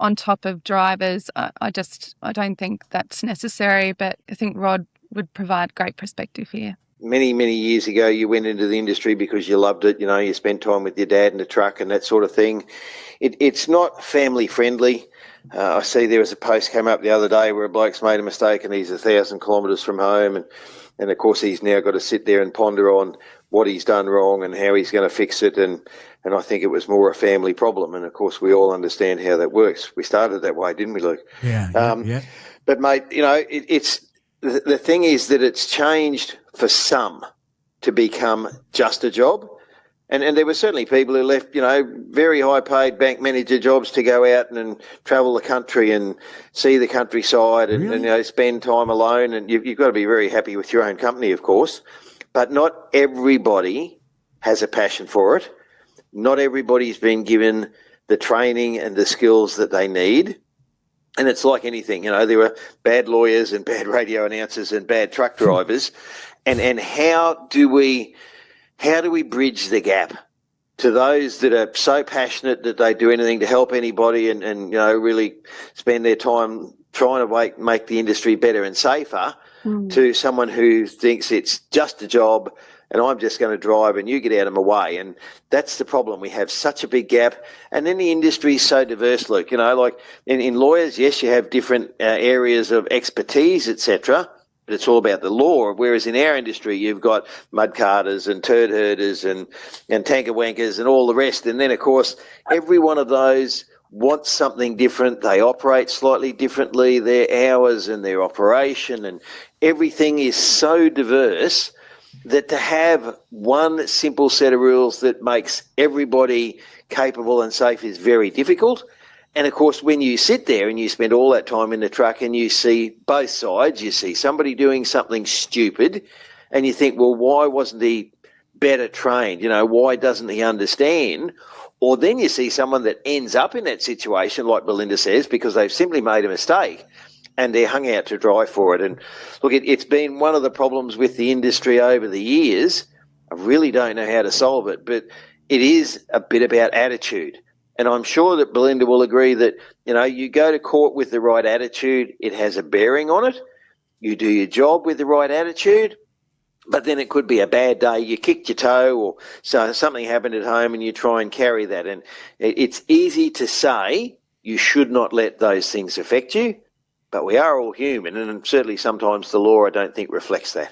on top of drivers, I don't think that's necessary, but I think Rod would provide great perspective here. Many, many years ago, you went into the industry because you loved it. You know, you spent time with your dad in the truck and that sort of thing. It's not family friendly. I see there was a post came up the other day where a bloke's made a mistake and he's 1,000 kilometres from home. And of course, he's now got to sit there and ponder on what he's done wrong and how he's going to fix it. And I think it was more a family problem. And, of course, we all understand how that works. We started that way, didn't we, Luke? Yeah. But, mate, it's the thing is that it's changed for some to become just a job. And there were certainly people who left, very high-paid bank manager jobs to go out and travel the country and see the countryside and spend time alone. And you've got to be very happy with your own company, of course. But not everybody has a passion for it. Not everybody's been given the training and the skills that they need. And it's like anything, there were bad lawyers and bad radio announcers and bad truck drivers. And how do we bridge the gap to those that are so passionate that they do anything to help anybody and really spend their time trying to make the industry better and safer, to someone who thinks it's just a job and I'm just going to drive and you get out of my way. And that's the problem. We have such a big gap. And then the industry is so diverse, Luke. Like in lawyers, yes, you have different areas of expertise, etc., but it's all about the law. Whereas in our industry, you've got mud carters and turd herders and tanker wankers and all the rest. And then, of course, every one of those wants something different. They operate slightly differently, their hours and their operation, and everything is so diverse that to have one simple set of rules that makes everybody capable and safe is very difficult. And, of course, when you sit there and you spend all that time in the truck and you see both sides, you see somebody doing something stupid and you think, well, why wasn't he better trained? Why doesn't he understand? Or then you see someone that ends up in that situation, like Belinda says, because they've simply made a mistake and they're hung out to dry for it. And, look, it's been one of the problems with the industry over the years. I really don't know how to solve it, but it is a bit about attitude. And I'm sure that Belinda will agree that, you go to court with the right attitude, it has a bearing on it. You do your job with the right attitude, but then it could be a bad day. You kicked your toe or something happened at home and you try and carry that. And it's easy to say you should not let those things affect you, but we are all human. And certainly sometimes the law, I don't think, reflects that.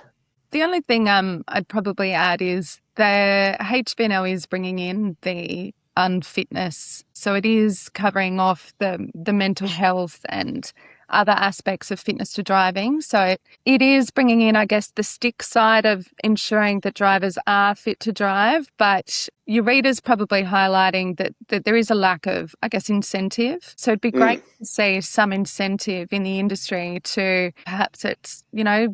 The only thing I'd probably add is the HVNL is bringing in the unfitness. So it is covering off the mental health and other aspects of fitness to driving. So it is bringing in, I guess, the stick side of ensuring that drivers are fit to drive. But your reader's probably highlighting that there is a lack of, I guess, incentive. So it'd be great to see some incentive in the industry to perhaps it's,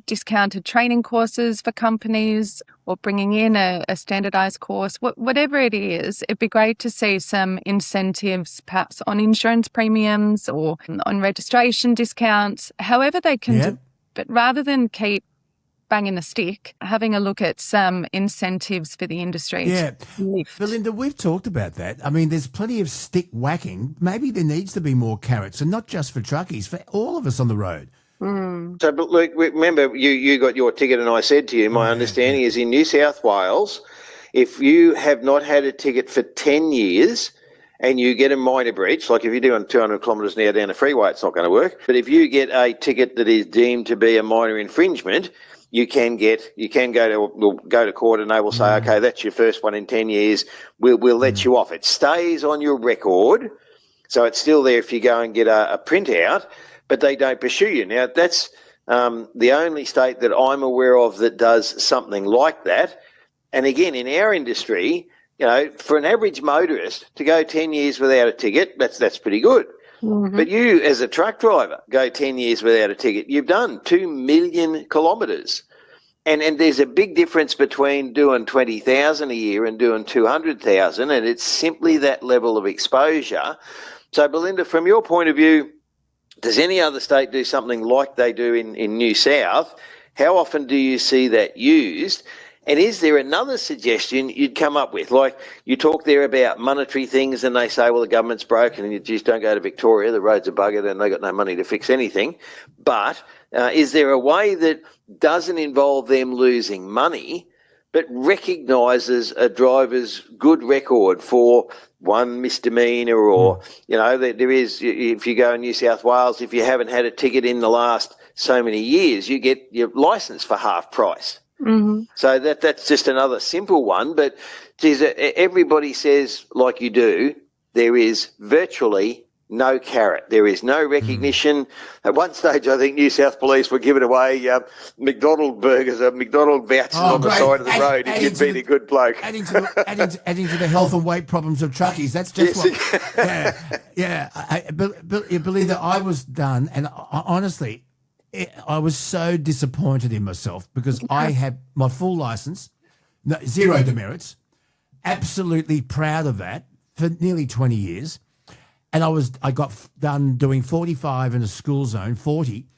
discounted training courses for companies or bringing in a standardised course, whatever it is. It'd be great to see some incentives perhaps on insurance premiums or on registration discounts, however they can do. But rather than keep banging the stick, having a look at some incentives for the industry. Yeah. Belinda, we've talked about that. I mean, there's plenty of stick whacking. Maybe there needs to be more carrots, and not just for truckies, for all of us on the road. So, but Luke, remember, you got your ticket and I said to you, my understanding is in New South Wales, if you have not had a ticket for 10 years and you get a minor breach, like if you're doing 200 kilometres an hour down a freeway, it's not going to work. But if you get a ticket that is deemed to be a minor infringement, you can go to court and they will say, okay, that's your first one in 10 years. We'll let you off. It stays on your record, so it's still there if you go and get a printout, but they don't pursue you. Now, that's the only state that I'm aware of that does something like that. And again, in our industry, for an average motorist to go 10 years without a ticket, that's pretty good. Mm-hmm. But you, as a truck driver, go 10 years without a ticket, you've done 2 million kilometres. And there's a big difference between doing 20,000 a year and doing 200,000, and it's simply that level of exposure. So, Belinda, from your point of view, does any other state do something like they do in New South? How often do you see that used? And is there another suggestion you'd come up with? Like you talk there about monetary things and they say, well, the government's broken and you just don't go to Victoria, the roads are buggered and they've got no money to fix anything. But is there a way that doesn't involve them losing money but recognises a driver's good record for one misdemeanour or, there is, if you go in New South Wales, if you haven't had a ticket in the last so many years, you get your licence for half price. So that's just another simple one. But geez, everybody says, like you do, there is virtually no carrot. There is no recognition. At one stage, I think New South Police were giving away McDonald burgers, McDonald vouchers on the side of the road if you'd been a good bloke. Adding to the health and weight problems of truckies. That's just Belinda, I was done, and honestly, I was so disappointed in myself because I had my full license, zero demerits, absolutely proud of that for nearly 20 years. And I got done doing 45 in a school zone, 40,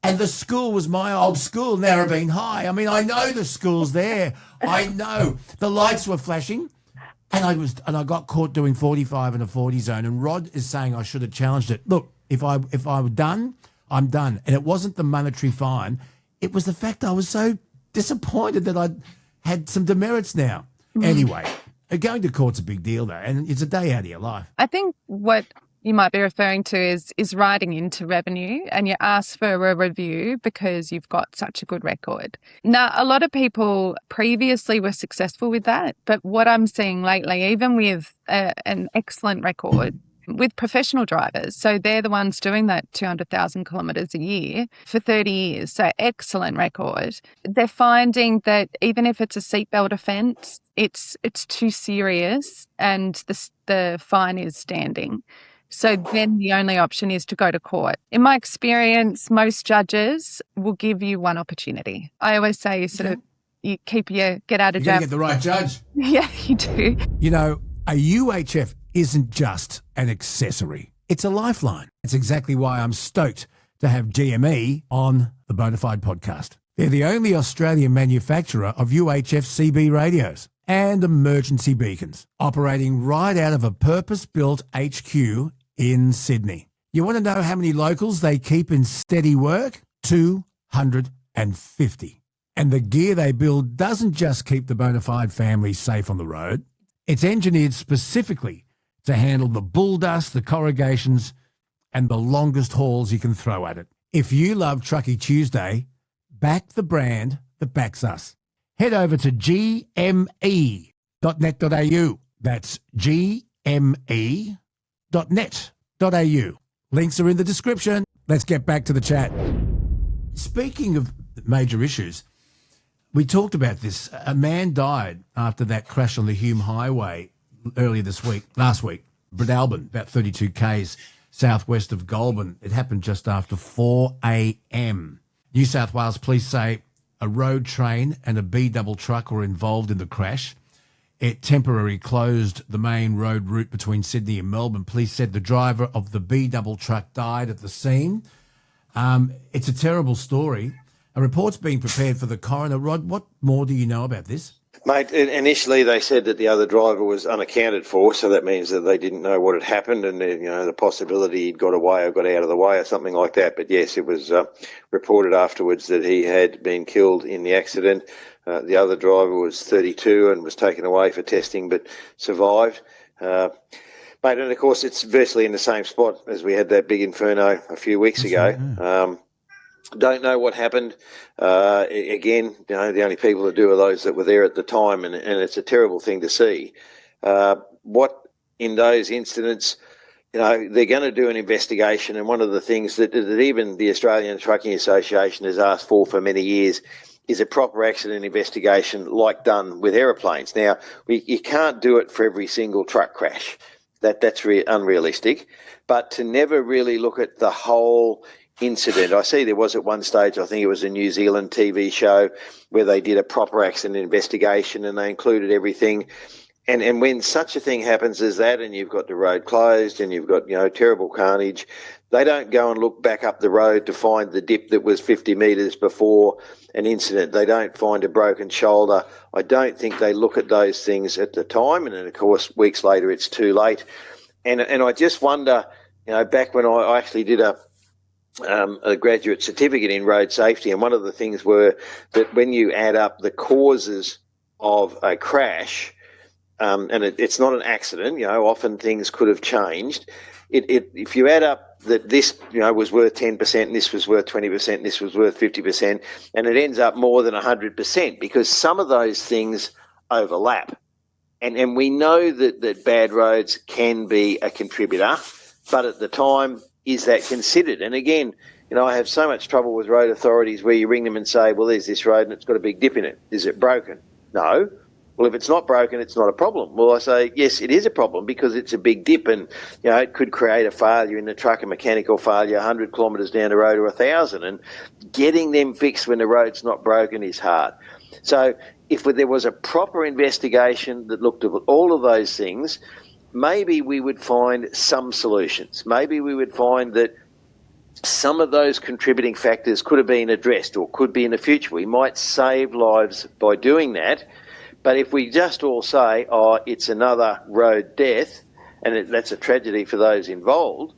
and the school was my old school, Narrabeen High. I mean, I know the school's there. I know the lights were flashing, and I got caught doing 45 in a 40 zone. And Rod is saying I should have challenged it. Look, if I were done, I'm done. And it wasn't the monetary fine; it was the fact I was so disappointed that I'd had some demerits now. Anyway, going to court's a big deal, though, and it's a day out of your life. I think what you might be referring to is writing into revenue, and you ask for a review because you've got such a good record. Now, a lot of people previously were successful with that, but what I'm seeing lately, even with an excellent record with professional drivers, so they're the ones doing that 200,000 kilometres a year for 30 years, so excellent record. They're finding that even if it's a seatbelt offence, it's too serious and the fine is standing. So then the only option is to go to court. In my experience, most judges will give you one opportunity. I always say you get out of jail. You get the right judge. Yeah, you do. You know, a UHF isn't just an accessory. It's a lifeline. It's exactly why I'm stoked to have GME on the Bonafide podcast. They're the only Australian manufacturer of UHF CB radios and emergency beacons, operating right out of a purpose-built HQ in Sydney. You want to know how many locals they keep in steady work? 250. And the gear they build doesn't just keep the Bonafide family safe on the road. It's engineered specifically to handle the bull dust, the corrugations, and the longest hauls you can throw at it. If you love Truckie Tuesday, back the brand that backs us. Head over to gme.net.au. That's gme.net.au. Links are in the description. Let's get back to the chat. Speaking of major issues, we talked about this. A man died after that crash on the Hume Highway last week, Bredalbin, about 32 k's southwest of Goulburn. It happened just after 4 a.m. New South Wales police say a road train and a B-double truck were involved in the crash. It temporarily closed the main road route between Sydney and Melbourne. Police said the driver of the B-double truck died at the scene. It's a terrible story. A report's being prepared for the coroner. Rod, what more do you know about this? Mate, initially they said that the other driver was unaccounted for, so that means that they didn't know what had happened and, the possibility he'd got away or got out of the way or something like that. But yes, it was reported afterwards that he had been killed in the accident. The other driver was 32 and was taken away for testing but survived. Mate, and of course it's virtually in the same spot as we had that big inferno a few weeks ago. Yeah. Don't know what happened. Again, the only people that do are those that were there at the time, and it's a terrible thing to see. What in those incidents, they're going to do an investigation, and one of the things that even the Australian Trucking Association has asked for many years is a proper accident investigation like done with aeroplanes. Now, you can't do it for every single truck crash. That's unrealistic. But to never really look at the whole incident. I see there was at one stage, I think it was a New Zealand TV show where they did a proper accident investigation and they included everything. And when such a thing happens as that, and you've got the road closed and you've got, terrible carnage, they don't go and look back up the road to find the dip that was 50 metres before an incident. They don't find a broken shoulder. I don't think they look at those things at the time. And then, of course, weeks later, it's too late. And I just wonder, back when I actually did a graduate certificate in road safety, and one of the things were that when you add up the causes of a crash, and it's not an accident, often things could have changed. If you add up that this, was worth 10% and this was worth 20% and this was worth 50%, and it ends up more than 100% because some of those things overlap. And we know that bad roads can be a contributor, but at the time, is that considered? And again, I have so much trouble with road authorities where you ring them and say, well, there's this road and it's got a big dip in it. Is it broken? No. Well, if it's not broken, it's not a problem. Well, I say, yes, it is a problem because it's a big dip and, it could create a failure in the truck, a mechanical failure 100 kilometres down the road or 1,000. And getting them fixed when the road's not broken is hard. So if there was a proper investigation that looked at all of those things, maybe we would find some solutions. Maybe we would find that some of those contributing factors could have been addressed or could be in the future. We might save lives by doing that. But if we just all say, it's another road death, and that's a tragedy for those involved,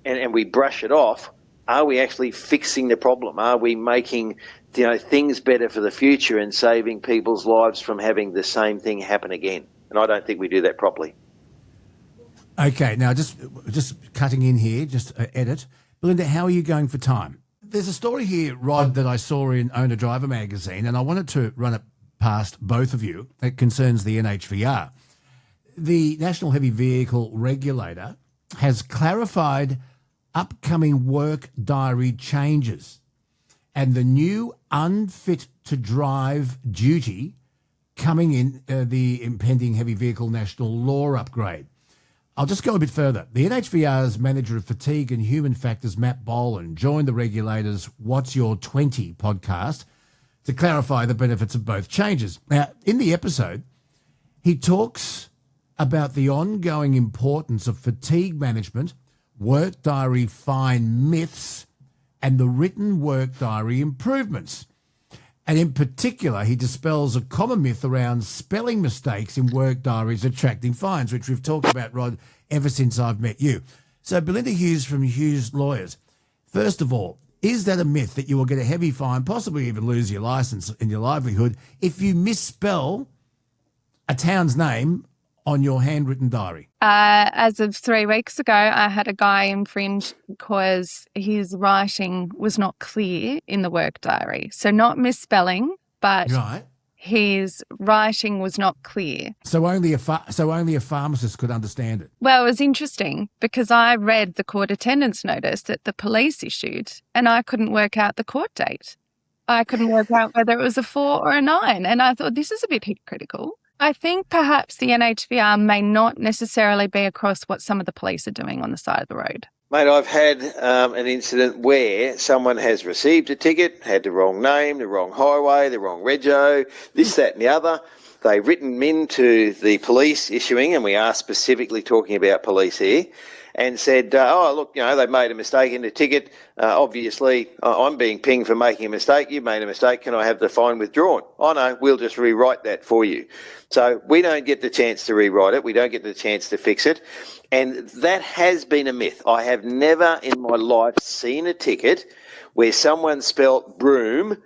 and we brush it off, are we actually fixing the problem? Are we making things better for the future and saving people's lives from having the same thing happen again? And I don't think we do that properly. Okay, now just cutting in here, just edit. Belinda, how are you going for time? There's a story here, Rod, that I saw in Owner Driver magazine, and I wanted to run it past both of you. It concerns the NHVR. The National Heavy Vehicle Regulator has clarified upcoming work diary changes and the new unfit to drive duty coming in the impending heavy vehicle national law upgrade. I'll just go a bit further. The NHVR's Manager of Fatigue and Human Factors, Matt Boland, joined the regulator's What's Your 20 podcast to clarify the benefits of both changes. Now, in the episode, he talks about the ongoing importance of fatigue management, work diary fine myths, and the written work diary improvements. And in particular, he dispels a common myth around spelling mistakes in work diaries attracting fines, which we've talked about, Rod, ever since I've met you. So Belinda Hughes from Hughes Lawyers, first of all, is that a myth that you will get a heavy fine, possibly even lose your licence and your livelihood, if you misspell a town's name on your handwritten diary? As of 3 weeks ago, I had a guy infringe because his writing was not clear in the work diary. So not misspelling, but his writing was not clear. So only a pharmacist could understand it. Well, it was interesting because I read the court attendance notice that the police issued and I couldn't work out the court date. I couldn't work out whether it was a 4 or a 9. And I thought, this is a bit hypocritical. I think perhaps the NHVR may not necessarily be across what some of the police are doing on the side of the road. Mate, I've had an incident where someone has received a ticket, had the wrong name, the wrong highway, the wrong rego, this, that and the other. They've written into the police issuing, and we are specifically talking about police here, and said, look, they've made a mistake in the ticket. Obviously, I'm being pinged for making a mistake. You've made a mistake. Can I have the fine withdrawn? Oh, no, we'll just rewrite that for you. So we don't get the chance to rewrite it. We don't get the chance to fix it. And that has been a myth. I have never in my life seen a ticket where someone spelt Broome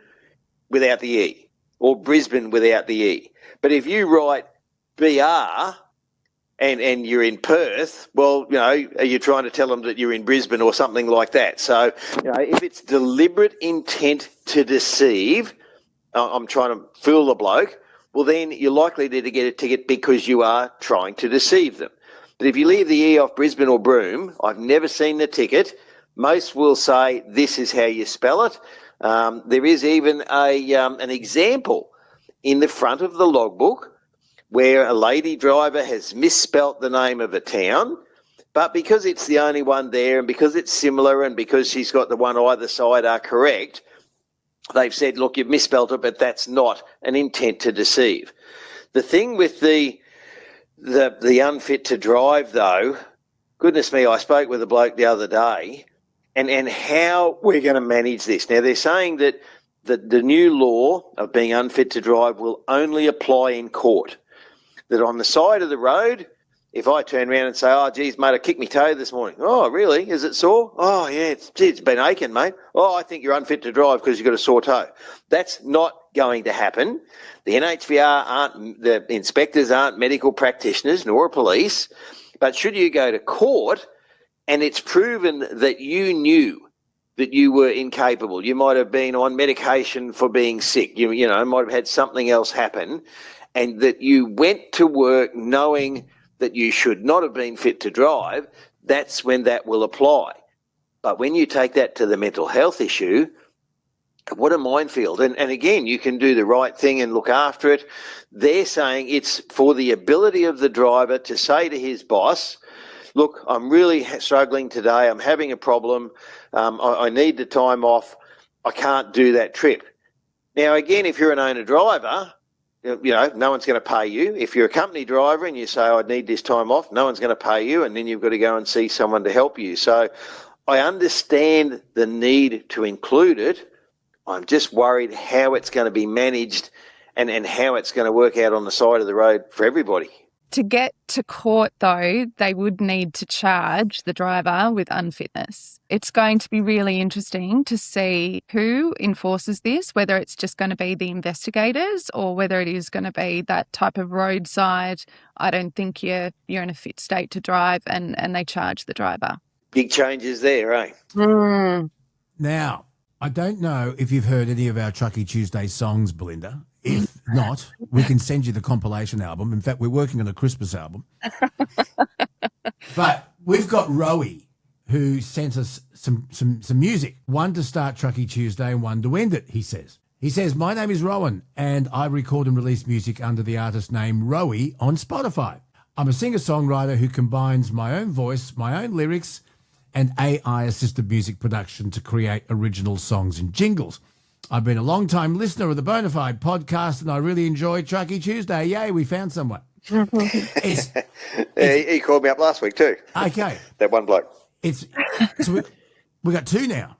without the E or Brisbane without the E. But if you write BR and you're in Perth, well, are you trying to tell them that you're in Brisbane or something like that? So, if it's deliberate intent to deceive, I'm trying to fool the bloke, well, then you're likely to get a ticket because you are trying to deceive them. But if you leave the E off Brisbane or Broome, I've never seen the ticket. Most will say this is how you spell it. There is even an example in the front of the logbook where a lady driver has misspelt the name of a town, but because it's the only one there and because it's similar and because she's got the one either side are correct, they've said, look, you've misspelt it, but that's not an intent to deceive. The thing with the unfit to drive, though, goodness me, I spoke with a bloke the other day and how we're going to manage this. Now, they're saying that the new law of being unfit to drive will only apply in court. That on the side of the road, if I turn around and say, oh, geez, mate, I kicked my toe this morning. Oh, really? Is it sore? Oh, yeah, it's been aching, mate. Oh, I think you're unfit to drive because you've got a sore toe. That's not going to happen. The NHVR the inspectors aren't medical practitioners nor police. But should you go to court, and it's proven that you knew that you were incapable. You might have been on medication for being sick. You know, might have had something else happen, and that you went to work knowing that you should not have been fit to drive, that's when that will apply. But when you take that to the mental health issue, what a minefield. And again, you can do the right thing and look after it. They're saying it's for the ability of the driver to say to his boss, look, I'm really struggling today. I'm having a problem. I need the time off. I can't do that trip. Now, again, if you're an owner-driver, you know, no one's going to pay you. If you're a company driver and you say, I need this time off, no one's going to pay you, and then you've got to go and see someone to help you. So I understand the need to include it. I'm just worried how it's going to be managed and how it's going to work out on the side of the road for everybody. To get to court, though, they would need to charge the driver with unfitness. It's going to be really interesting to see who enforces this, whether it's just going to be the investigators or whether it is going to be that type of roadside, I don't think you're in a fit state to drive, and they charge the driver. Big changes there, eh? Now, I don't know if you've heard any of our Truckie Tuesday songs, Belinda. If not, we can send you the compilation album. In fact, we're working on a Christmas album. But we've got Rowie, who sent us some music. One to start Truckie Tuesday and one to end it, he says. He says, my name is Rowan, and I record and release music under the artist name Rowie on Spotify. I'm a singer-songwriter who combines my own voice, my own lyrics, and AI-assisted music production to create original songs and jingles. I've been a long-time listener of the Bonafide podcast, and I really enjoy Truckie Tuesday. Yay, we found someone. He called me up last week too. Okay. That one bloke. So we got two now.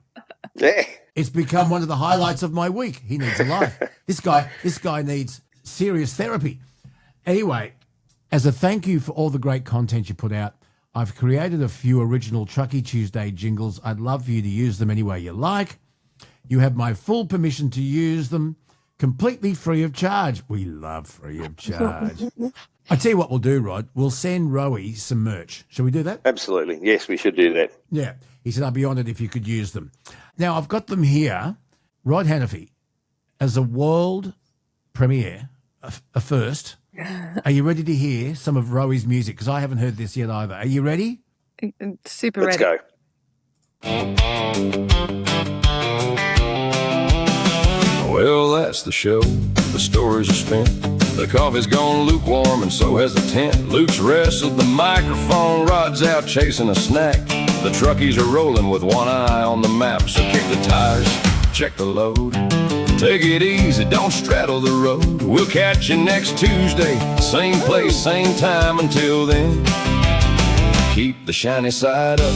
Yeah. It's become one of the highlights of my week. He needs a life. This guy needs serious therapy. Anyway, as a thank you for all the great content you put out, I've created a few original Truckie Tuesday jingles. I'd love for you to use them any way you like. You have my full permission to use them completely free of charge. We love free of charge. I tell you what we'll do, Rod. We'll send Rowie some merch. Shall we do that? Absolutely. Yes, we should do that. Yeah. He said, I'd be honoured if you could use them. Now, I've got them here. Rod Hannifey, as a world premiere, a first, are you ready to hear some of Rowie's music? Because I haven't heard this yet either. Are you ready? Super ready. Let's go. Well, that's the show. The stories are spent. The coffee's gone lukewarm and so has the tent. Luke's wrestled the microphone. Rod's out chasing a snack. The truckies are rolling with one eye on the map. So kick the tires, check the load. Take it easy, don't straddle the road. We'll catch you next Tuesday. Same place, same time. Until then, keep the shiny side up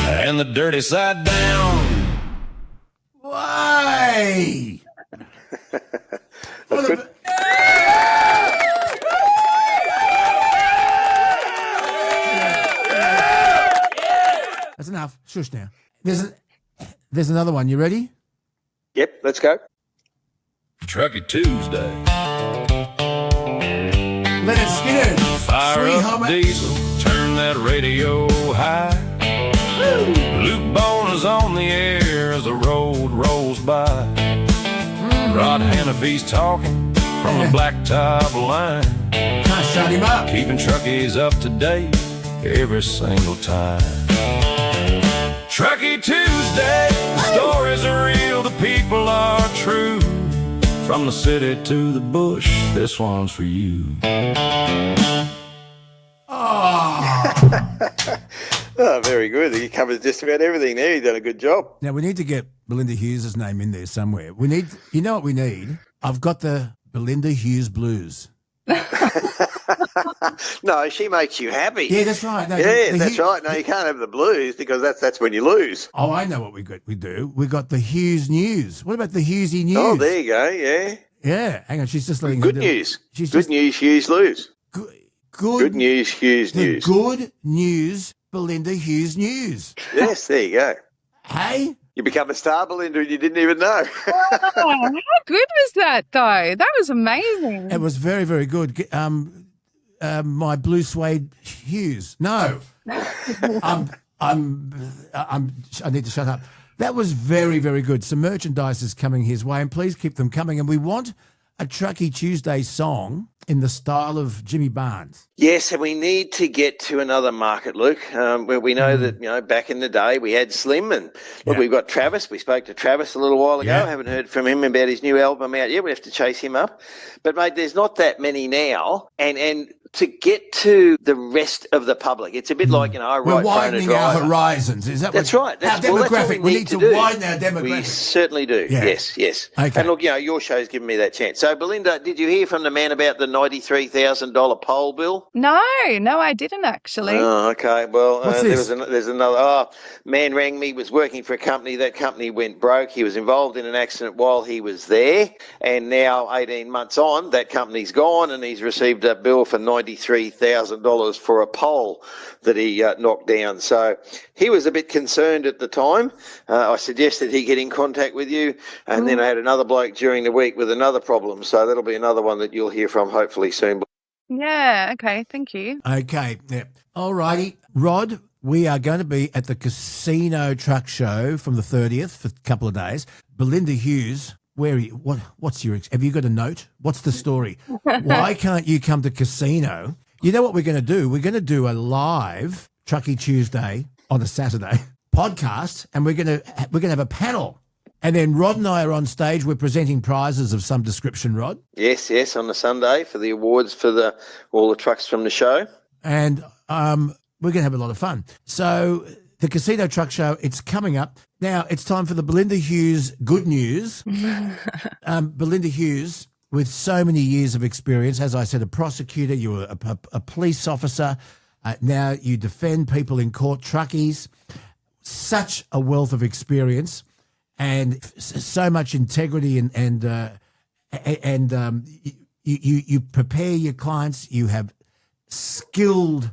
and the dirty side down. Why? That's good. That's enough. Shush now. There's another one. You ready? Yep, let's go. Truckie Tuesday. Leonard Skinner. Fire up diesel, turn that radio high. Woo! Luke Bona's on the air as the road rolls by. Rod Hannifey's talking from a blacktop line. Shut him up. Keeping truckies up to date every single time. Truckie Tuesday, the stories are real, the people are true. From the city to the bush, this one's for you. Oh, very good. He covers just about everything there. He's done a good job. Now, we need to get Belinda Hughes' name in there somewhere. You know what we need? I've got the Belinda Hughes blues. No, she makes you happy. Yeah, that's right. No, that's right. No, you can't have the blues because that's when you lose. Oh, I know what we do. We got the Hughes News. What about the Hughesy News? Oh, there you go. Yeah. Yeah. Hang on. She's just letting good news. Good news. Hughes lose. Good news. Hughes news. Good news. Belinda Hughes News. Yes, there you go. Hey. You become a star, Belinda, and you didn't even know. Oh, how good was that, though? That was amazing. It was very, very good. my blue suede Hughes. No, I need to shut up. That was very, very good. Some merchandise is coming his way, and please keep them coming. And we want a Truckie Tuesday song in the style of Jimmy Barnes. Yes, and we need to get to another market, Luke, where we know that, back in the day we had Slim, and look, we've got Travis. We spoke to Travis a little while ago. I haven't heard from him about his new album out yet. We have to chase him up. But, mate, there's not that many now, and to get to the rest of the public, it's a bit like, we're widening our horizons. Is that that's right? Our demographic. We need to widen our demographic. We certainly do. Yeah. Yes. Okay. And look, your show's given me that chance. So, Belinda, did you hear from the man about the $93,000 poll bill? No, I didn't actually. Oh, okay. Well, What's there's another. Man rang me. Was working for a company. That company went broke. He was involved in an accident while he was there, and now 18 months on, that company's gone, and he's received a bill for $93,000 for a pole that he knocked down. So he was a bit concerned at the time. I suggested he get in contact with you, and then I had another bloke during the week with another problem. So that'll be another one that you'll hear from hopefully soon. Yeah, okay, thank you. Okay, yeah. All righty. Rod, we are going to be at the Casino Truck Show from the 30th for a couple of days. Belinda Hughes, where are you? What's your? Have you got a note? What's the story? Why can't you come to Casino? You know what we're going to do? We're going to do a live Truckie Tuesday on a Saturday podcast, and we're going to have a panel. And then Rod and I are on stage. We're presenting prizes of some description, Rod. Yes, on the Sunday for the awards for all the trucks from the show. And we're going to have a lot of fun. So the Casino Truck Show, it's coming up. Now it's time for the Belinda Hughes good news. Belinda Hughes, with so many years of experience, as I said, a prosecutor, you were a police officer. Now you defend people in court, truckies. Such a wealth of experience. And so much integrity and you prepare your clients. You have skilled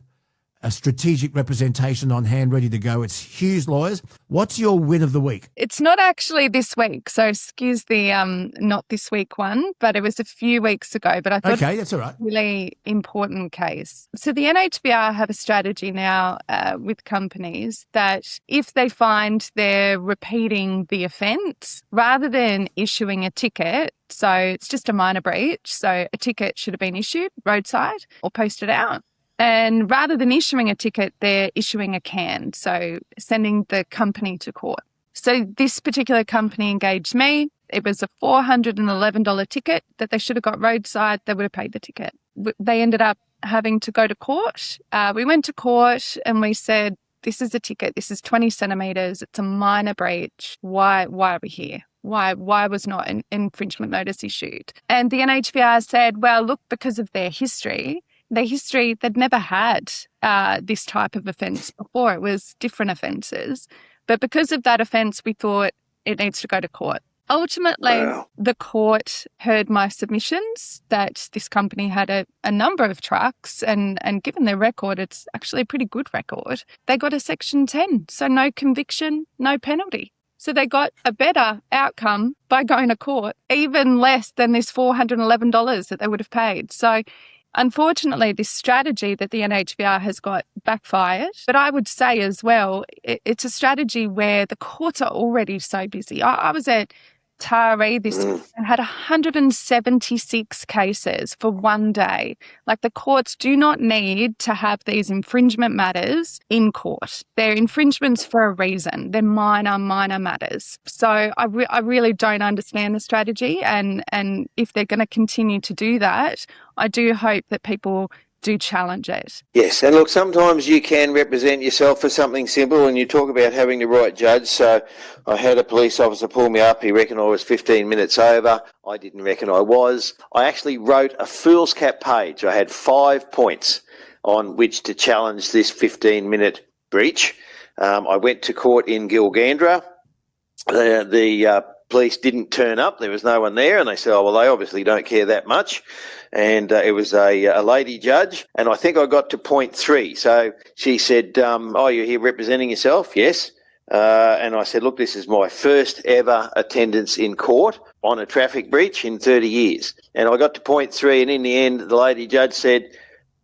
strategic representation on hand, ready to go. It's Hughes Lawyers. What's your win of the week? It's not actually this week, so excuse the not this week one, but it was a few weeks ago. But I thought that's all right. Really important case. So the NHBR have a strategy now with companies that if they find they're repeating the offence, rather than issuing a ticket, so it's just a minor breach, so a ticket should have been issued roadside or posted out. And rather than issuing a ticket, they're issuing a can, so sending the company to court. So this particular company engaged me. It was a $411 ticket that they should have got roadside. They would have paid the ticket. They ended up having to go to court. We went to court and we said, this is a ticket. This is 20 centimetres. It's a minor breach. Why are we here? Why was not an infringement notice issued? And the NHBR said, well, look, because of their history, they'd never had this type of offence before. It was different offences. But because of that offence, we thought it needs to go to court. Ultimately, the court heard my submissions that this company had a number of trucks, and given their record, it's actually a pretty good record. They got a Section 10, so no conviction, no penalty. So they got a better outcome by going to court, even less than this $411 that they would have paid. So unfortunately, this strategy that the NHBR has got backfired. But I would say as well, it's a strategy where the courts are already so busy. I was at Taree this week and had 176 cases for one day. Like, the courts do not need to have these infringement matters in court. They're infringements for a reason. They're minor matters. So I really don't understand the strategy. And if they're going to continue to do that, I do hope that people do challenge it. Yes, and look, sometimes you can represent yourself for something simple, and you talk about having the right judge. So I had a police officer pull me up. He reckoned I was 15 minutes over. I didn't reckon I was. I actually wrote a fool's cap page. I had 5 points on which to challenge this 15-minute breach. I went to court in Gilgandra. The police didn't turn up. There was no one there, and they said, oh, well, they obviously don't care that much. And it was a lady judge, and I think I got to point 3. So she said, oh, you're here representing yourself? Yes. And I said, look, this is my first ever attendance in court on a traffic breach in 30 years. And I got to point 3, and in the end, the lady judge said,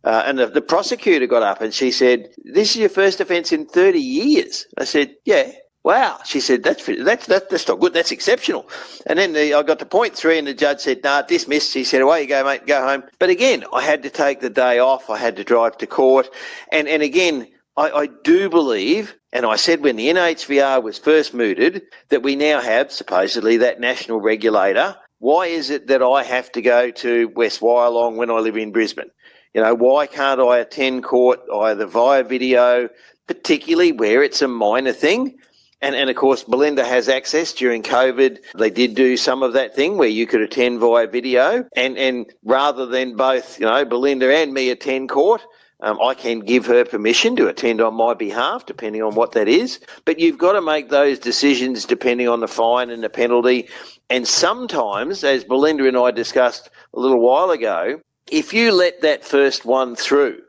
And the prosecutor got up and she said, "This is your first offence in 30 years." I said, "Yeah." "Wow." She said, that's not good. That's exceptional." And then I got to point 3 and the judge said, "Nah, dismissed." He said, "Away you go, mate, go home." But again, I had to take the day off. I had to drive to court. And again, I do believe, and I said when the NHVR was first mooted, that we now have supposedly that national regulator. Why is it that I have to go to West Wyalong when I live in Brisbane? You know, why can't I attend court either via video, particularly where it's a minor thing? And of course, Belinda has access during COVID. They did do some of that thing where you could attend via video. And rather than both, Belinda and me attend court, I can give her permission to attend on my behalf, depending on what that is. But you've got to make those decisions depending on the fine and the penalty. And sometimes, as Belinda and I discussed a little while ago, if you let that first one through,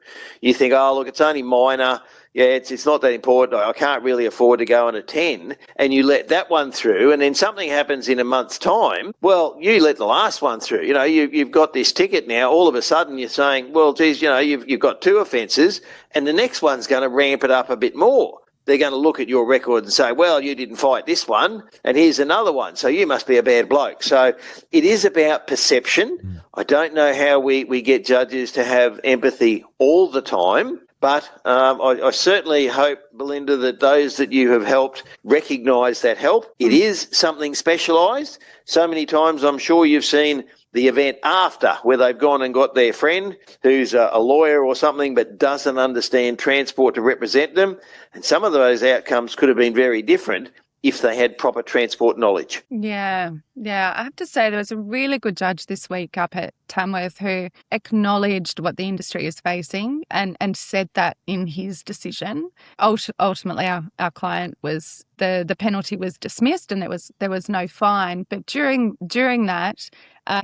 you think, "Oh, look, it's only minor. Yeah, it's not that important. I can't really afford to go and attend." And you let that one through, and then something happens in a month's time. Well, you let the last one through. You've got this ticket now. All of a sudden, you're saying, "Well, geez, you've got 2 offences, and the next one's going to ramp it up a bit more." They're going to look at your record and say, "Well, you didn't fight this one, and here's another one, so you must be a bad bloke." So it is about perception. I don't know how we get judges to have empathy all the time. But I certainly hope, Belinda, that those that you have helped recognise that help. It is something specialised. So many times I'm sure you've seen the event after where they've gone and got their friend who's a lawyer or something but doesn't understand transport to represent them. And some of those outcomes could have been very different if they had proper transport knowledge. Yeah. I have to say there was a really good judge this week up at Tamworth who acknowledged what the industry is facing and said that in his decision. Ultimately, our client was the penalty was dismissed and there was no fine. But during that,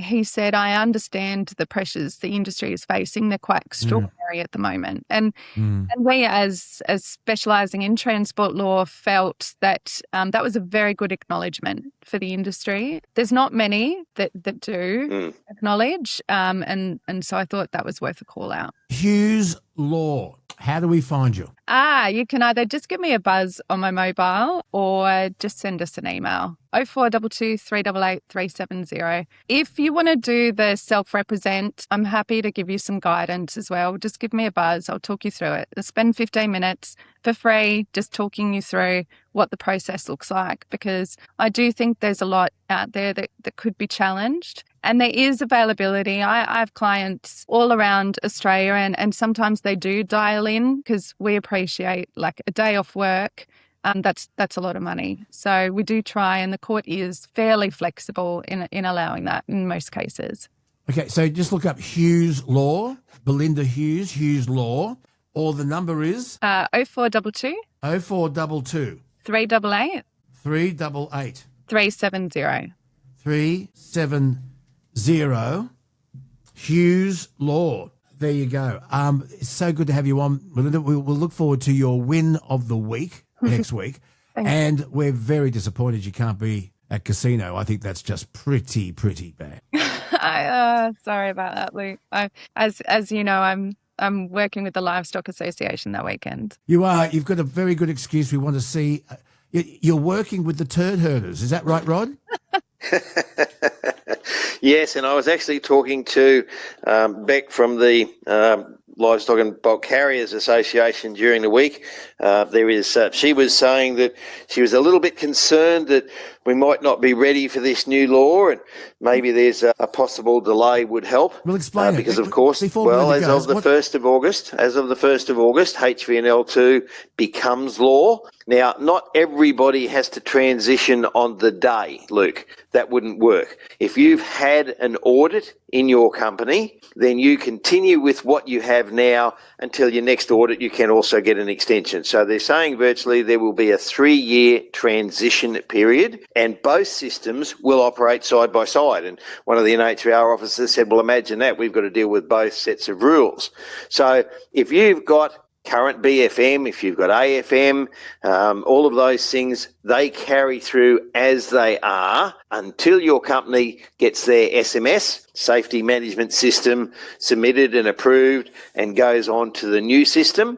he said, "I understand the pressures the industry is facing. They're quite extraordinary at the moment." And we, as specialising in transport law, felt that that was a very good acknowledgement for the industry. There's not many that do acknowledge, and so I thought that was worth a call out. Hughes Law. How do we find you? You can either just give me a buzz on my mobile or just send us an email. 0422 388 370. If you want to do the self-represent, I'm happy to give you some guidance as well. Just give me a buzz. I'll talk you through it. I'll spend 15 minutes for free just talking you through what the process looks like, because I do think there's a lot out there that could be challenged. And there is availability. I have clients all around Australia and sometimes they do dial in because we appreciate like a day off work. That's a lot of money. So we do try, and the court is fairly flexible in allowing that in most cases. Okay, so just look up Hughes Law, Belinda Hughes, Hughes Law, or the number is? 0422 0422 388 388 370 370 Hughes Law. There you go. It's so good to have you on, Belinda. We'll look forward to your win of the week next week. And we're very disappointed you can't be at casino. I think that's just pretty bad. Sorry about that, Luke. As you know, I'm working with the Livestock Association that weekend. You are. You've got a very good excuse. We want to see. You're working with the turd herders. Is that right, Rod? Yes, and I was actually talking to Beck from the Livestock and Bulk Carriers Association during the week. She was saying that she was a little bit concerned that we might not be ready for this new law, and maybe there's a possible delay would help. Well, explain it. Because of course, as of the 1st of August, HVNL 2 becomes law. Now, not everybody has to transition on the day, Luke. That wouldn't work. If you've had an audit in your company, then you continue with what you have now until your next audit. You can also get an extension. So they're saying virtually there will be a 3-year transition period, and both systems will operate side by side. And one of the NHVR officers said, well, imagine that. We've got to deal with both sets of rules. So if you've got current BFM, if you've got AFM, all of those things, they carry through as they are until your company gets their SMS, Safety Management System, submitted and approved and goes on to the new system.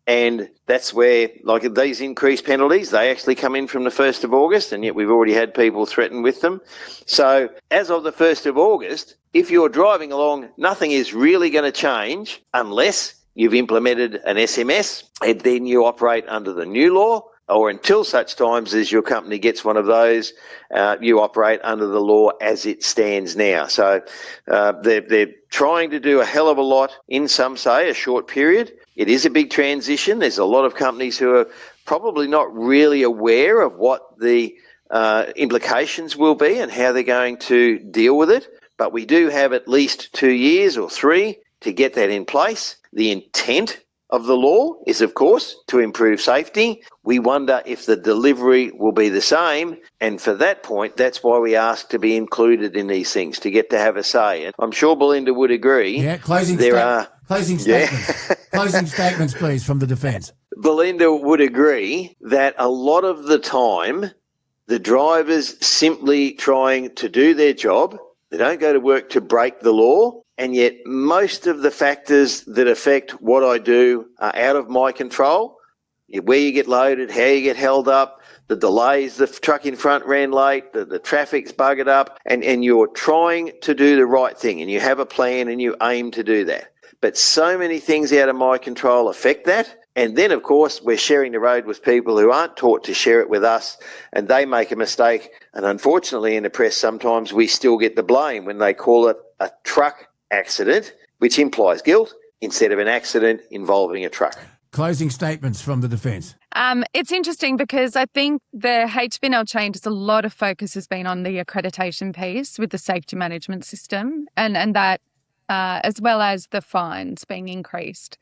And that's where, like these increased penalties, they actually come in from the 1st of August, and yet we've already had people threatened with them. So as of the 1st of August, if you're driving along, nothing is really going to change unless you've implemented an SMS and then you operate under the new law, or until such times as your company gets one of those, you operate under the law as it stands now. So they're trying to do a hell of a lot in, some say, a short period. It is a big transition. There's a lot of companies who are probably not really aware of what the implications will be and how they're going to deal with it. But we do have at least 2 years or 3 to get that in place. The intent of the law is, of course, to improve safety. We wonder if the delivery will be the same. And for that point, that's why we ask to be included in these things, to get to have a say. And I'm sure Belinda would agree. Yeah, closing statements. Yeah. Closing statements, please, from the defence. Belinda would agree that a lot of the time, the drivers simply trying to do their job. They don't go to work to break the law. And yet most of the factors that affect what I do are out of my control. Where you get loaded, how you get held up, the delays, the truck in front ran late, the traffic's buggered up, and you're trying to do the right thing and you have a plan and you aim to do that. But so many things out of my control affect that. And then, of course, we're sharing the road with people who aren't taught to share it with us, and they make a mistake. And unfortunately, in the press, sometimes we still get the blame when they call it a truck accident, which implies guilt, instead of an accident involving a truck. Closing statements from the defence. It's interesting because I think the HVNL changes, a lot of focus has been on the accreditation piece with the safety management system and that as well as the fines being increased.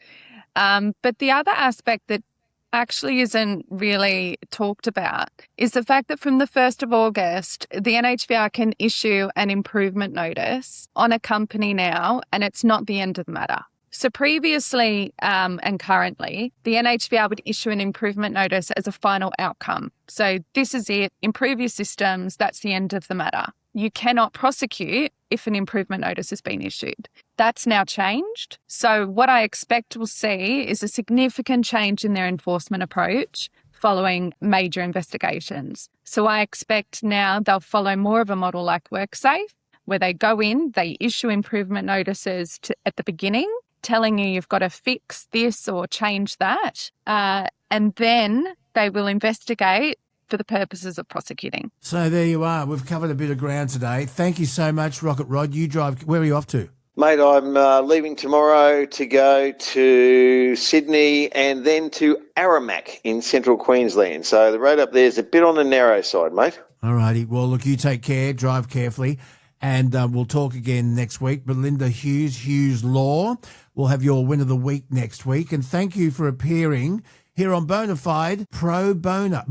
But the other aspect that actually isn't really talked about is the fact that from the 1st of August, the NHVR can issue an improvement notice on a company now, and it's not the end of the matter. So previously and currently, the NHVR would issue an improvement notice as a final outcome. So this is it, improve your systems, that's the end of the matter. You cannot prosecute if an improvement notice has been issued. That's now changed. So what I expect we'll see is a significant change in their enforcement approach following major investigations. So I expect now they'll follow more of a model like WorkSafe, where they go in, they issue improvement notices at the beginning, telling you you've got to fix this or change that, and then they will investigate for the purposes of prosecuting. So there you are. We've covered a bit of ground today. Thank you so much, Rocket Rod. You drive. Where are you off to? Mate, I'm leaving tomorrow to go to Sydney and then to Aramac in central Queensland. So the road up there is a bit on the narrow side, mate. All righty. Well, look, you take care. Drive carefully. And we'll talk again next week. Belinda Hughes, Hughes Law. We'll have your win of the week next week. And thank you for appearing here on Bonafide Pro Bono.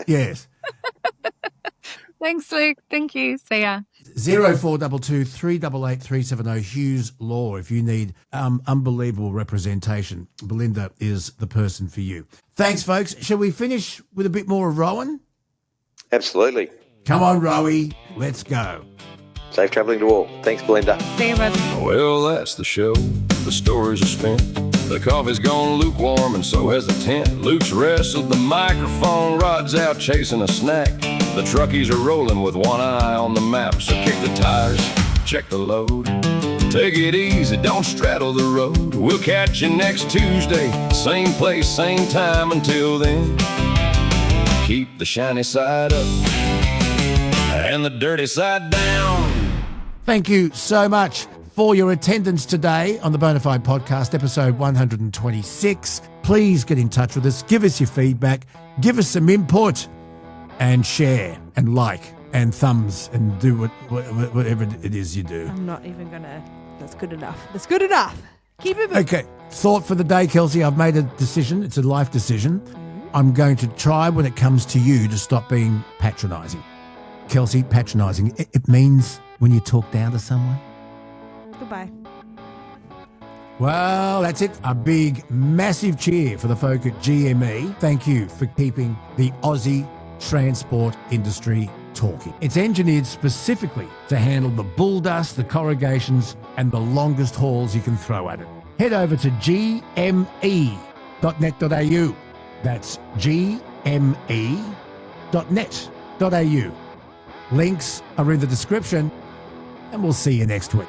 Yes. Thanks, Luke. Thank you. See ya. 0422 388 370 Hughes Law. If you need unbelievable representation, Belinda is the person for you. Thanks, folks. Shall we finish with a bit more of Rowan? Absolutely. Come on, Rowie. Let's go. Safe travelling to all. Thanks, Belinda. See you, bud. Well, that's the show. The stories are spent. The coffee's gone lukewarm and so has the tent. Luke's wrestled the microphone. Rod's out chasing a snack. The truckies are rolling with one eye on the map. So kick the tires, check the load. Take it easy, don't straddle the road. We'll catch you next Tuesday. Same place, same time. Until then, keep the shiny side up and the dirty side down. Thank you so much for your attendance today on the Bonafide Podcast, episode 126. Please get in touch with us. Give us your feedback. Give us some input. And share and like and thumbs and do whatever it is you do. I'm not even going to... That's good enough. That's good enough. Keep it... Okay. Thought for the day, Kelsey. I've made a decision. It's a life decision. I'm going to try when it comes to you to stop being patronising. Kelsey, patronising. It means when you talk down to someone. Goodbye. Well, that's it. A big, massive cheer for the folk at GME. Thank you for keeping the Aussie transport industry talking. It's engineered specifically to handle the bull dust, the corrugations, and the longest hauls you can throw at it. Head over to gme.net.au. That's gme.net.au. Links are in the description, and we'll see you next week.